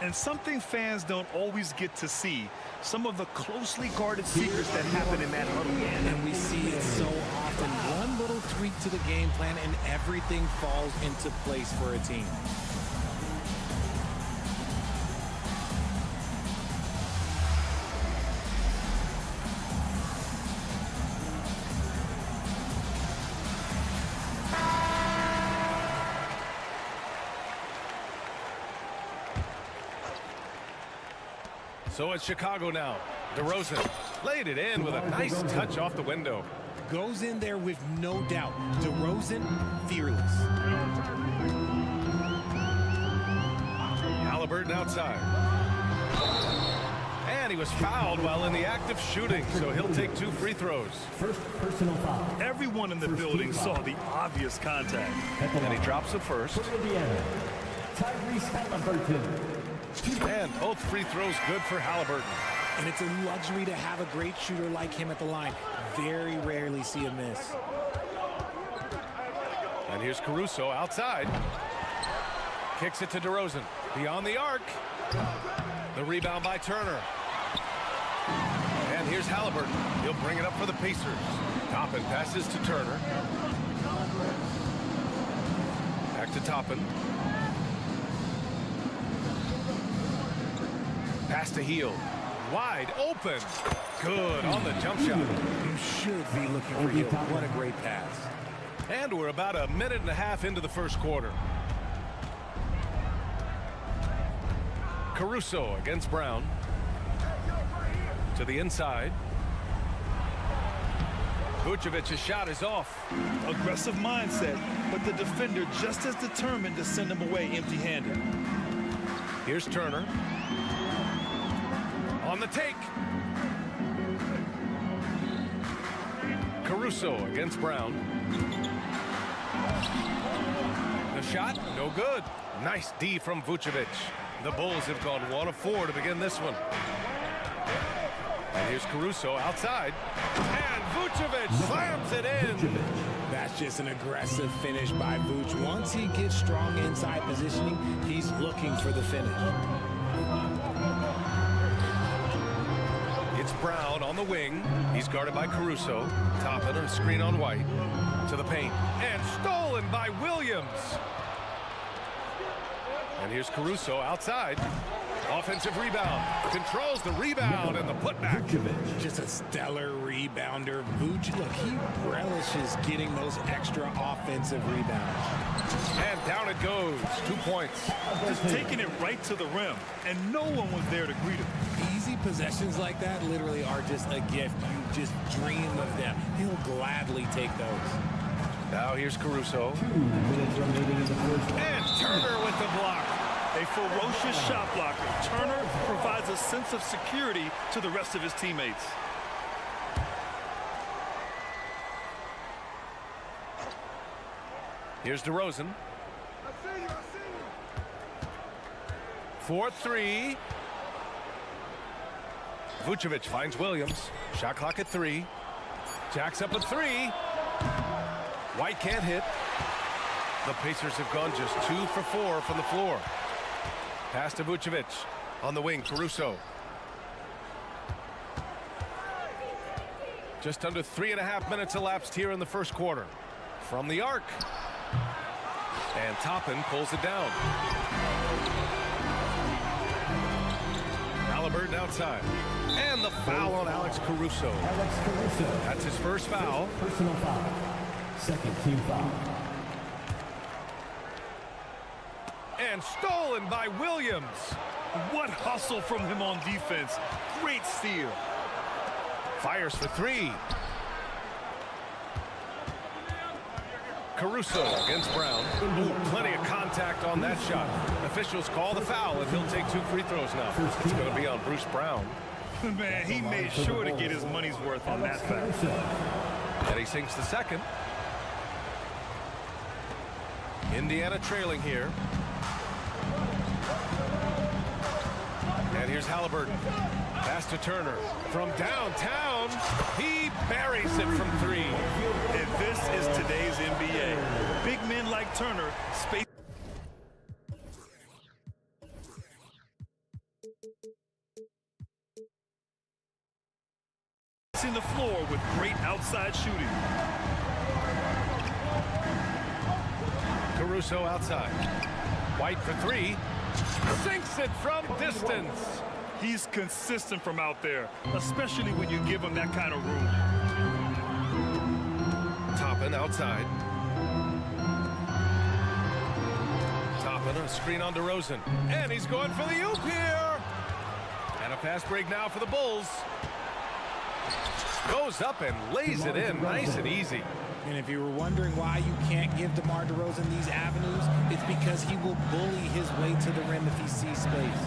And something fans don't always get to see. Some of the closely guarded secrets that happen in that huddle. And we see it so often. One little tweak to the game plan and everything falls into place for a team. So it's Chicago now. DeRozan laid it in with a nice touch off the window. Goes in there with no doubt. DeRozan, fearless. Halliburton outside. And he was fouled while in the act of shooting, so he'll take 2 free throws. First personal foul. Everyone in the building saw the obvious contact. And he drops the first. For Indiana, Tyrese Halliburton. And both free throws good for Halliburton. And it's a luxury to have a great shooter like him at the line. Very rarely see a miss. And here's Caruso outside. Kicks it to DeRozan. Beyond the arc. The rebound by Turner. And here's Halliburton. He'll bring it up for the Pacers. Toppin passes to Turner. Back to Toppin. Pass to Heel. Wide open. Good on the jump shot. You should be looking for Heel. What a great pass. And we're about a minute and a half into the first quarter. Caruso against Brown. To the inside. Vucevic's shot is off. Aggressive mindset, but the defender just as determined to send him away empty-handed. Here's Turner. On the take. Caruso against Brown. The shot, no good. Nice D from Vucevic. The Bulls have gone 1 of 4 to begin this one. And here's Caruso outside. And Vucevic slams it in. That's just an aggressive finish by Vuce. Once he gets strong inside positioning, he's looking for the finish. It's Brown on the wing. He's guarded by Caruso. Toppin, a screen on White. To the paint. And stolen by Williams. And here's Caruso outside. Offensive rebound. Controls the rebound and the putback. Just a stellar rebounder. Vucevic, look, he relishes getting those extra offensive rebounds. And down it goes. 2 points. Just taking it right to the rim, and no one was there to greet him. Easy possessions like that literally are just a gift. You just dream of them. He'll gladly take those. Now here's Caruso. And Turner with the block. A ferocious shot blocker. Turner provides a sense of security to the rest of his teammates. Here's DeRozan. 4-3. Vucevic finds Williams. Shot clock at 3. Jacks up a 3. White can't hit. The Pacers have gone just 2 for 4 from the floor. Pass to Vucevic. On the wing, Caruso. Just under 3.5 minutes elapsed here in the first quarter. From the arc. And Toppin pulls it down. Halliburton outside. And the foul on Alex Caruso. That's his first foul. Personal foul. Second team foul. And stolen by Williams. What hustle from him on defense. Great steal. Fires for 3. Caruso against Brown. Ooh, plenty of contact on that shot. Officials call the foul, and he'll take 2 free throws now. It's going to be on Bruce Brown. Man, he made sure to get his money's worth on that foul. And he sinks the second. Indiana trailing here. And here's Halliburton. Pass to Turner. From downtown, he buries it from 3. And this is today's NBA. Big men like Turner space. The floor with great outside shooting. Caruso outside. White for 3. Sinks it from distance. He's consistent from out there, especially when you give him that kind of room. Toppin outside. Toppin, a screen on DeRozan. And he's going for the oop here. And a fast break now for the Bulls. Goes up and lays it in nice and easy. And if you were wondering why you can't give DeMar DeRozan these avenues, it's because he will bully his way to the rim if he sees space.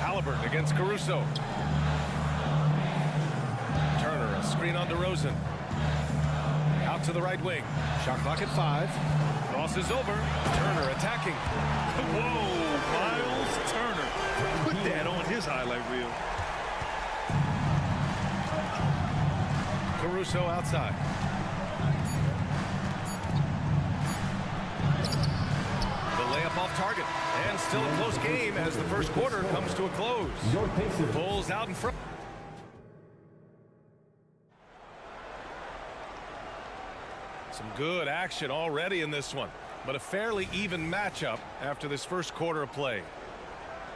Halliburton against Caruso. Turner, a screen on DeRozan. Out to the right wing. Shot clock at 5. Cross is over. Turner attacking. Whoa, Miles Turner. Put that on his highlight reel. Caruso outside. The layup off target. And still a close game as the first quarter comes to a close. Bulls out in front. Some good action already in this one, but a fairly even matchup after this first quarter of play.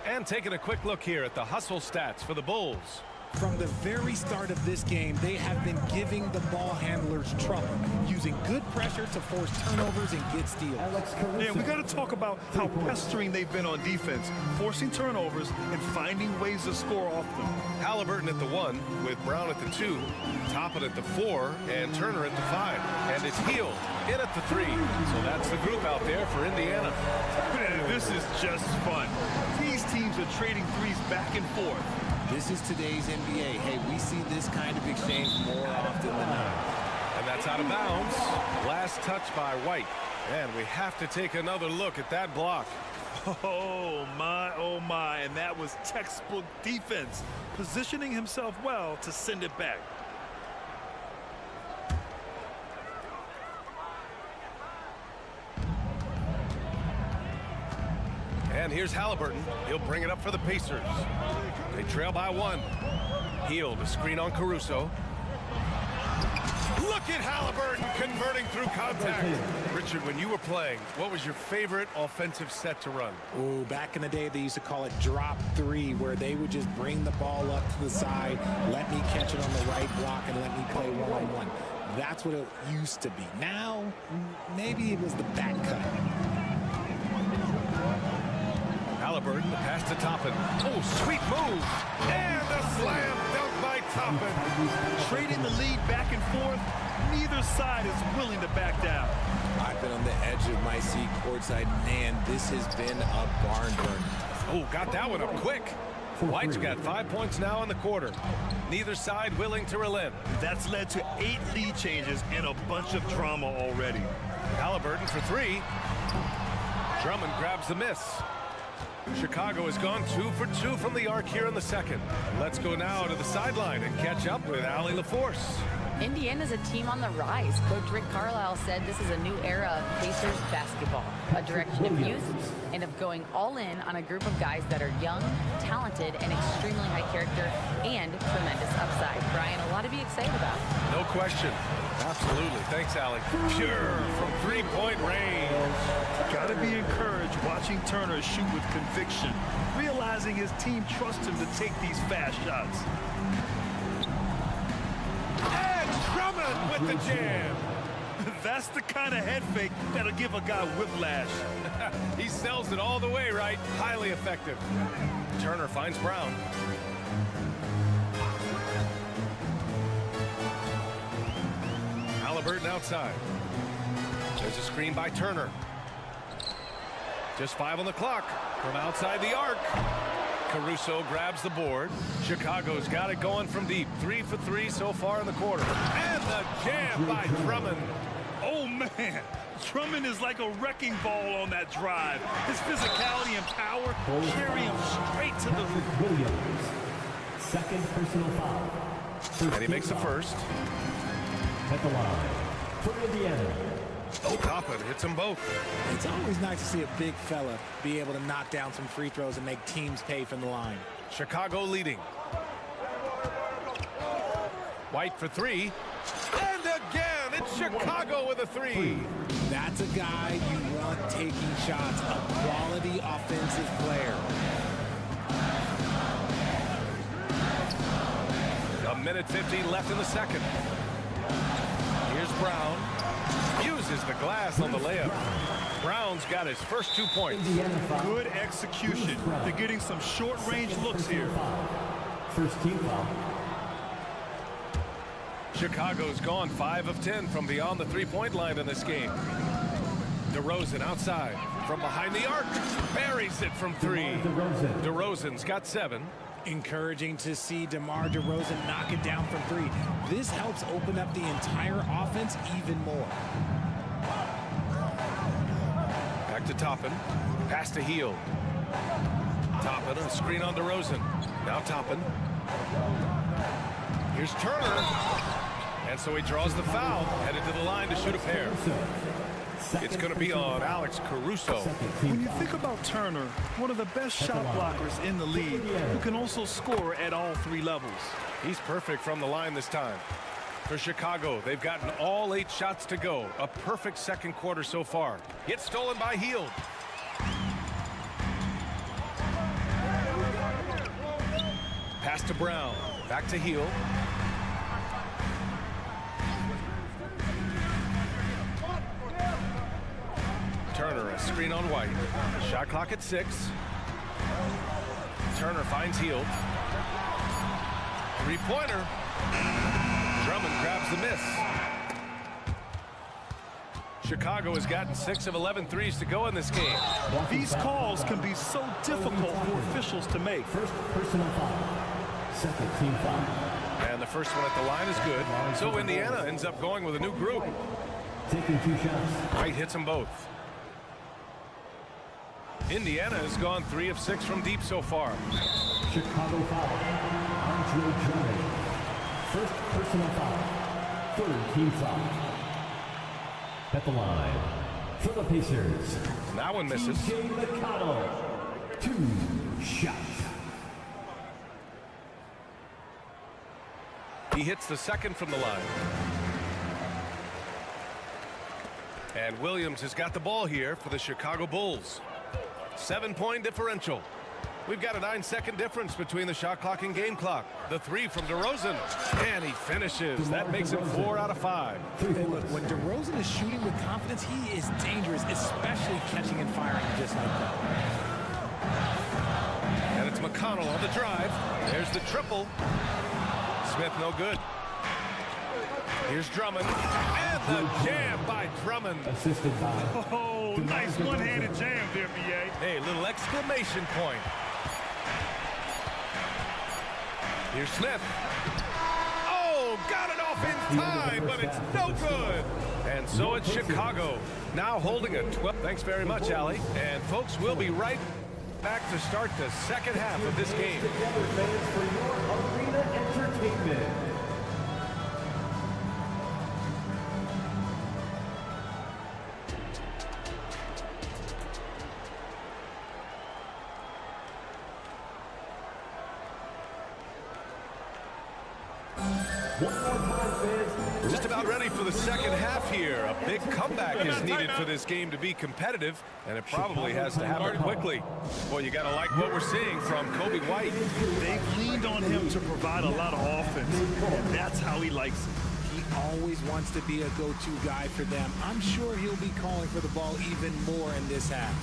And taking a quick look here at the hustle stats for the Bulls. From the very start of this game, they have been giving the ball handlers trouble, using good pressure to force turnovers and get steals. Yeah, we got to talk about how pestering they've been on defense, forcing turnovers and finding ways to score off them. Halliburton at the 1, with Brown at the 2, Toppin at the 4, and Turner at the 5. And it's Hield in at the 3. So that's the group out there for Indiana. Man, this is just fun. These teams are trading threes back and forth. This is today's NBA. Hey, we see this kind of exchange more often than not. And that's out of bounds. Last touch by White. And we have to take another look at that block. Oh my, and that was textbook defense, positioning himself well to send it back. And here's Halliburton. He'll bring it up for the Pacers. They trail by 1. Hield, a screen on Caruso. Look at Halliburton converting through contact. Richard, when you were playing, what was your favorite offensive set to run? Oh, back in the day, they used to call it drop three, where they would just bring the ball up to the side, let me catch it on the right block, and let me play one-on-one. That's what it used to be. Now, maybe it was the back cut. Halliburton, the pass to Toppin. Oh, sweet move. And a slam dunk by Toppin. Trading the lead back and forth, neither side is willing to back down. I've been on the edge of my seat courtside. Man, this has been a barn burner. Oh, got that one up quick. White's got 5 points now in the quarter. Neither side willing to relent. That's led to 8 lead changes and a bunch of drama already. Halliburton for 3. Drummond grabs the miss. Chicago has gone 2 for 2 from the arc here in the second. Let's go now to the sideline and catch up with Allie LaForce. Indiana's a team on the rise. Coach Rick Carlisle said this is a new era of Pacers basketball, a direction of youth and of going all in on a group of guys that are young, talented, and extremely high character and tremendous upside. Brian, a lot to be excited about. No question. Absolutely. Thanks, Allie. Pure from three-point range. Gotta be encouraged watching Turner shoot with conviction, realizing his team trusts him to take these fast shots. Drummond with the jam. That's the kind of head fake that'll give a guy whiplash. He sells it all the way right. Highly effective. Turner finds Brown. Halliburton outside. There's a screen by Turner. Just 5 on the clock from outside the arc. Caruso grabs the board. Chicago's got it going from deep. 3 for 3 so far in the quarter. And the jam by Drummond. Oh, man. Drummond is like a wrecking ball on that drive. His physicality and power carry him straight to the hoop. Second personal foul. And he makes the first. At the line for Indiana. Oh, Toppin hits them both. It's always nice to see a big fella be able to knock down some free throws and make teams pay from the line. Chicago leading. White for 3. And again, it's Chicago with a 3. That's a guy you want taking shots, a quality offensive player. A minute 15 left in the second. Here's Brown. Uses the glass on the layup. Brown's got his first 2 points. Good execution. They're getting some short-range looks here. First team foul. Chicago's gone 5 of 10 from beyond the three-point line in this game. DeRozan outside from behind the arc. Buries it from 3. DeRozan's got 7. Encouraging to see DeMar DeRozan knock it down from 3. This helps open up the entire offense even more. Back to Toppin. Pass to Hield. Toppin, a screen on DeRozan. Now Toppin. Here's Turner. And so he draws the foul. Headed to the line to shoot a pair. It's going to be on Alex Caruso. When you think about Turner, one of the best shot blockers in the league, who can also score at all 3 levels. He's perfect from the line this time. For Chicago, they've gotten all 8 shots to go. A perfect second quarter so far. Gets stolen by Hield. Pass to Brown. Back to Hield. Turner, a screen on White. Shot clock at 6. Turner finds Hield. 3-pointer. Drummond grabs the miss. Chicago has gotten 6 of 11 threes to go in this game. These calls can be so difficult for officials to make. First personal foul. Second team foul. And the first one at the line is good. So Indiana ends up going with a new group. Taking 2 shots. White hits them both. Indiana has gone 3 of 6 from deep so far. Chicago foul. Andre Drummond. First personal foul. Third team foul. At the line for the Pacers. That one misses. TJ McConnell. 2 shots. He hits the second from the line. And Williams has got the ball here for the Chicago Bulls. 7-point differential. We've got a 9-second difference between the shot clock and game clock. The three from DeRozan, and he finishes. That makes it 4 out of 5. Hey, look, when DeRozan is shooting with confidence, he is dangerous, especially catching and firing just like that. And it's McConnell on the drive. There's the triple. Smith no good. Here's Drummond, and the jam by Drummond. Assisted by. Oh, nice one-handed jam there, B.A. Hey, little exclamation point. Here's Smith. Oh, got it off in time, but it's no good. And so it's Chicago, now holding a 12. Thanks very much, Allie. And folks, we'll be right back to start the second half of this game. Together, fans, for your arena entertainment. Just about ready for the second half here. A big comeback is needed for this game to be competitive, and it probably has to happen quickly. Boy, you got to like what we're seeing from Kobe White. They've leaned on him to provide a lot of offense, and that's how he likes it. He always wants to be a go-to guy for them. I'm sure he'll be calling for the ball even more in this half.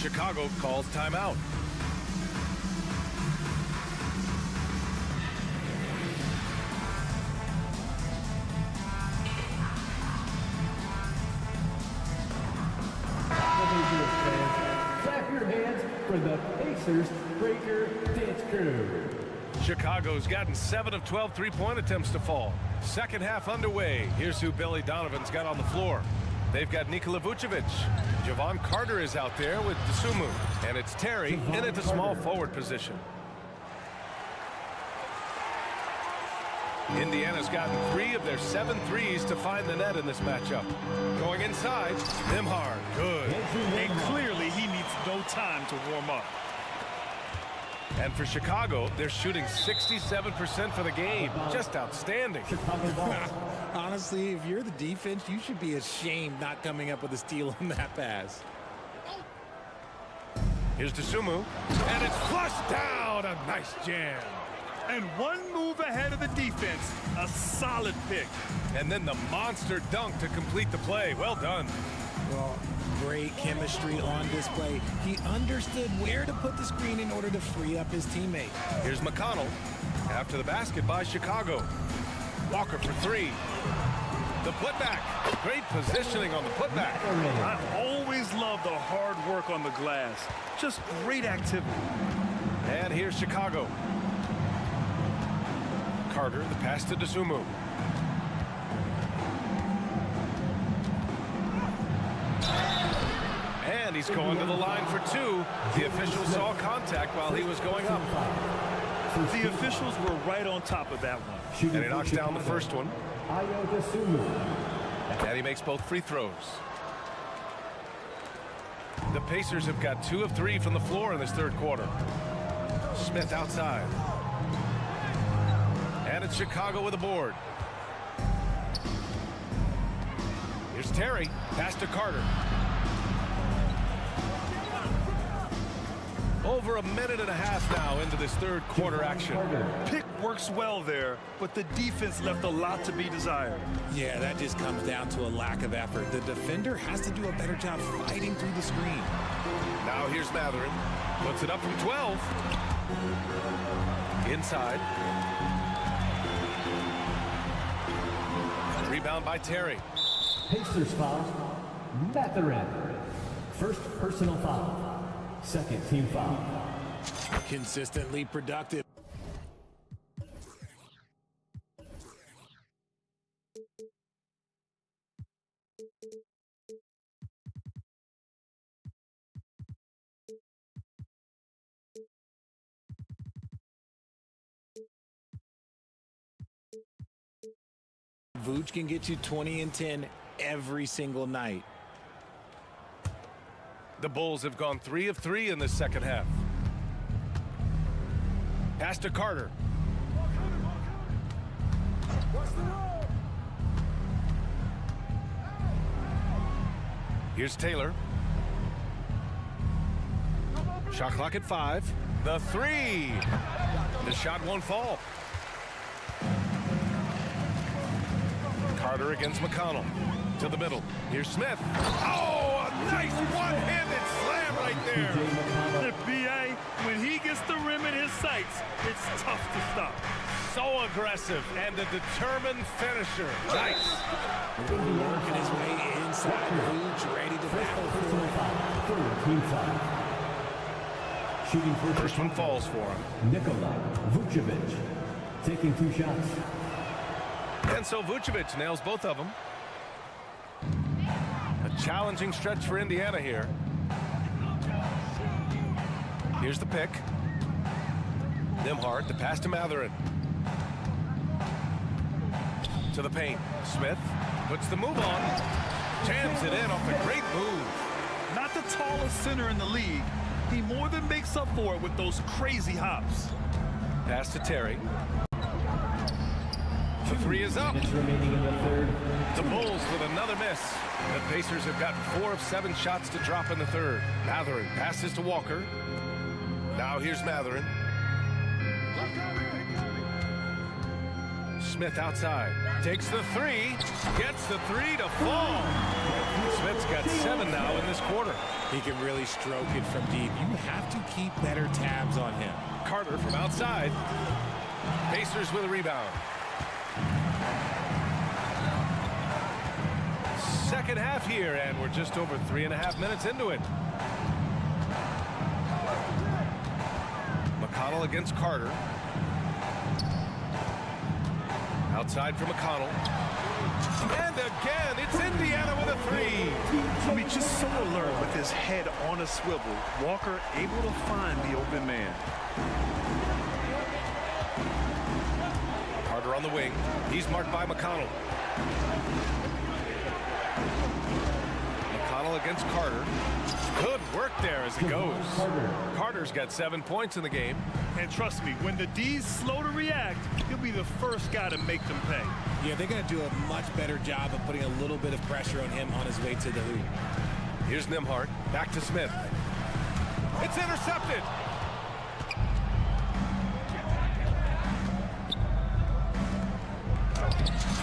Chicago calls timeout. Clap your hands for the Pacers Breaker Dance Crew. Chicago's gotten 7 of 12 three-point attempts to fall. Second half underway. Here's who Billy Donovan's got on the floor. They've got Nikola Vucevic. Javon Carter is out there with Dosunmu. And it's Terry in at the small forward position. Indiana's gotten 3 of their 7 threes to find the net in this matchup. Going inside, Nembhard, good. And clearly he needs no time to warm up. And for Chicago, they're shooting 67% for the game. Just outstanding. Honestly, if you're the defense, you should be ashamed not coming up with a steal on that pass. Here's Dosunmu, and it's flushed down. A nice jam. And one move ahead of the defense. A solid pick. And then the monster dunk to complete the play. Well done. Well, great chemistry on display. He understood where to put the screen in order to free up his teammate. Here's McConnell after the basket by Chicago. Walker for 3. The putback. Great positioning on the putback. I always love the hard work on the glass. Just great activity. And here's Chicago. Carter, the pass to Dosunmu. And he's going to the line for 2. The official saw contact while he was going up. The officials were right on top of that one. And he knocks down the first one. And he makes both free throws. The Pacers have got 2 of 3 from the floor in this third quarter. Smith outside. And it's Chicago with a board. Here's Terry. Pass to Carter. Over a minute and a half now into this third quarter action. Pick works well there, but the defense left a lot to be desired. Yeah, that just comes down to a lack of effort. The defender has to do a better job fighting through the screen. Now here's Matherin. Puts it up from 12. Inside. Rebound by Terry. Pacers foul. Matherin. First personal foul. Second team foul. Consistently productive. Vooch can get you 20 and 10 every single night. The Bulls have gone 3 of 3 in this second half. Pass to Carter. Here's Taylor. Shot clock at 5. The 3. The shot won't fall. Carter against McConnell. To the middle. Here's Smith. Oh, a nice one-handed slam right there. The BA, when he gets the rim in his sights, it's tough to stop. So aggressive and a determined finisher. Nice. Working his way inside Vooch, ready to battle for Team foul. Shooting for first one falls for him. Nikola Vucevic taking 2 shots. And so Vucevic nails both of them. A challenging stretch for Indiana here. Here's the pick. Nembhard, the pass to Mathurin. To the paint. Smith puts the move on. Jams it in off a great move. Not the tallest center in the league. He more than makes up for it with those crazy hops. Pass to Terry. The 3 is up. Remaining in the third. The Bulls with another miss. The Pacers have gotten 4 of 7 shots to drop in the third. Mathurin passes to Walker. Now here's Mathurin. Smith outside. Takes the 3. Gets the 3 to fall. Smith's got 7 now in this quarter. He can really stroke it from deep. You have to keep better tabs on him. Carter from outside. Pacers with a rebound. Second half here, and we're just over 3.5 minutes into it. McConnell against Carter. Outside for McConnell. And again, it's Indiana with a 3. I mean, just so alert with his head on a swivel. Walker able to find the open man. Carter on the wing. He's marked by McConnell. McConnell against Carter. Good work there as it goes. Carter's got 7 points in the game. And trust me, when the D's slow to react, he'll be the first guy to make them pay. Yeah, they're going to do a much better job of putting a little bit of pressure on him on his way to the hoop. Here's Nembhard. Back to Smith. It's intercepted.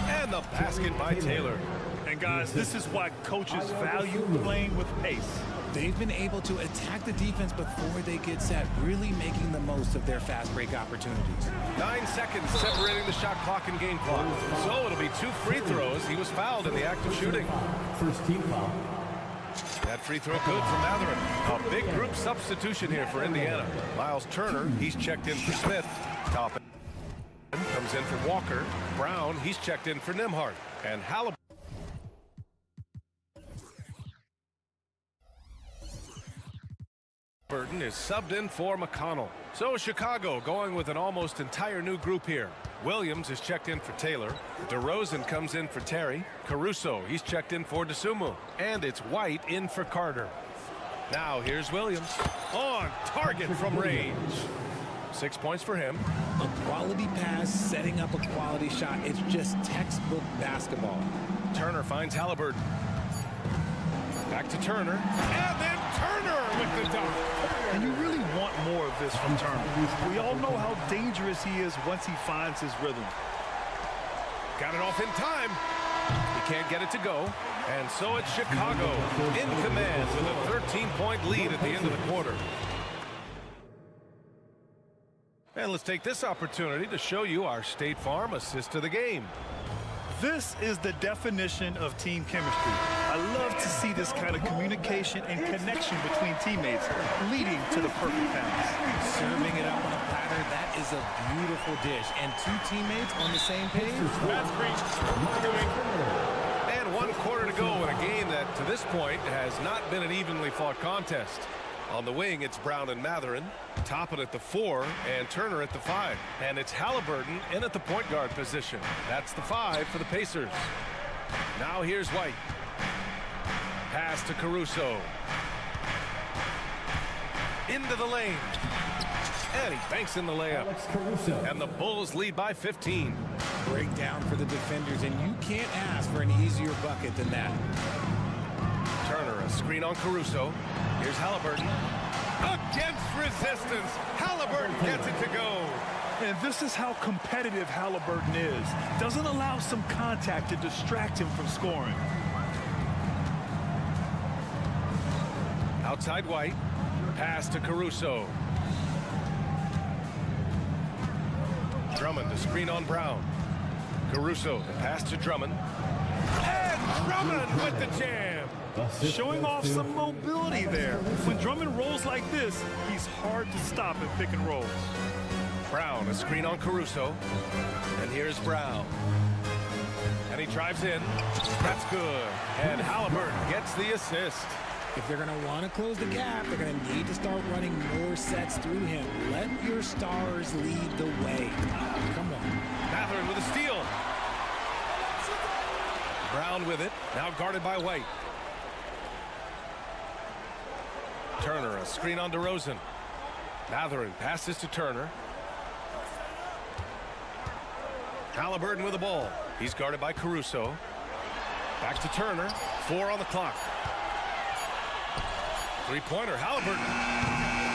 And the basket by Taylor. And guys, this is why coaches value playing with pace. They've been able to attack the defense before they get set, really making the most of their fast break opportunities. 9 seconds separating the shot clock and game clock. So it'll be 2 free throws. He was fouled in the act of shooting. First team foul. That free throw good for Mathurin. A big group substitution here for Indiana. Miles Turner, he's checked in for Smith. Toppin comes in for Walker. Brown, he's checked in for Nembhard. And Halliburton is subbed in for McConnell. So Chicago going with an almost entire new group here. Williams is checked in for Taylor. DeRozan comes in for Terry. Caruso, he's checked in for DeSumo. And it's White in for Carter. Now here's Williams. On target from range. 6 points for him. A quality pass, setting up a quality shot. It's just textbook basketball. Turner finds Halliburton. Back to Turner. And then Turner with the dunk. And you really want more of this from Turner. We all know how dangerous he is once he finds his rhythm. Got it off in time. He can't get it to go. And so it's Chicago in command with a 13-point lead at the end of the quarter. And let's take this opportunity to show you our State Farm assist to the game. This is the definition of team chemistry. I love to see this kind of communication and connection between teammates leading to the perfect pass. Serving it up on a platter, that is a beautiful dish. And 2 teammates on the same page. That's great. And 1 quarter to go in a game that, to this point, has not been an evenly fought contest. On the wing, it's Brown and Mathurin. Toppin at the 4 and Turner at the 5. And it's Halliburton in at the point guard position. That's the 5 for the Pacers. Now here's White. Pass to Caruso. Into the lane. And he banks in the layup. And the Bulls lead by 15. Breakdown for the defenders, and you can't ask for an easier bucket than that. Turner, a screen on Caruso. Here's Halliburton. Against resistance. Halliburton gets it to go. And this is how competitive Halliburton is. Doesn't allow some contact to distract him from scoring. Outside White. Pass to Caruso. Drummond to screen on Brown. Caruso, the pass to Drummond. And Drummond with the jam. Showing off some mobility there. When Drummond rolls like this, he's hard to stop in pick and rolls. Brown, a screen on Caruso. And here's Brown. And he drives in. That's good. And Halliburton gets the assist. If they're going to want to close the gap, they're going to need to start running more sets through him. Let your stars lead the way. Come on. Matherin with a steal. Brown with it. Now guarded by White. Turner, a screen on DeRozan. Matherin passes to Turner. Halliburton with the ball. He's guarded by Caruso. Back to Turner. 4 on the clock. Three-pointer, Halliburton.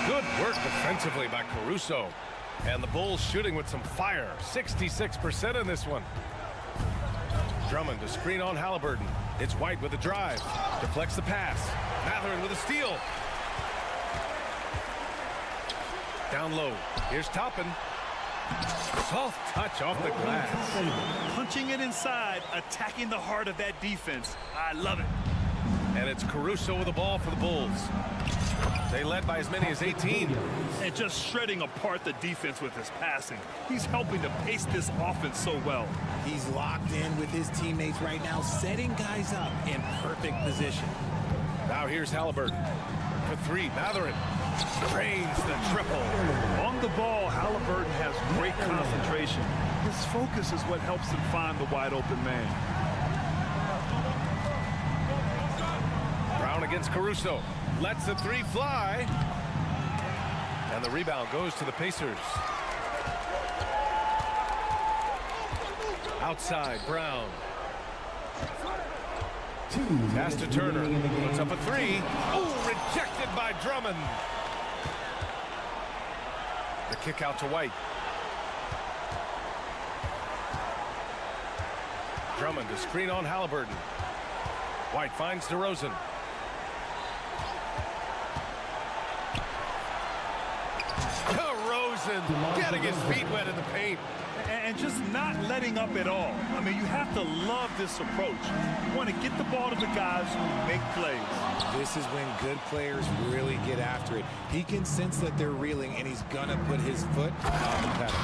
Good work defensively by Caruso. And the Bulls shooting with some fire. 66% in this one. Drummond to screen on Halliburton. It's White with the drive. Deflects the pass. Matherin with a steal. Down low. Here's Toppin. Soft touch off the glass. Punching it inside, attacking the heart of that defense. I love it. And it's Caruso with the ball for the Bulls. They led by as many as 18. And just shredding apart the defense with his passing. He's helping to pace this offense so well. He's locked in with his teammates right now, setting guys up in perfect position. Now here's Halliburton. For 3, Matherin drains the triple. On the ball, Halliburton has great concentration. His focus is what helps him find the wide open man. Brown against Caruso. Lets the 3 fly. And the rebound goes to the Pacers. Outside, Brown. Pass to Turner. Puts up a 3. Oh, rejected by Drummond. The kick out to White. Drummond to screen on Halliburton. White finds DeRozan. DeRozan getting his feet wet in the paint. And just not letting up at all. I mean, you have to love this approach. You want to get the ball to the guys who make plays. This is when good players really get after it. He can sense that they're reeling, and he's going to put his foot on the pedal.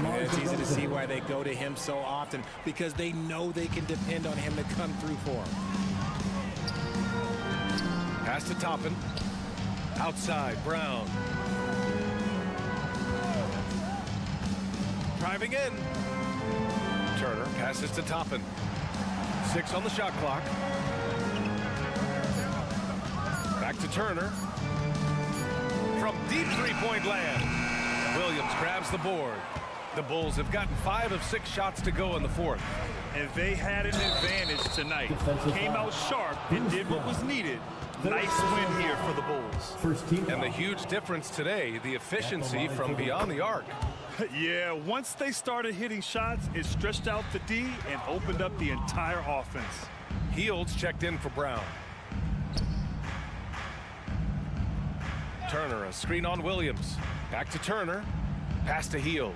And it's easy to see why they go to him so often, because they know they can depend on him to come through for them. Pass to Toppin. Outside, Brown. Driving in. Turner passes to Toppin. 6 on the shot clock. Back to Turner. From deep three-point land. Williams grabs the board. The Bulls have gotten 5 of 6 shots to go in the 4th. And they had an advantage tonight. Came out sharp and did what was needed. Nice win here for the Bulls. And the huge difference today, the efficiency from beyond the arc. Yeah, once they started hitting shots, it stretched out the D and opened up the entire offense. Heald's checked in for Brown. Turner, a screen on Williams. Back to Turner. Pass to Hield.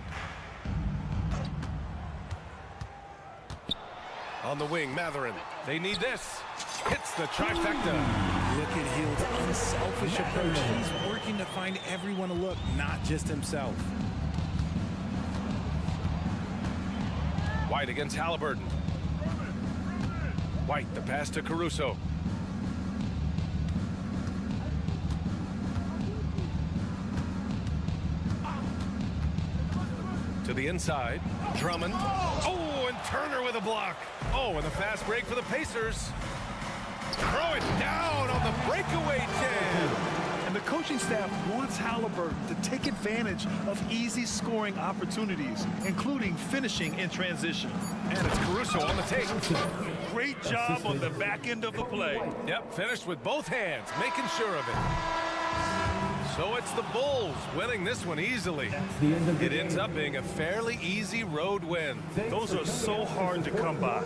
On the wing, Matherin. They need this. Hits the trifecta. Look at Hield's unselfish approach. He's working to find everyone a look, not just himself. White against Halliburton. White, the pass to Caruso. To the inside. Drummond. Oh, and Turner with a block. Oh, and a fast break for the Pacers. Throw it down on the breakaway jam. And the coaching staff wants Halliburton to take advantage of easy scoring opportunities, including finishing in transition. And it's Caruso on the take. Great job on the back end of the play. Yep, finished with both hands, making sure of it. So it's the Bulls winning this one easily. It ends up being a fairly easy road win. Those are so hard to come by.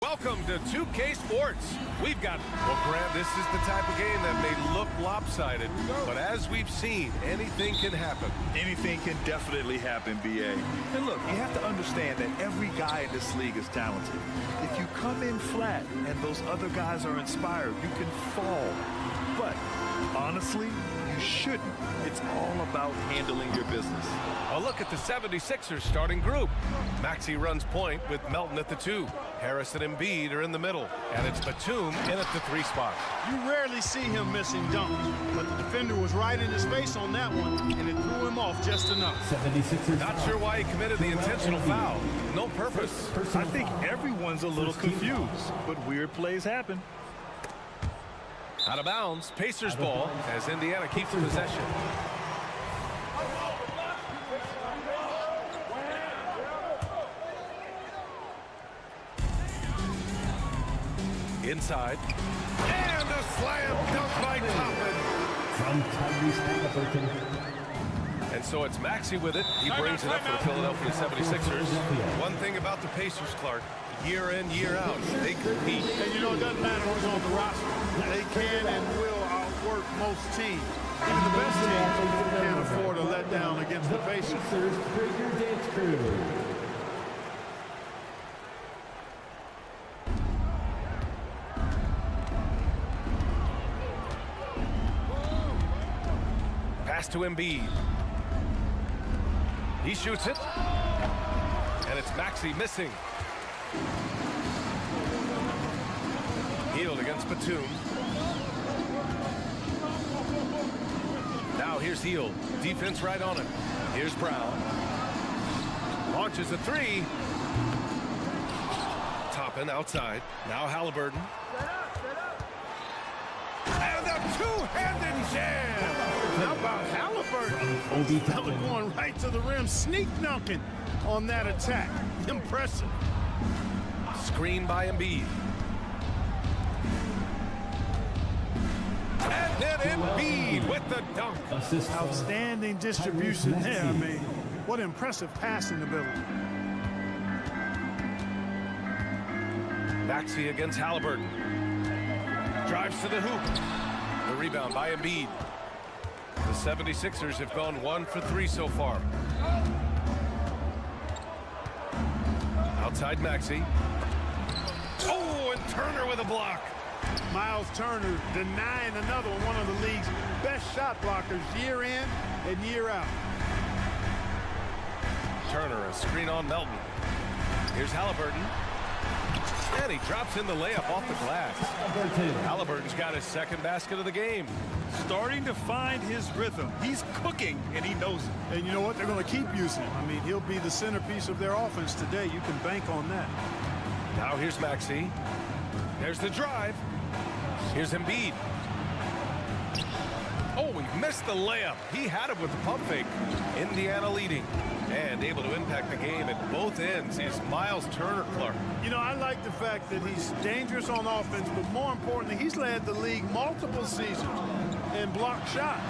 Welcome to 2K Sports. We've got, well, Grant, this is the type of game that may look lopsided, but as we've seen, anything can happen. Anything can definitely happen, BA. And look, you have to understand that every guy in this league is talented. If you come in flat and those other guys are inspired, you can fall. But honestly, you shouldn't. It's all about handling your business. A look at the 76ers starting group. Maxey runs point with Melton at the 2. Harris and Embiid are in the middle. And it's Batum in at the 3 spot. You rarely see him missing dunks, but the defender was right in his face on that one, and it threw him off just enough. 76ers. Not sure why he committed the intentional foul. No purpose. I think everyone's a little confused, but weird plays happen. Out of bounds, Pacers ball as Indiana keeps possession. Inside. And a slam dunk by Toppin. From Tyrese Halliburton. And so it's Maxey with it. He brings it up for the Philadelphia 76ers. One thing about the Pacers, Clark, year in, year out, they compete. And you know, it doesn't matter who's on the roster. They can and will outwork most teams. Even the best teams can't afford to let down against the Pacers. Pass to Embiid. He shoots it. And it's Maxey missing. Healed against Batum. Now here's Heald. Defense right on him. Here's Brown. Launches a 3. Toppin outside. Now Halliburton. And a two-handed jam. How about Halliburton? Going right to the rim, sneak dunking on that attack. Impressive. Screen by Embiid. And then Embiid with the dunk. Outstanding distribution there. I mean, what impressive passing ability. Maxey against Halliburton. Drives to the hoop. The rebound by Embiid. The 76ers have gone 1 for 3 so far. Outside Maxey. Oh, and Turner with a block. Miles Turner denying another one of the league's best shot blockers year in and year out. Turner, a screen on Melton. Here's Halliburton. And he drops in the layup off the glass. Halliburton's got his second basket of the game. Starting to find his rhythm. He's cooking, and he knows it. And you know what? They're going to keep using him. I mean, he'll be the centerpiece of their offense today. You can bank on that. Now here's Maxey. There's the drive. Here's Embiid. Oh, he missed the layup. He had it with the pump fake. Indiana leading. And able to impact the game at both ends is Miles Turner, Clark. You know, I like the fact that he's dangerous on offense, but more importantly, he's led the league multiple seasons and blocked shots.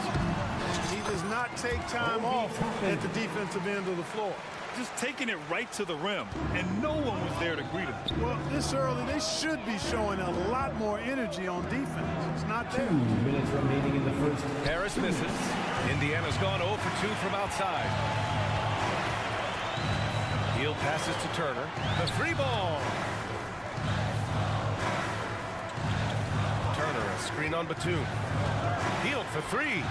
He does not take time off at the defensive end of the floor. Just taking it right to the rim, and no one was there to greet him. Well, this early, they should be showing a lot more energy on defense. It's not there. 2 minutes remaining in the first. Harris misses. Indiana's gone 0 for 2 from outside. Heald passes to Turner. The 3 ball. Turner, a screen on Batum. Heald for 3.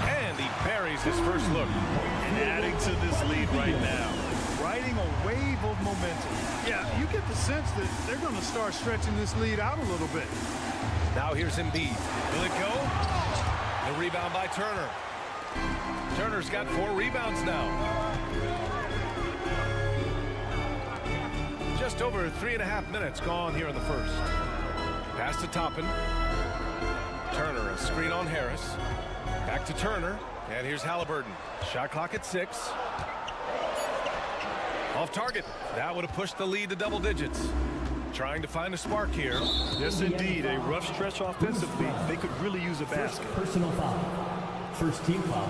And he buries his first look. And adding to this lead right now. Riding a wave of momentum. Yeah, you get the sense that they're going to start stretching this lead out a little bit. Now here's Embiid. Will it go? The rebound by Turner. Turner's got 4 rebounds now. Just over 3.5 minutes gone here in the first. Pass to Toppin. Turner, a screen on Harris. Back to Turner. And here's Halliburton. Shot clock at 6. Off target. That would have pushed the lead to double digits. Trying to find a spark here. Yes, indeed. A rough stretch offensively. They could really use a basket. First personal foul. First team foul.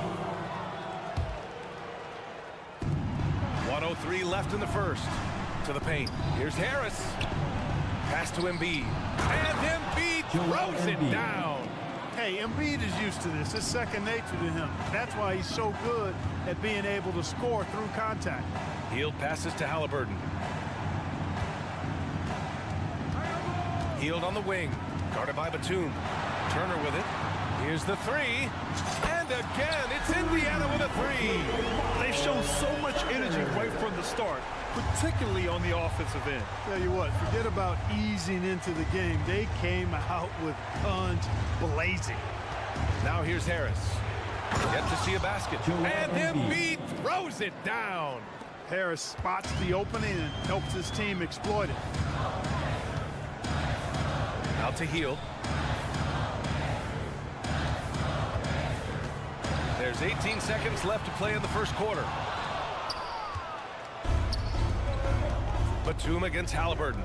1:03 left in the first. To the paint. Here's Harris. Pass to Embiid. And Embiid throws it down. Hey, Embiid is used to this. It's second nature to him. That's why he's so good at being able to score through contact. Hield passes to Halliburton. Hield on the wing. Guarded by Batum. Turner with it. Here's the three. And again, it's Indiana with a three. They've shown so much energy right from the start, particularly on the offensive end. Tell you what, forget about easing into the game. They came out with guns blazing. Now here's Harris. Yet to see a basket. And Embiid throws it down. Harris spots the opening and helps his team exploit it. Out to Hield. There's 18 seconds left to play in the first quarter. Batum against Halliburton.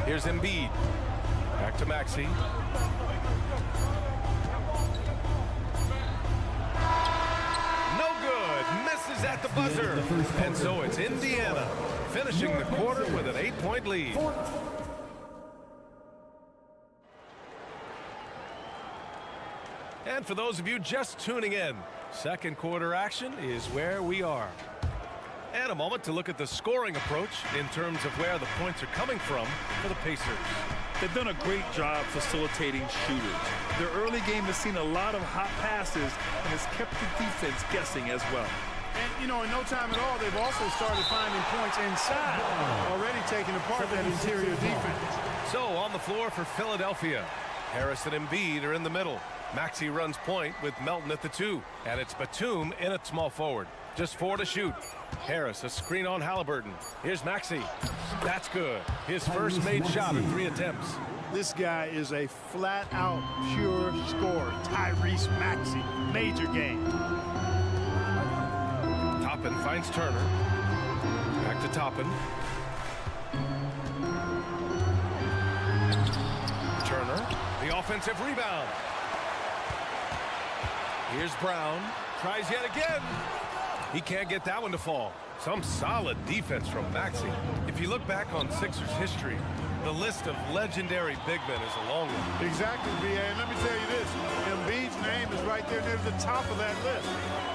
Here's Embiid. Back to Maxey. No good. Misses at the buzzer. And so it's Indiana finishing the quarter with an 8-point lead. And for those of you just tuning in, second quarter action is where we are. And a moment to look at the scoring approach in terms of where the points are coming from for the Pacers. They've done a great job facilitating shooters. Their early game has seen a lot of hot passes and has kept the defense guessing as well. And, you know, in no time at all, they've also started finding points inside, already taking apart that interior defense. So on the floor for Philadelphia, Harris and Embiid are in the middle. Maxey runs point with Melton at the 2, and it's Batum in at small forward. Just 4 to shoot. Harris, a screen on Halliburton. Here's Maxey. That's good. His first made shot in 3 attempts. This guy is a flat-out pure scorer. Tyrese Maxey, major game. Toppin finds Turner. Back to Toppin. Turner, the offensive rebound. Here's Brown. Tries yet again. He can't get that one to fall. Some solid defense from Maxey. If you look back on Sixers history, the list of legendary big men is a long one. Exactly, B.A. And let me tell you this. Embiid's name is right there near the top of that list.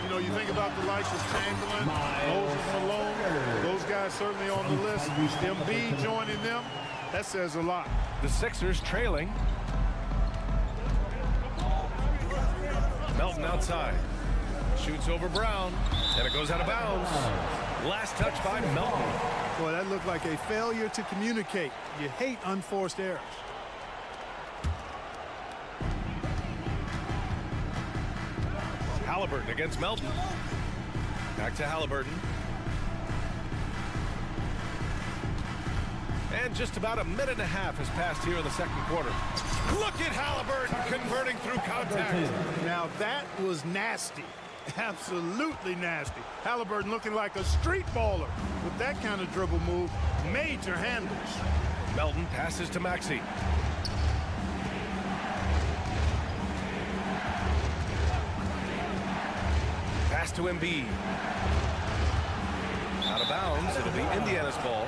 You know, you think about the likes of Chamberlain, Moses Malone, those guys certainly on the list. Embiid joining them, that says a lot. The Sixers trailing. Melton outside. Shoots over Brown, and it goes out of bounds. Last touch by Melton. Boy, that looked like a failure to communicate. You hate unforced errors. Halliburton against Melton. Back to Halliburton. And just about a minute and a half has passed here in the second quarter. Look at Halliburton converting through contact. Now that was nasty. Absolutely nasty. Halliburton looking like a street baller with that kind of dribble move. Major handles. Melton passes to Maxey. Pass to Embiid. Out of bounds. It'll be Indiana's ball.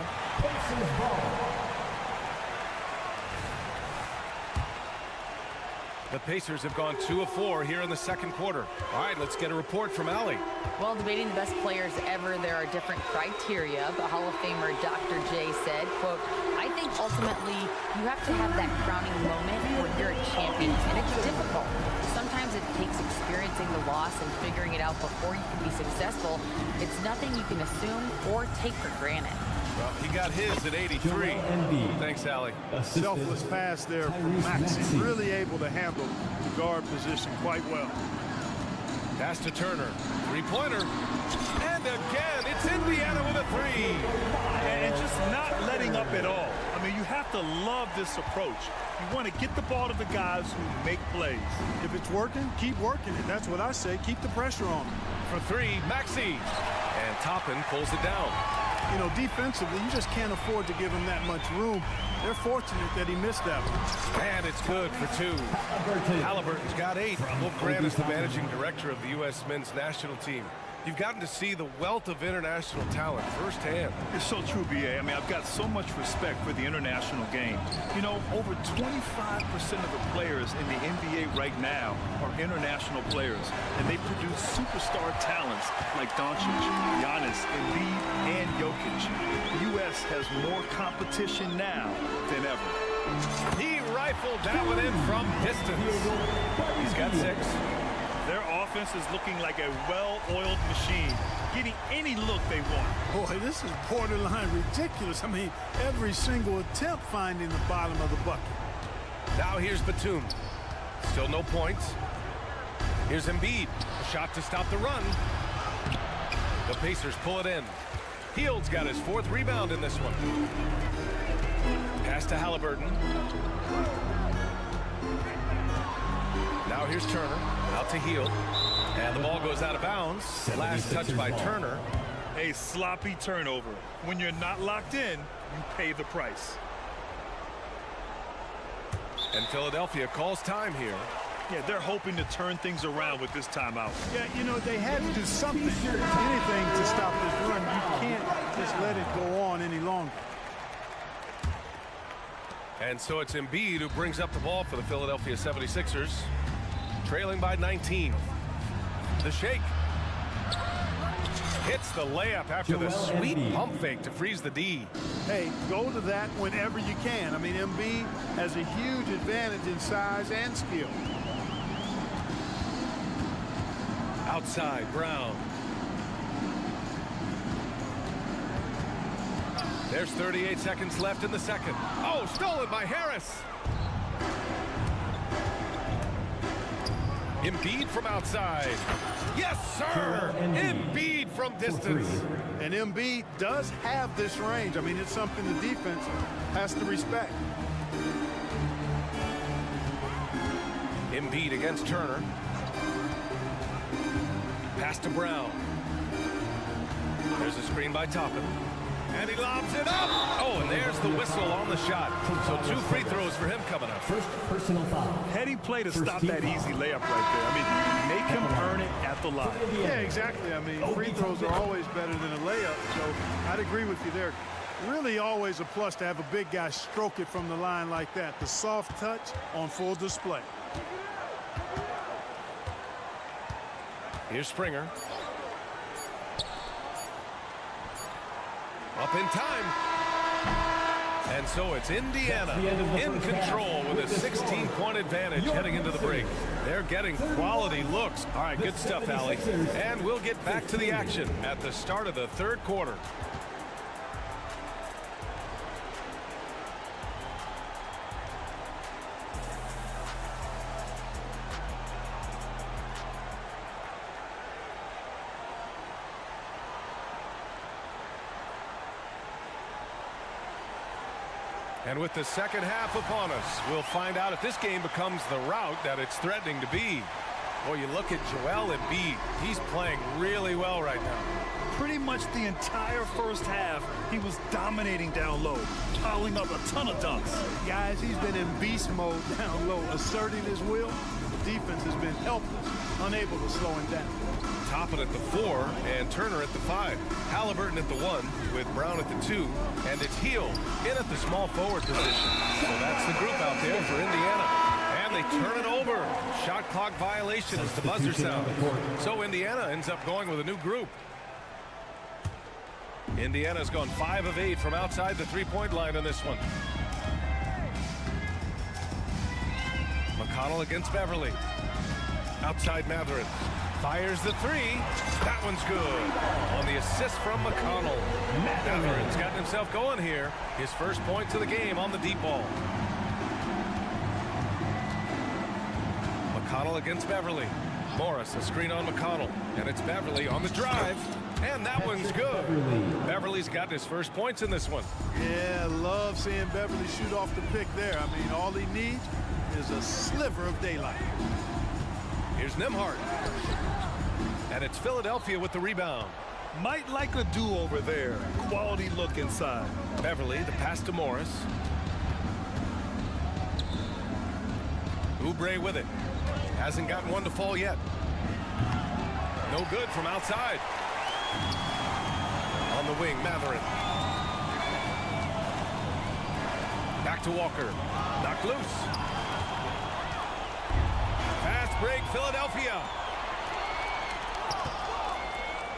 The Pacers have gone 2 of 4 here in the second quarter. All right, let's get a report from Allie. Well, debating the best players ever, there are different criteria, but Hall of Famer Dr. J said, quote, I think ultimately you have to have that crowning moment where you're a champion, and it's difficult. Sometimes it takes experiencing the loss and figuring it out before you can be successful. It's nothing you can assume or take for granted. Well, he got his at 83. Thanks, Allie. Selfless pass there from Maxey. Really able to handle the guard position quite well. Pass to Turner. Three-pointer. And again, it's Indiana with a 3. And just not letting up at all. I mean, you have to love this approach. You want to get the ball to the guys who make plays. If it's working, keep working it. That's what I say. Keep the pressure on them. For 3, Maxey. And Toppin pulls it down. You know, defensively, you just can't afford to give him that much room. They're fortunate that he missed that one. And it's good for 2. Halliburton's got 8. Wolf Grant is the managing director of the U.S. men's national team. You've gotten to see the wealth of international talent firsthand. It's so true, B.A. I mean, I've got so much respect for the international game. You know, over 25% of the players in the NBA right now are international players, and they produce superstar talents like Doncic, Giannis, Embiid, and Jokic. The U.S. has more competition now than ever. He rifled that one in from distance. He's got 6. Their offense is looking like a well-oiled machine, getting any look they want. Boy, this is borderline ridiculous. I mean, every single attempt finding the bottom of the bucket. Now here's Batum. Still no points. Here's Embiid. A shot to stop the run. The Pacers pull it in. Hield's got his 4th rebound in this one. Pass to Halliburton. Now here's Turner. Out to Hield. And the ball goes out of bounds. Last touch by Turner. A sloppy turnover. When you're not locked in, you pay the price. And Philadelphia calls time here. Yeah, they're hoping to turn things around with this timeout. Yeah, you know, they had to do something, anything to stop this run. You can't just let it go on any longer. And so it's Embiid who brings up the ball for the Philadelphia 76ers. Trailing by 19. The shake. Hits the layup after the sweet pump fake to freeze the D. Hey, go to that whenever you can. I mean, Embiid has a huge advantage in size and skill. Outside, Brown. There's 38 seconds left in the second. Oh, stolen by Harris. Embiid from outside. Yes, sir. Embiid from distance. And Embiid does have this range. I mean, it's something the defense has to respect. Embiid against Turner. Pass to Brown. There's a screen by Toppin. And he lobs it up. Oh, and there's the whistle on the shot. So 2 free throws for him coming up. First personal foul. Heady play to stop that easy layup right there. I mean, make him earn it at the line. Yeah, exactly. I mean, free throws are always better than a layup, so I'd agree with you there. Really always a plus to have a big guy stroke it from the line like that. The soft touch on full display. Here's Springer. Up in time. And so it's Indiana in control with a 16-point advantage heading into the break. They're getting quality looks. All right, good stuff, Allie. And we'll get back to the action at the start of the 3rd quarter. And with the second half upon us, we'll find out if this game becomes the rout that it's threatening to be. Boy, you look at Joel Embiid. He's playing really well right now. Pretty much the entire first half, he was dominating down low, piling up a ton of dunks. Guys, he's been in beast mode down low, asserting his will. The defense has been helpless, unable to slow him down. Toppin at the 4 and Turner at the 5. Halliburton at the 1 with Brown at the 2. And it's Hield in at the small forward position. So that's the group out there for Indiana. And they turn it over. Shot clock violation as the buzzer sound. So Indiana ends up going with a new group. Indiana's gone 5 of 8 from outside the 3-point line on this one. McConnell against Beverly. Outside Matherin. Fires the 3. That one's good. On the assist from McConnell. Matherin's gotten himself going here. His first points of the game on the deep ball. McConnell against Beverly. Morris, a screen on McConnell. And it's Beverly on the drive. And that one's good. Beverly's gotten his first points in this one. Yeah, love seeing Beverly shoot off the pick there. I mean, all he needs is a sliver of daylight. Here's Nembhard. And it's Philadelphia with the rebound. Might like a do-over there. Quality look inside. Beverly, the pass to Morris. Oubre with it. Hasn't gotten one to fall yet. No good from outside. On the wing, Matherin. Back to Walker. Knocked loose. Fast break, Philadelphia.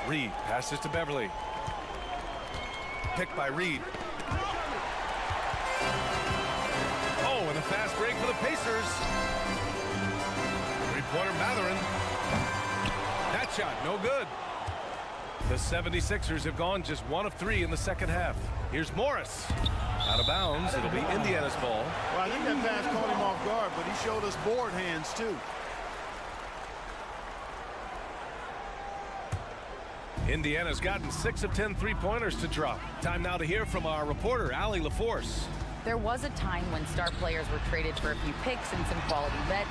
Reed passes to Beverly. Picked by Reed. Oh, and a fast break for the Pacers. Three-pointer Matherin. That shot, no good. The 76ers have gone just 1 of 3 in the second half. Here's Morris. Out of bounds. It'll be Indiana's ball. Well, I think that pass caught him off guard, but he showed us board hands, too. Indiana's gotten 6 of 10 three-pointers to drop. Time now to hear from our reporter, Allie LaForce. There was a time when star players were traded for a few picks and some quality vets.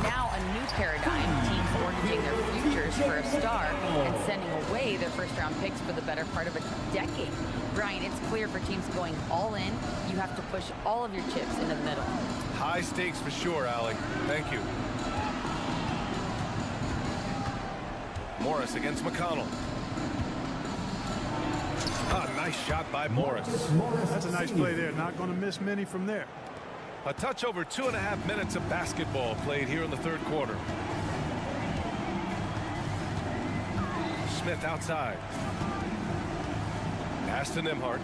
Now a new paradigm, teams mortgaging their futures for a star and sending away their first-round picks for the better part of a decade. Brian, it's clear for teams going all in, you have to push all of your chips into the middle. High stakes for sure, Allie. Thank you. Morris against McConnell. Nice shot by Morris. That's a nice play there. Not going to miss many from there. A touch over 2.5 minutes of basketball played here in the third quarter. Smith outside. Pass to Nembhard.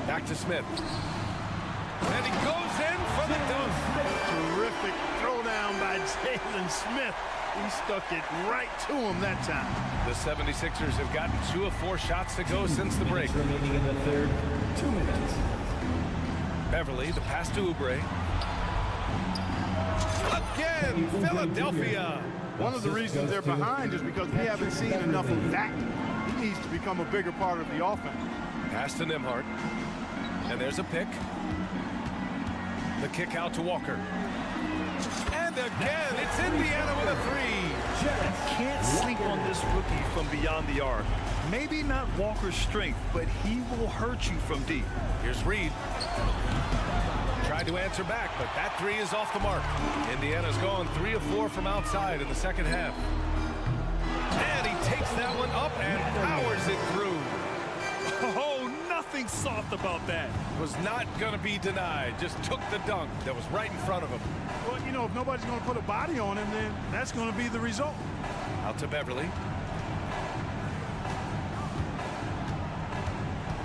Back to Smith. And he goes in for the dunk. Terrific throwdown by Jalen Smith. He stuck it right to him that time. The 76ers have gotten 2 of 4 shots to go since the break. Remaining in the third, 2 minutes. Beverly, the pass to Oubre. Again, Philadelphia. One of the reasons they're behind is because we haven't seen enough of that. He needs to become a bigger part of the offense. Pass to Nembhard. And there's a pick. The kick out to Walker. And again, it's Indiana with a 3. Can't sleep on this rookie from beyond the arc. Maybe not Walker's strength, but he will hurt you from deep. Here's Reed. Tried to answer back, but that 3 is off the mark. Indiana's gone 3 of 4 from outside in the second half. And he takes that one up and powers it through. Oh, nothing soft about that. Was not going to be denied. Just took the dunk that was right in front of him. Well, you know, if nobody's going to put a body on him, then that's going to be the result. Out to Beverly.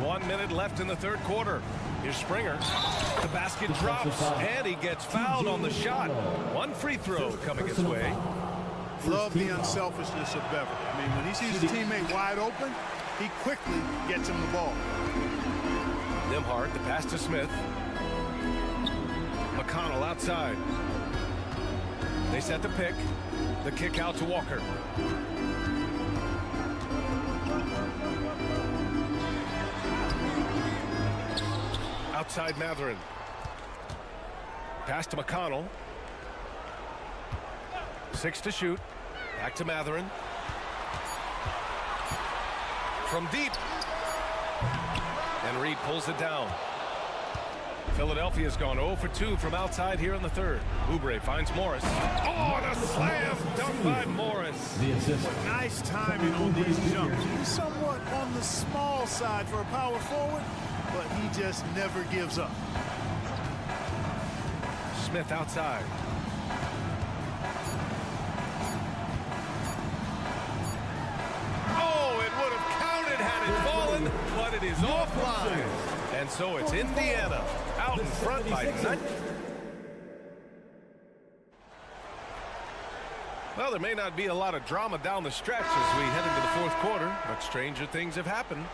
1 minute left in the third quarter. Here's Springer. The basket drops, and he gets fouled on the shot. 1 free throw coming his way. Love the unselfishness of Beverly. I mean, when he sees his teammate wide open, he quickly gets him the ball. Nembhard, the pass to Smith. McConnell outside. They set the pick. The kick out to Walker. Outside Matherin. Pass to McConnell. 6 to shoot. Back to Matherin. From deep. And Reed pulls it down. Philadelphia's gone 0 for 2 from outside here in the third. Oubre finds Morris. Oh, and a slam dunk by Morris. Nice timing on these jumps. He's somewhat on the small side for a power forward, but he just never gives up. Smith outside. Oh, it would have counted had it fallen, but it is offline. And so it's Indiana out in front by 9. Well, there may not be a lot of drama down the stretch as we head into the fourth quarter, but stranger things have happened.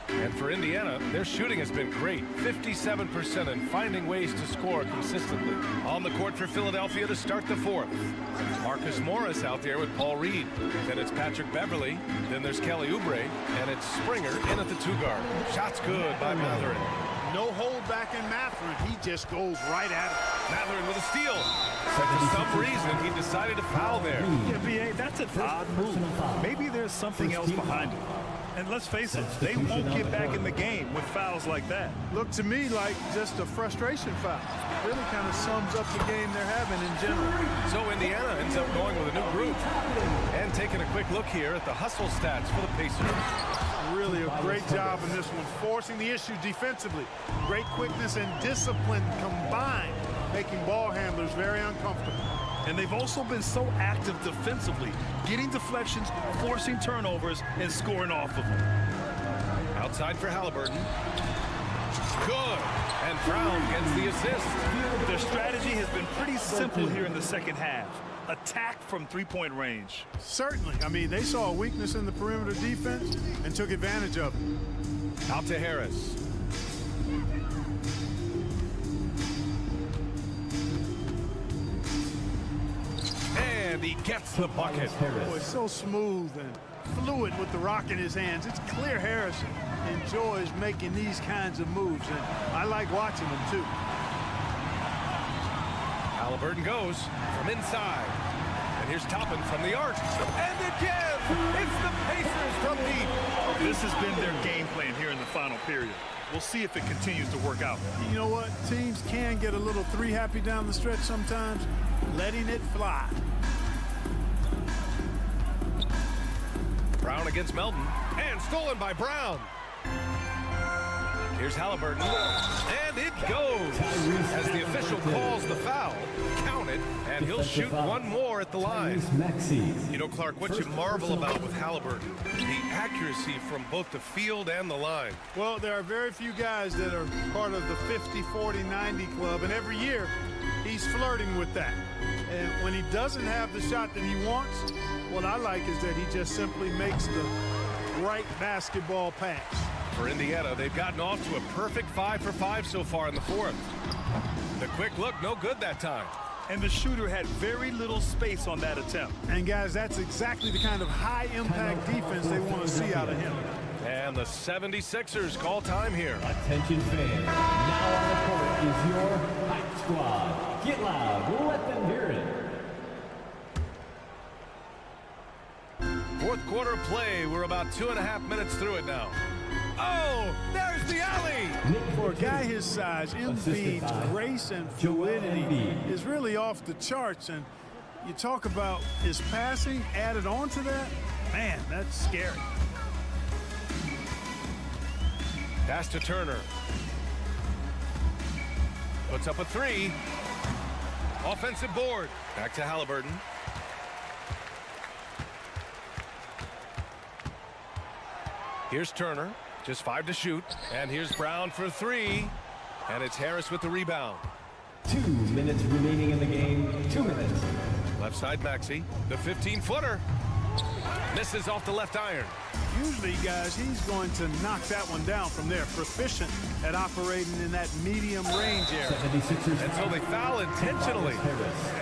And for Indiana, their shooting has been great. 57% and finding ways to score consistently. On the court for Philadelphia to start the fourth. Marcus Morris out there with Paul Reed. Then it's Patrick Beverly. Then there's Kelly Oubre. And it's Springer in at the 2-guard. Shots good by Matherin. No hold back in Matherin. He just goes right at it. Matherin with a steal. But for some reason, he decided to foul there. Yeah, B.A., that's an odd move. Maybe there's something else behind it. And let's face it, they won't get back in the game with fouls like that. Looked to me like just a frustration foul. really kind of sums up the game they're having in general. So Indiana ends up going with a new group. And taking a quick look here at the hustle stats for the Pacers. Really a great job in this one, forcing the issue defensively. Great quickness and discipline combined, making ball handlers very uncomfortable. And they've also been so active defensively, getting deflections, forcing turnovers, and scoring off of them. Outside for Halliburton. Good. And Brown gets the assist. Their strategy has been pretty simple here in the second half. Attack from three-point range. Certainly. I mean, they saw a weakness in the perimeter defense and took advantage of it. Out to Harris. And he gets the bucket. Boy, so smooth and fluid with the rock in his hands. It's clear Harris enjoys making these kinds of moves, and I like watching them too. Halliburton goes from inside. And here's Toppin from the arc. And again, it's the Pacers from deep. This has been their game plan here in the final period. We'll see if it continues to work out. You know what? Teams can get a little three happy down the stretch sometimes, letting it fly. Brown against Melton. And stolen by Brown. Here's Halliburton. And it goes. As the official calls the foul. Count it. And he'll shoot one more at the line. You know, Clark, what you marvel about with Halliburton, the accuracy from both the field and the line. Well, there are very few guys that are part of the 50, 40, 90 club, and every year he's flirting with that. And when he doesn't have the shot that he wants, what I like is that he just simply makes the right basketball pass. For Indiana, they've gotten off to a perfect 5 for 5 so far in the fourth. The quick look, no good that time. And the shooter had very little space on that attempt. And guys, that's exactly the kind of high-impact defense they want to see out of him. And the 76ers call time here. Attention fans, now on the court is your hype squad. Get loud, let them hear it. Fourth quarter play, we're about 2.5 minutes through it now. Oh, there's the alley! For a guy his size, Embiid's grace and fluidity is really off the charts. And you talk about his passing added on to that, man, that's scary. Pass to Turner. Puts up a three. Offensive board. Back to Halliburton. Here's Turner. Just 5 to shoot. And here's Brown for 3. And it's Harris with the rebound. 2 minutes remaining in the game. 2 minutes. Left side Maxey. The 15-footer. Misses off the left iron. Usually, guys, he's going to knock that one down from there. Proficient at operating in that medium range area. And so they foul intentionally.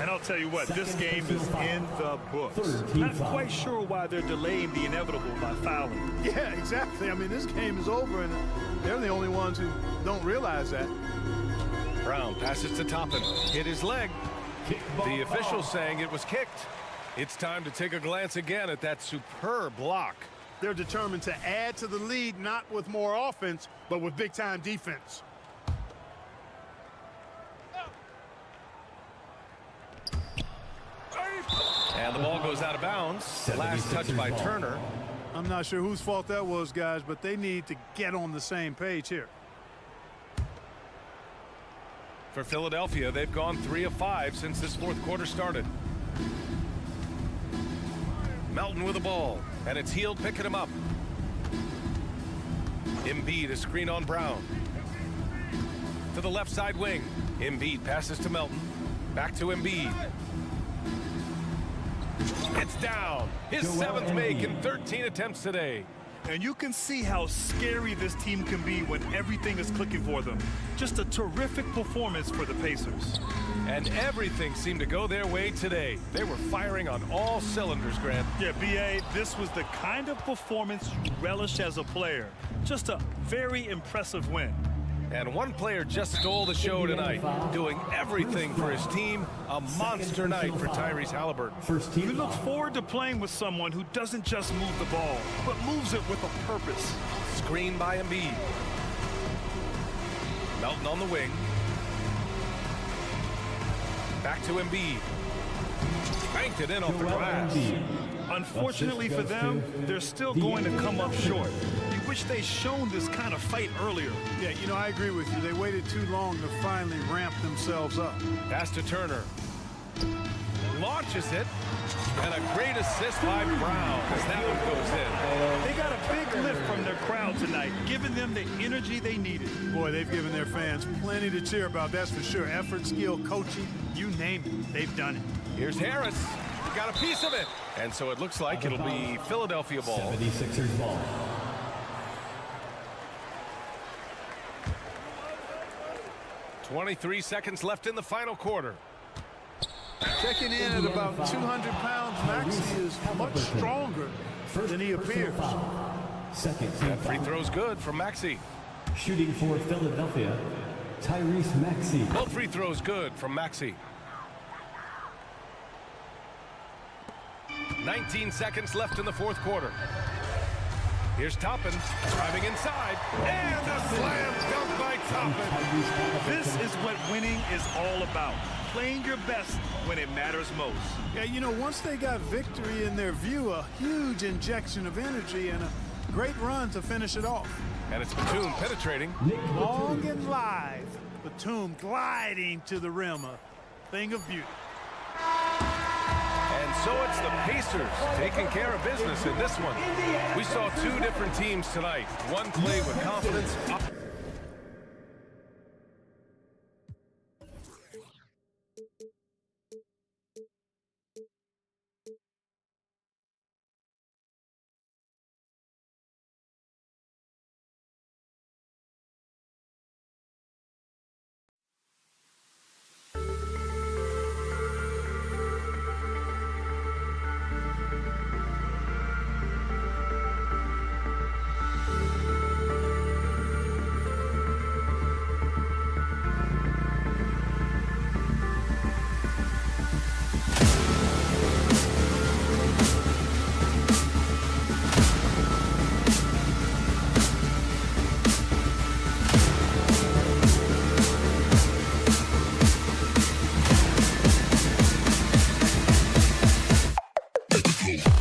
And I'll tell you what, this game is in the books. Not quite sure why they're delaying the inevitable by fouling. Yeah, exactly. I mean, this game is over, and they're the only ones who don't realize that. Brown passes to Toppin. Hit his leg. The official saying it was kicked. It's time to take a glance again at that superb block. They're determined to add to the lead, not with more offense, but with big-time defense. And the ball goes out of bounds. Last touch by Turner. I'm not sure whose fault that was, guys, but they need to get on the same page here. For Philadelphia, they've gone 3 of 5 since this fourth quarter started. Melton with the ball, and it's Hield picking him up. Embiid, a screen on Brown. To the left side wing. Embiid passes to Melton. Back to Embiid. It's down. His 7th make in 13 attempts today. And you can see how scary this team can be when everything is clicking for them. Just a terrific performance for the Pacers. And everything seemed to go their way today. They were firing on all cylinders, Grant. Yeah, B.A., this was the kind of performance you relish as a player. Just a very impressive win. And one player just stole the show tonight, doing everything for his team. A monster night for Tyrese Halliburton. You look forward to playing with someone who doesn't just move the ball, but moves it with a purpose. Screen by Embiid. Melton on the wing. Back to Embiid. Banked it in off the glass. Unfortunately for them, they're still going to come up short. You wish they'd shown this kind of fight earlier. Yeah, you know, I agree with you. They waited too long to finally ramp themselves up. Pass to Turner. Launches it. And a great assist by Brown as that one goes in. They got a big lift from their crowd tonight, giving them the energy they needed. Boy, they've given their fans plenty to cheer about, that's for sure. Effort, skill, coaching, you name it, they've done it. Here's Harris. Got a piece of it. And so it looks like it'll be Philadelphia ball. 76ers ball. .23 seconds left in the final quarter. Checking in at about 200 pounds, Maxey is much stronger than he appears. Second That free throw's good from Maxey. Shooting for Philadelphia, Tyrese Maxey. Both free throws good from Maxey. 19 seconds left in the fourth quarter. Here's Toppin driving inside, and a slam dunk by Toppin. This is what winning is all about. Playing your best when it matters most. Yeah, you know, once they got victory in their view, a huge injection of energy and a great run to finish it off. And it's Batum penetrating. Long and live. Batum gliding to the rim, a thing of beauty. And so it's the Pacers taking care of business in this one. We saw two different teams tonight. One play with confidence. Hey.